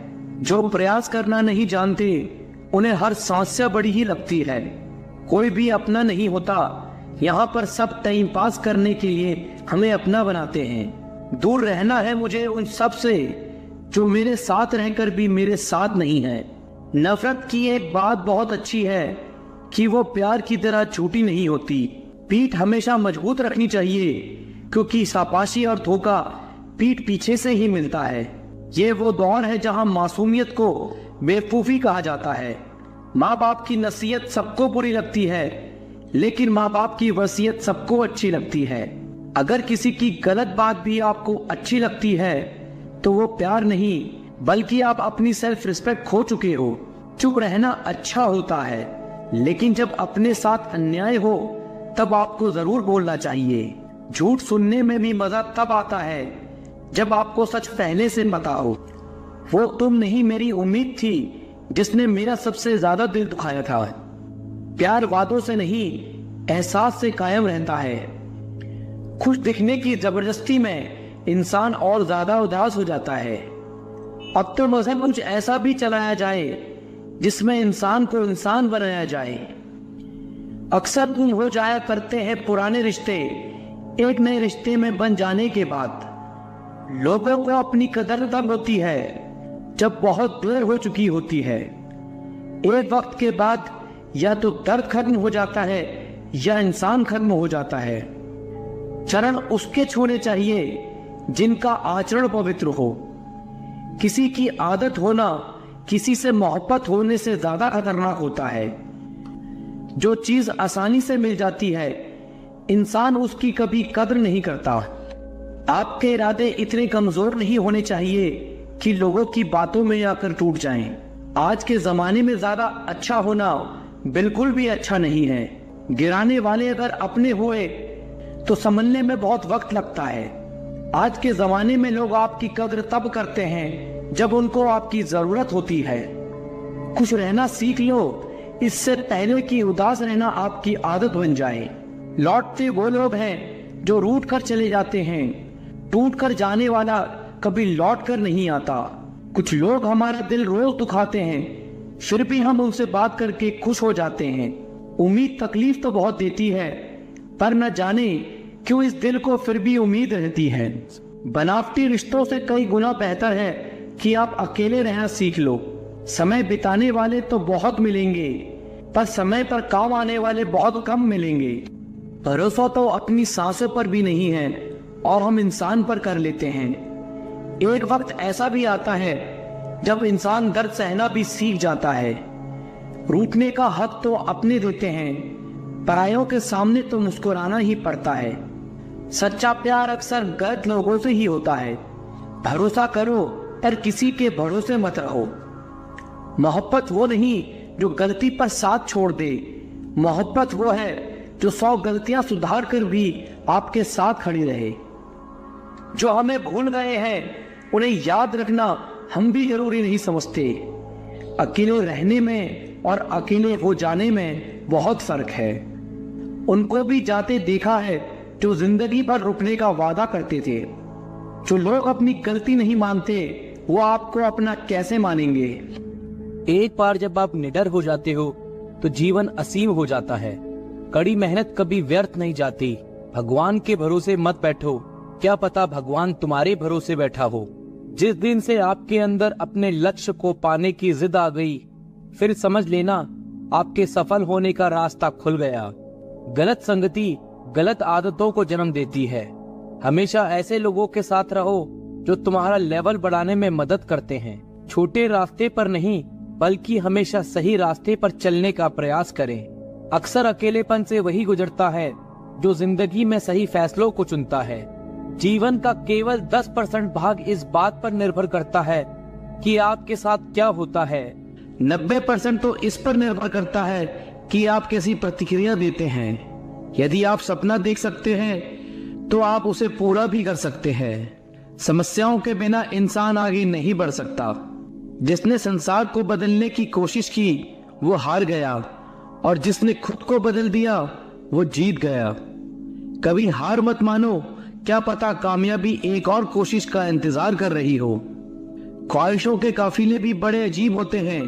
जो प्रयास करना नहीं जानते उन्हें हर समस्या बड़ी ही लगती है। कोई भी अपना नहीं होता। यहाँ पर सब टाइम पास करने के लिए हमें अपना बनाते हैं। दूर रहना है मुझे उन सब से जो मेरे साथ रहकर भी मेरे साथ नहीं है। नफरत की एक बात बहुत अच्छी है कि वो प्यार की तरह झूठी नहीं होती। पीठ हमेशा मजबूत रखनी चाहिए, क्योंकि शाबाशी और धोखा पीठ पीछे से ही मिलता है। ये वो दौर है जहां मासूमियत को बेवकूफ़ी कहा जाता है। माँ बाप की नसीहत सबको बुरी लगती है, लेकिन माँ बाप की वसीयत सबको अच्छी लगती है। अगर किसी की गलत बात भी आपको अच्छी लगती है तो वो प्यार नहीं, बल्कि आप अपनी सेल्फ रिस्पेक्ट खो चुके हो। चुप रहना अच्छा होता है, लेकिन जब अपने साथ अन्याय हो तब आपको जरूर बोलना चाहिए। झूठ सुनने में भी मजा तब आता है जब आपको सच पहले से पता हो। वो तुम नहीं, मेरी उम्मीद थी जिसने मेरा सबसे ज्यादा दिल दुखाया था। प्यार वादों से नहीं, एहसास से कायम रहता है। खुश दिखने की जबरदस्ती में इंसान और ज्यादा उदास हो जाता है। अब तो मजहब कुछ ऐसा भी चलाया जाए जिसमें इंसान को इंसान बनाया जाए। अक्सर गुम हो जाया करते हैं पुराने रिश्ते एक नए रिश्ते में बन जाने के बाद। लोगों को अपनी कदर तब होती है जब बहुत देर हो चुकी होती है। एक वक्त के बाद या तो दर्द खत्म हो जाता है या इंसान खत्म हो जाता है। चरण उसके छूने चाहिए जिनका आचरण पवित्र हो। किसी की आदत होना किसी से मोहब्बत होने से ज्यादा खतरनाक होता है। जो चीज आसानी से मिल जाती है इंसान उसकी कभी कद्र नहीं करता। आपके इरादे इतने कमजोर नहीं होने चाहिए कि लोगों की बातों में आकर टूट जाएं। आज के जमाने में ज्यादा अच्छा होना बिल्कुल भी अच्छा नहीं है। गिराने वाले अगर अपने हुए तो संभलने में बहुत वक्त लगता है। आज के जमाने में लोग आपकी कद्र तब करते हैं जब उनको आपकी जरूरत होती है। खुश रहना सीख लो, इससे पहले कि उदास रहना आपकी आदत बन जाए। लौटते वो लोग हैं जो रूठ कर चले जाते हैं। टूट कर जाने वाला कभी लौट कर नहीं आता। कुछ लोग हमारा दिल रोज दुखाते हैं, फिर भी हम उनसे बात करके खुश हो जाते हैं। उम्मीद तकलीफ तो बहुत देती है, पर न जाने क्यों इस दिल को फिर भी उम्मीद रहती है। बनावटी रिश्तों से कई गुना बेहतर है कि आप अकेले रहना सीख लो। समय बिताने वाले तो बहुत मिलेंगे, पर समय पर काम आने वाले बहुत कम मिलेंगे। भरोसा तो अपनी सांसों पर भी नहीं है और हम इंसान पर कर लेते हैं। एक वक्त ऐसा भी आता है जब इंसान दर्द सहना भी सीख जाता है। रूठने का हक तो अपने देते हैं, परायों के सामने तो मुस्कुराना ही पड़ता है। सच्चा प्यार अक्सर गलत लोगों से ही होता है। भरोसा करो पर किसी के भरोसे मत रहो। मोहब्बत वो नहीं जो गलती पर साथ छोड़ दे। मोहब्बत वो है जो 100 गलतियां सुधार कर भी आपके साथ खड़ी रहे। जो हमें भूल गए हैं उन्हें याद रखना हम भी जरूरी नहीं समझते, अकेले रहने में और अकेले हो जाने में बहुत फर्क है। उनको भी जाते देखा है जो जिंदगी भर रुकने का वादा करते थे। जो लोग अपनी गलती नहीं मानते वो आपको अपना कैसे मानेंगे। एक बार जब आप निडर हो जाते हो तो जीवन असीम हो जाता है। कड़ी मेहनत कभी व्यर्थ नहीं जाती। भगवान के भरोसे मत बैठो, क्या पता भगवान तुम्हारे भरोसे बैठा हो। जिस दिन से आपके अंदर अपने लक्ष्य को पाने की जिद आ गई, फिर समझ लेना आपके सफल होने का रास्ता खुल गया। गलत संगति गलत आदतों को जन्म देती है। हमेशा ऐसे लोगों के साथ रहो जो तुम्हारा लेवल बढ़ाने में मदद करते हैं। छोटे रास्ते पर नहीं बल्कि हमेशा सही रास्ते पर चलने का प्रयास करें। अक्सर अकेलेपन से वही गुजरता है जो जिंदगी में सही फैसलों को चुनता है। जीवन का केवल 10% भाग इस बात पर निर्भर करता है कि आपके साथ क्या होता है। 90% तो इस पर निर्भर करता है कि आप कैसी प्रतिक्रिया देते हैं। यदि आप सपना देख सकते हैं तो आप उसे पूरा भी कर सकते हैं। समस्याओं के बिना इंसान आगे नहीं बढ़ सकता। जिसने संसार को बदलने की कोशिश की वो हार गया और जिसने खुद को बदल दिया वो जीत गया। कभी हार मत मानो, क्या पता कामयाबी एक और कोशिश का इंतजार कर रही हो। ख्वाहिशों के काफिले भी बड़े अजीब होते हैं।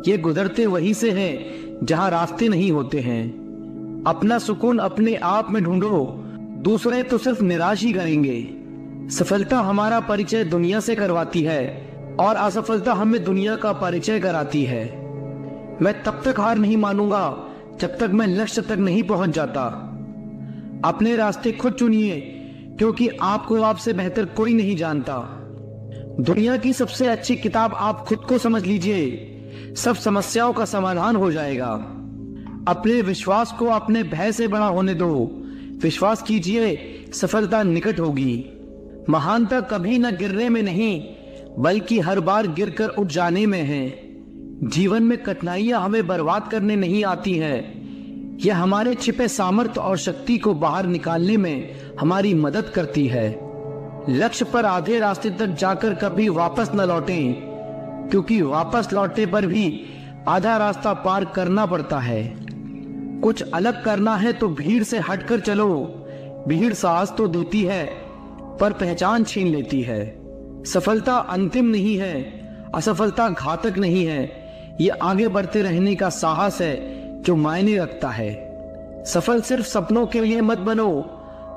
ये गुजरते वहीं से हैं जहां रास्ते नहीं होते हैं। अपना सुकून अपने आप में ढूंढो, दूसरे तो सिर्फ निराश ही करेंगे। सफलता हमारा परिचय दुनिया से करवाती है और असफलता हमें दुनिया का परिचय कराती है। मैं तब तक हार नहीं मानूंगा जब तक मैं लक्ष्य तक नहीं पहुंच जाता। अपने रास्ते खुद चुनिए क्योंकि आपको आपसे बेहतर कोई नहीं जानता। दुनिया की सबसे अच्छी किताब आप खुद को समझ लीजिए, सब समस्याओं का समाधान हो जाएगा। अपने विश्वास को अपने भय से बड़ा होने दो। विश्वास कीजिए सफलता निकट होगी। महानता कभी न गिरने में नहीं बल्कि हर बार गिरकर उठ जाने में है। जीवन में कठिनाइयां हमें बर्बाद करने नहीं आती हैं, यह हमारे छिपे सामर्थ्य और शक्ति को बाहर निकालने में हमारी मदद करती है। लक्ष्य पर आधे रास्ते तक जाकर कभी वापस न लौटें, क्योंकि वापस लौटने पर भी आधा रास्ता पार करना पड़ता है। कुछ अलग करना है तो भीड़ से हटकर चलो। भीड़ साहस तो देती है पर पहचान छीन लेती है। सफलता अंतिम नहीं है, असफलता घातक नहीं है। ये आगे बढ़ते रहने का साहस है जो मायने रखता है। सफल सिर्फ सपनों के लिए मत बनो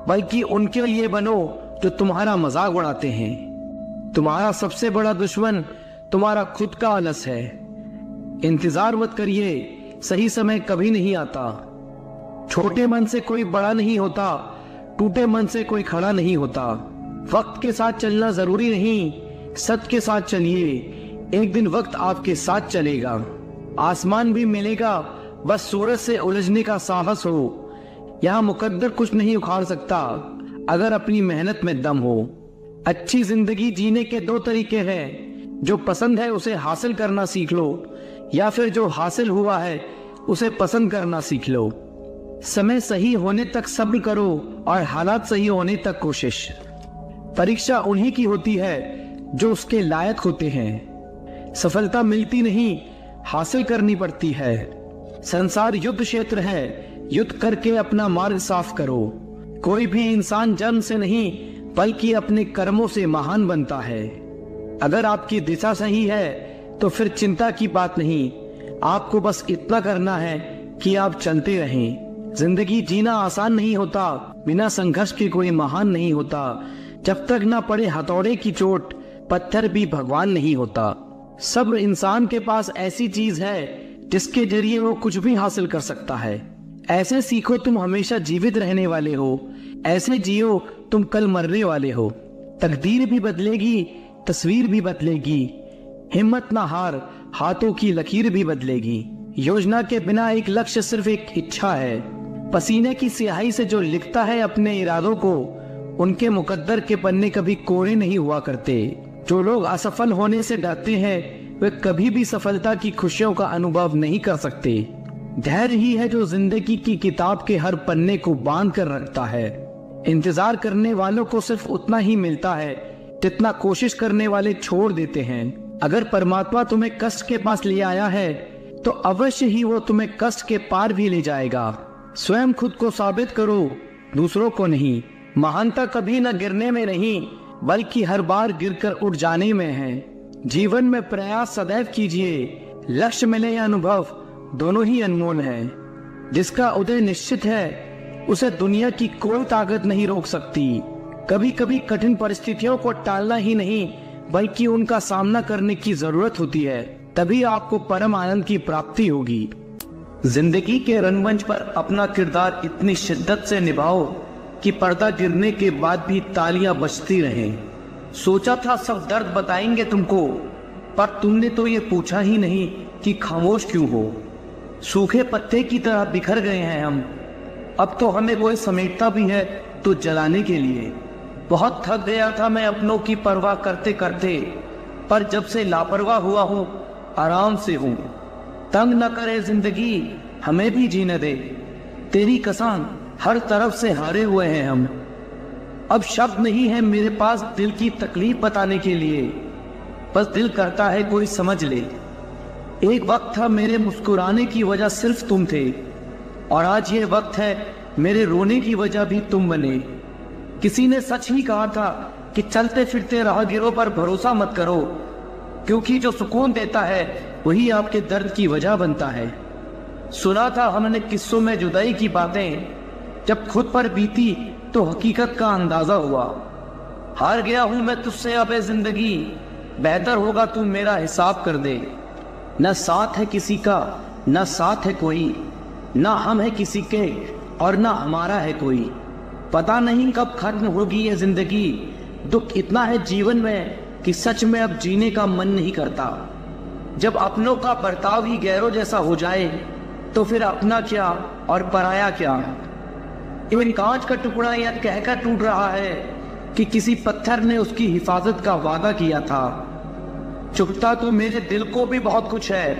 बल्कि उनके लिए बनो जो तुम्हारा मजाक उड़ाते हैं। तुम्हारा सबसे बड़ा दुश्मन तुम्हारा खुद का आलस है। इंतजार मत करिए, सही समय कभी नहीं आता। छोटे मन से कोई बड़ा नहीं होता, टूटे मन से कोई खड़ा नहीं होता। वक्त के साथ चलना जरूरी नहीं, सत्य के साथ चलिए। एक दिन वक्त आपके साथ चलेगा। आसमान भी मिलेगा, बस सूरज से उलझने का साहस हो। यहाँ मुकद्दर कुछ नहीं उखाड़ सकता अगर अपनी मेहनत में दम हो। अच्छी जिंदगी जीने के दो तरीके हैं, जो पसंद है उसे हासिल करना सीख लो या फिर जो हासिल हुआ है उसे पसंद करना सीख लो। समय सही होने तक सब्र करो और हालात सही होने तक कोशिश। परीक्षा उन्हीं की होती है जो उसके लायक होते हैं। सफलता मिलती नहीं, हासिल करनी पड़ती है। संसार युद्ध क्षेत्र है, युद्ध करके अपना मार्ग साफ करो। कोई भी इंसान जन्म से नहीं बल्कि अपने कर्मों से महान बनता है। अगर आपकी दिशा सही है तो फिर चिंता की बात नहीं, आपको बस इतना करना है कि आप चलते रहें। जिंदगी जीना आसान नहीं होता, बिना संघर्ष के कोई महान नहीं होता। जब तक ना पड़े हथौड़े की चोट, पत्थर भी भगवान नहीं होता। सब्र इंसान के पास ऐसी चीज है जिसके जरिए वो कुछ भी हासिल कर सकता है। ऐसे सीखो तुम हमेशा जीवित रहने वाले हो, ऐसे जियो तुम कल मरने वाले हो। तकदीर भी बदलेगी, तस्वीर भी बदलेगी। हिम्मत ना हार, हाथों की लकीर भी बदलेगी। योजना के बिना एक लक्ष्य सिर्फ एक इच्छा है। पसीने की स्याही से जो लिखता है अपने इरादों को, उनके मुकद्दर के पन्ने कभी कोरे नहीं हुआ करते। जो लोग असफल होने से डरते हैं वे कभी भी सफलता की खुशियों का अनुभव नहीं कर सकते। धैर्य ही है जो जिंदगी की किताब के हर पन्ने को बांध कर रखता है। इंतजार करने वालों को सिर्फ उतना ही मिलता है जितना कोशिश करने वाले छोड़ देते हैं। अगर परमात्मा तुम्हें कष्ट के पास ले आया है तो अवश्य ही वो तुम्हें कष्ट के पार भी ले जाएगा। स्वयं खुद को साबित करो, दूसरों को नहीं। महानता कभी न गिरने में नहीं बल्कि हर बार गिरकर उठ जाने में है। जीवन में प्रयास सदैव कीजिए, लक्ष्य मिले या अनुभव दोनों ही अनमोल हैं। जिसका उदय निश्चित है उसे दुनिया की कोई ताकत नहीं रोक सकती। कभी कभी कठिन परिस्थितियों को टालना ही नहीं बल्कि उनका सामना करने की जरूरत होती है, तभी आपको परम आनंद की प्राप्ति होगी। जिंदगी के रंगमंच पर अपना किरदार इतनी शिद्दत से निभाओ कि पर्दा गिरने के बाद भी तालियां बजती रहें। सोचा था सब दर्द बताएंगे तुमको, पर तुमने तो ये पूछा ही नहीं कि खामोश क्यों हो। सूखे पत्ते की तरह बिखर गए हैं हम, अब तो हमें कोई समेटता भी है तो जलाने के लिए। बहुत थक गया था मैं अपनों की परवाह करते करते, पर जब से लापरवाह हुआ हूँ आराम से हूँ। तंग न करे जिंदगी, हमें भी जीने दे। तेरी कसम हर तरफ से हारे हुए हैं हम। अब शब्द नहीं है मेरे पास दिल की तकलीफ बताने के लिए, बस दिल करता है कोई समझ ले। एक वक्त था मेरे मुस्कुराने की वजह सिर्फ तुम थे, और आज ये वक्त है मेरे रोने की वजह भी तुम बने। किसी ने सच ही कहा था कि चलते फिरते राहगीरों पर भरोसा मत करो, क्योंकि जो सुकून देता है वही आपके दर्द की वजह बनता है। सुना था हमने किस्सों में जुदाई की बातें, जब खुद पर बीती तो हकीकत का अंदाजा हुआ। हार गया हूं मैं तुझसे अब जिंदगी, बेहतर होगा तू मेरा हिसाब कर दे। न साथ है किसी का न साथ है कोई, न हम है किसी के और न हमारा है कोई। पता नहीं कब खत्म होगी ये जिंदगी, दुख इतना है जीवन में कि सच में अब जीने का मन नहीं करता। जब अपनों का बर्ताव ही गैरों जैसा हो जाए तो फिर अपना क्या और पराया क्या। इन कांच का टुकड़ा यह कहकर टूट रहा है कि किसी पत्थर ने उसकी हिफाजत का वादा किया था। चुभता तो मेरे दिल को भी बहुत कुछ है,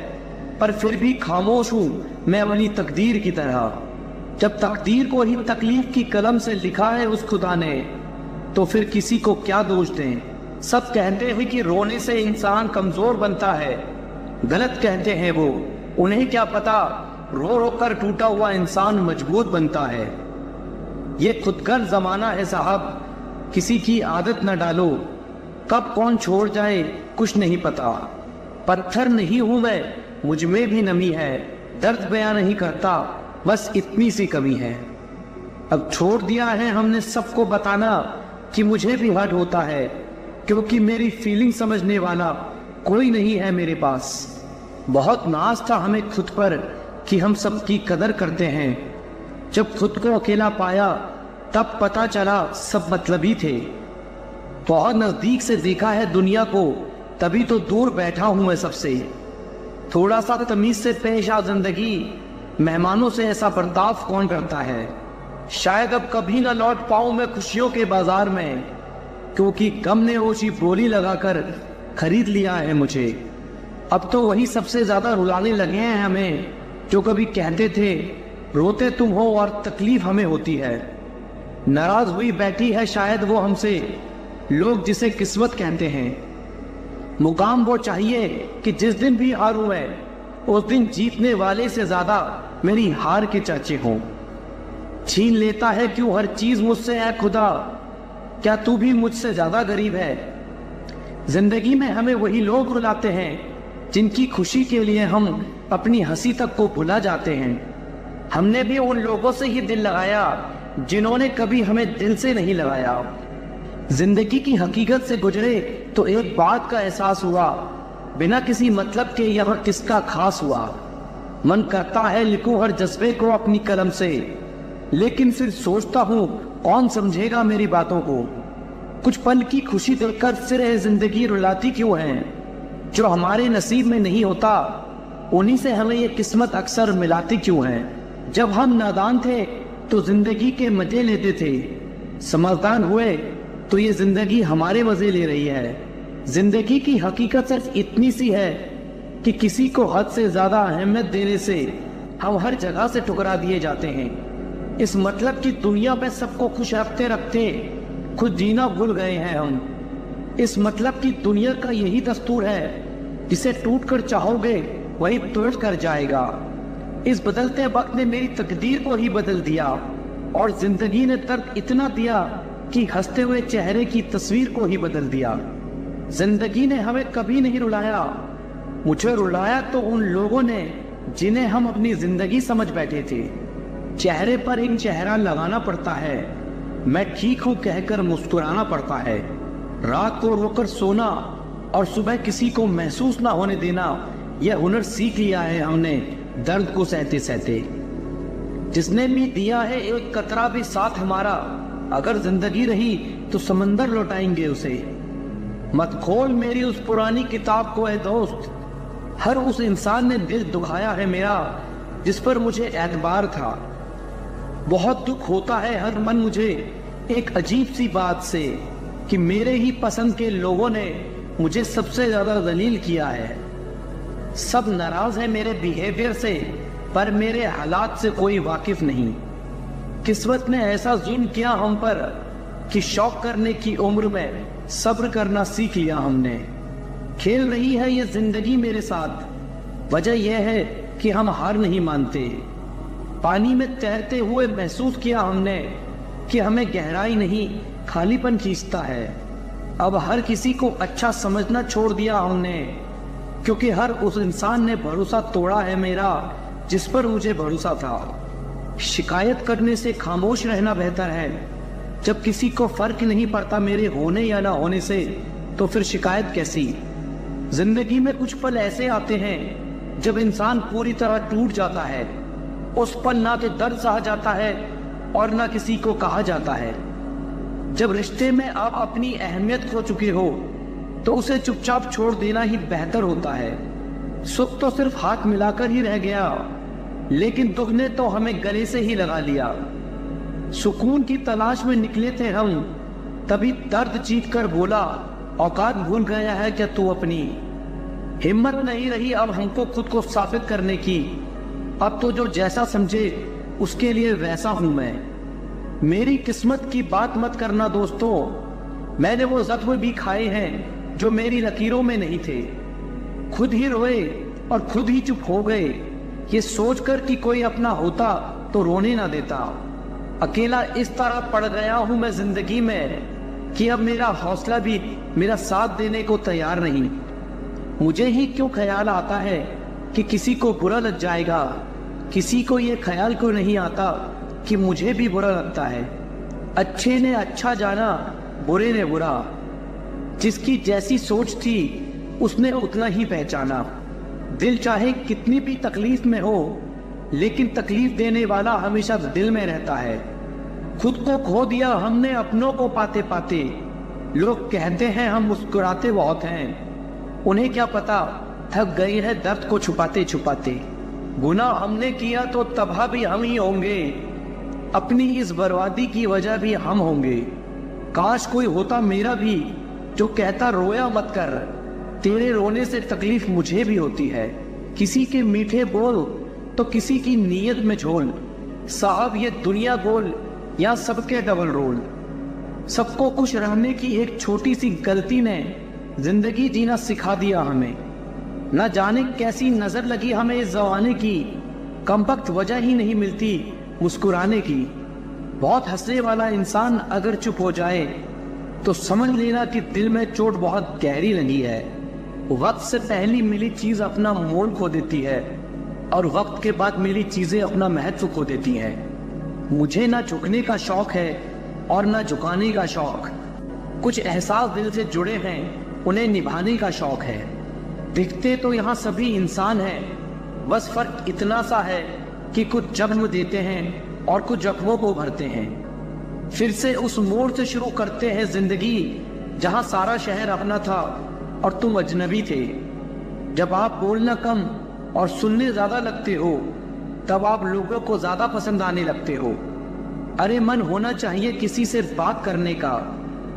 पर फिर भी खामोश हूं मैं अपनी तकदीर की तरह। जब तकदीर को ही तकलीफ की कलम से लिखा है उस खुदा ने, तो फिर किसी को क्या दोष दें। सब कहते हैं कि रोने से इंसान कमजोर बनता है, गलत कहते हैं वो। उन्हें क्या पता रो रो कर टूटा हुआ इंसान मजबूत बनता है। ये खुदगर जमाना है साहब, किसी की आदत न डालो। कब कौन छोड़ जाए कुछ नहीं पता। पत्थर नहीं हूं मैं, मुझ में भी नमी है। दर्द बयां नहीं करता, बस इतनी सी कमी है। अब छोड़ दिया है हमने सबको बताना कि मुझे भी हर्ट होता है, क्योंकि मेरी फीलिंग समझने वाला कोई नहीं है मेरे पास। बहुत नाज था हमें खुद पर कि हम सबकी कदर करते हैं। जब खुद को अकेला पाया तब पता चला सब मतलबी थे। बहुत नजदीक से देखा है दुनिया को, तभी तो दूर बैठा हूं मैं सबसे। थोड़ा सा तमीज से पेश आ जिंदगी, मेहमानों से ऐसा बर्ताव कौन करता है। शायद अब कभी ना लौट पाऊं मैं खुशियों के बाजार में, क्योंकि गम ने ऊंची बोली लगाकर खरीद लिया है मुझे। अब तो वही सबसे ज्यादा रुलाने लगे हैं हमें, जो कभी कहते थे रोते तुम हो और तकलीफ हमें होती है। नाराज हुई बैठी है शायद वो हमसे, लोग जिसे किस्मत कहते हैं। मुकाम वो चाहिए कि जिस दिन भी हारूं मैं, उस दिन जीतने वाले से ज्यादा मेरी हार के चर्चे हों। छीन लेता है क्यों हर चीज मुझसे है खुदा, क्या तू भी मुझसे ज्यादा गरीब है। जिंदगी में हमें वही लोग रुलाते हैं जिनकी खुशी के लिए हम अपनी हंसी तक को भुला जाते हैं। हमने भी उन लोगों से ही दिल लगाया जिन्होंने कभी हमें दिल से नहीं लगाया। जिंदगी की हकीकत से गुजरे तो एक बात का एहसास हुआ, बिना किसी मतलब के यह किसका खास हुआ। मन करता है लिखूं हर जज्बे को अपनी कलम से, लेकिन फिर सोचता हूँ कौन समझेगा मेरी बातों को। कुछ पल की खुशी देखकर फिर यह जिंदगी रुलाती क्यों है। जो हमारे नसीब में नहीं होता उन्हीं से हमें ये किस्मत अक्सर मिलाती क्यों है। जब हम नादान थे तो जिंदगी के मजे लेते थे, समझदार हुए तो ये जिंदगी हमारे मजे ले रही है। जिंदगी की हकीकत सिर्फ इतनी सी है कि किसी को हद से ज्यादा अहमियत देने से हम हर जगह से ठुकरा दिए जाते हैं। इस मतलब की दुनिया में सबको खुश रखते रखते खुद जीना भूल गए हैं हम। इस मतलब की दुनिया का यही दस्तूर है जिसे टूट कर चाहोगे वही तोड़ कर जाएगा। इस बदलते वक्त ने मेरी तकदीर को ही बदल दिया और जिंदगी ने दर्द इतना दिया कि हंसते हुए चेहरे की तस्वीर को ही बदल दिया। जिंदगी ने हमें कभी नहीं रुलाया, मुझे रुलाया तो उन लोगों ने जिन्हें हम अपनी जिंदगी समझ बैठे थे। चेहरे पर एक चेहरा लगाना पड़ता है, मैं ठीक हूं कहकर मुस्कुराना पड़ता है। रात को रोकर सोना और सुबह किसी को महसूस ना होने देना, यह हुनर सीख लिया है हमने दर्द को सहते सहते। जिसने भी दिया है एक कतरा भी साथ हमारा, अगर जिंदगी रही तो समंदर लौटाएंगे उसे। मत खोल मेरी उस पुरानी किताब को ए दोस्त, हर उस इंसान ने दिल दुखाया है मेरा जिस पर मुझे एतबार था। बहुत दुख होता है हर मन मुझे एक अजीब सी बात से कि मेरे ही पसंद के लोगों ने मुझे सबसे ज्यादा जलील किया है। सब नाराज है मेरे बिहेवियर से, पर मेरे हालात से कोई वाकिफ नहीं। किस्मत ने ऐसा जुल्म किया हम पर कि शौक करने की उम्र में सब्र करना सीख लिया हमने। खेल रही है ये जिंदगी मेरे साथ, वजह यह है कि हम हार नहीं मानते। पानी में तैरते हुए महसूस किया हमने कि हमें गहराई नहीं खालीपन खींचता है। अब हर किसी को अच्छा समझना छोड़ दिया हमने, क्योंकि हर उस इंसान ने भरोसा तोड़ा है मेरा जिस पर मुझे भरोसा था। शिकायत करने से खामोश रहना बेहतर है। जब किसी को फर्क नहीं पड़ता मेरे होने या ना होने से, तो फिर शिकायत कैसी। जिंदगी में कुछ पल ऐसे आते हैं जब इंसान पूरी तरह टूट जाता है। उस पल ना तो दर्द सहा जाता है और ना किसी को कहा जाता है। जब रिश्ते में आप अपनी अहमियत खो चुके हो तो उसे चुपचाप छोड़ देना ही बेहतर होता है। सुख तो सिर्फ हाथ मिलाकर ही रह गया, लेकिन दुख ने तो हमें गले से ही लगा लिया। सुकून की तलाश में निकले थे हम, तभी दर्द चीख कर बोला औकात भूल गया है क्या तू अपनी। हिम्मत नहीं रही अब हमको खुद को साबित करने की। अब तो जो जैसा समझे उसके लिए वैसा हूं मैं। मेरी किस्मत की बात मत करना दोस्तों, मैंने वो जख्म भी खाए हैं जो मेरी लकीरों में नहीं थे। खुद ही रोए और खुद ही चुप हो गए, ये सोचकर कि कोई अपना होता तो रोने ना देता। अकेला इस तरह पड़ गया हूं मैं जिंदगी में कि अब मेरा हौसला भी मेरा साथ देने को तैयार नहीं। मुझे ही क्यों ख्याल आता है कि किसी को बुरा लग जाएगा, किसी को ये ख्याल क्यों नहीं आता कि मुझे भी बुरा लगता है। अच्छे ने अच्छा जाना, बुरे ने बुरा। जिसकी जैसी सोच थी उसने उतना ही पहचाना। दिल चाहे कितनी भी तकलीफ में हो, लेकिन तकलीफ देने वाला हमेशा दिल में रहता है। खुद को खो दिया हमने अपनों को पाते पाते। लोग कहते हैं हम मुस्कुराते बहुत हैं, उन्हें क्या पता थक गए हैं दर्द को छुपाते छुपाते। गुनाह हमने किया तो तबाह भी हम ही होंगे, अपनी इस बर्बादी की वजह भी हम होंगे। काश कोई होता मेरा भी जो कहता रोया मत कर, तेरे रोने से तकलीफ मुझे भी होती है। किसी के मीठे बोल तो किसी की नीयत में झोल। साहब ये दुनिया गोल, या सबके डबल रोल। सबको खुश रहने की एक छोटी सी गलती ने जिंदगी जीना सिखा दिया हमें। न जाने कैसी नजर लगी हमें इस जमाने की, कमबख्त वजह ही नहीं मिलती मुस्कुराने की। बहुत हंसने वाला इंसान अगर चुप हो जाए तो समझ लेना कि दिल में चोट बहुत गहरी लगी है। वक्त से पहली मिली चीज अपना मोल खो देती है, और वक्त के बाद मिली चीजें अपना महत्व खो देती हैं। मुझे ना झुकने का शौक है और ना झुकाने का शौक। कुछ एहसास दिल से जुड़े हैं, उन्हें निभाने का शौक है। दिखते तो यहाँ सभी इंसान हैं, बस फर्क इतना सा है कि कुछ जख्म देते हैं और कुछ जख्मों को भरते हैं। फिर से उस मोड़ से शुरू करते हैं जिंदगी जहाँ सारा शहर अपना था और तुम अजनबी थे। जब आप बोलना कम और सुनने ज्यादा लगते हो, तब आप लोगों को ज्यादा पसंद आने लगते हो। अरे मन होना चाहिए किसी से बात करने का,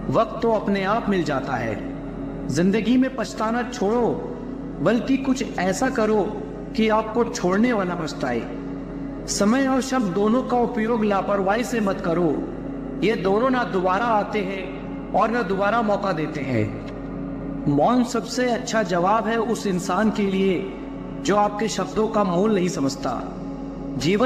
वक्त तो अपने आप मिल जाता है। जिंदगी में पछताना छोड़ो, बल्कि कुछ ऐसा करो कि आपको छोड़ने वाला पछताए। समय और शब्द दोनों का उपयोग लापरवाही से मत करो, ये दोनों ना दोबारा आते हैं और ना दोबारा मौका देते हैं। मौन सबसे अच्छा जवाब है उस इंसान के लिए जो आपके शब्दों का मोल नहीं समझता। जीवन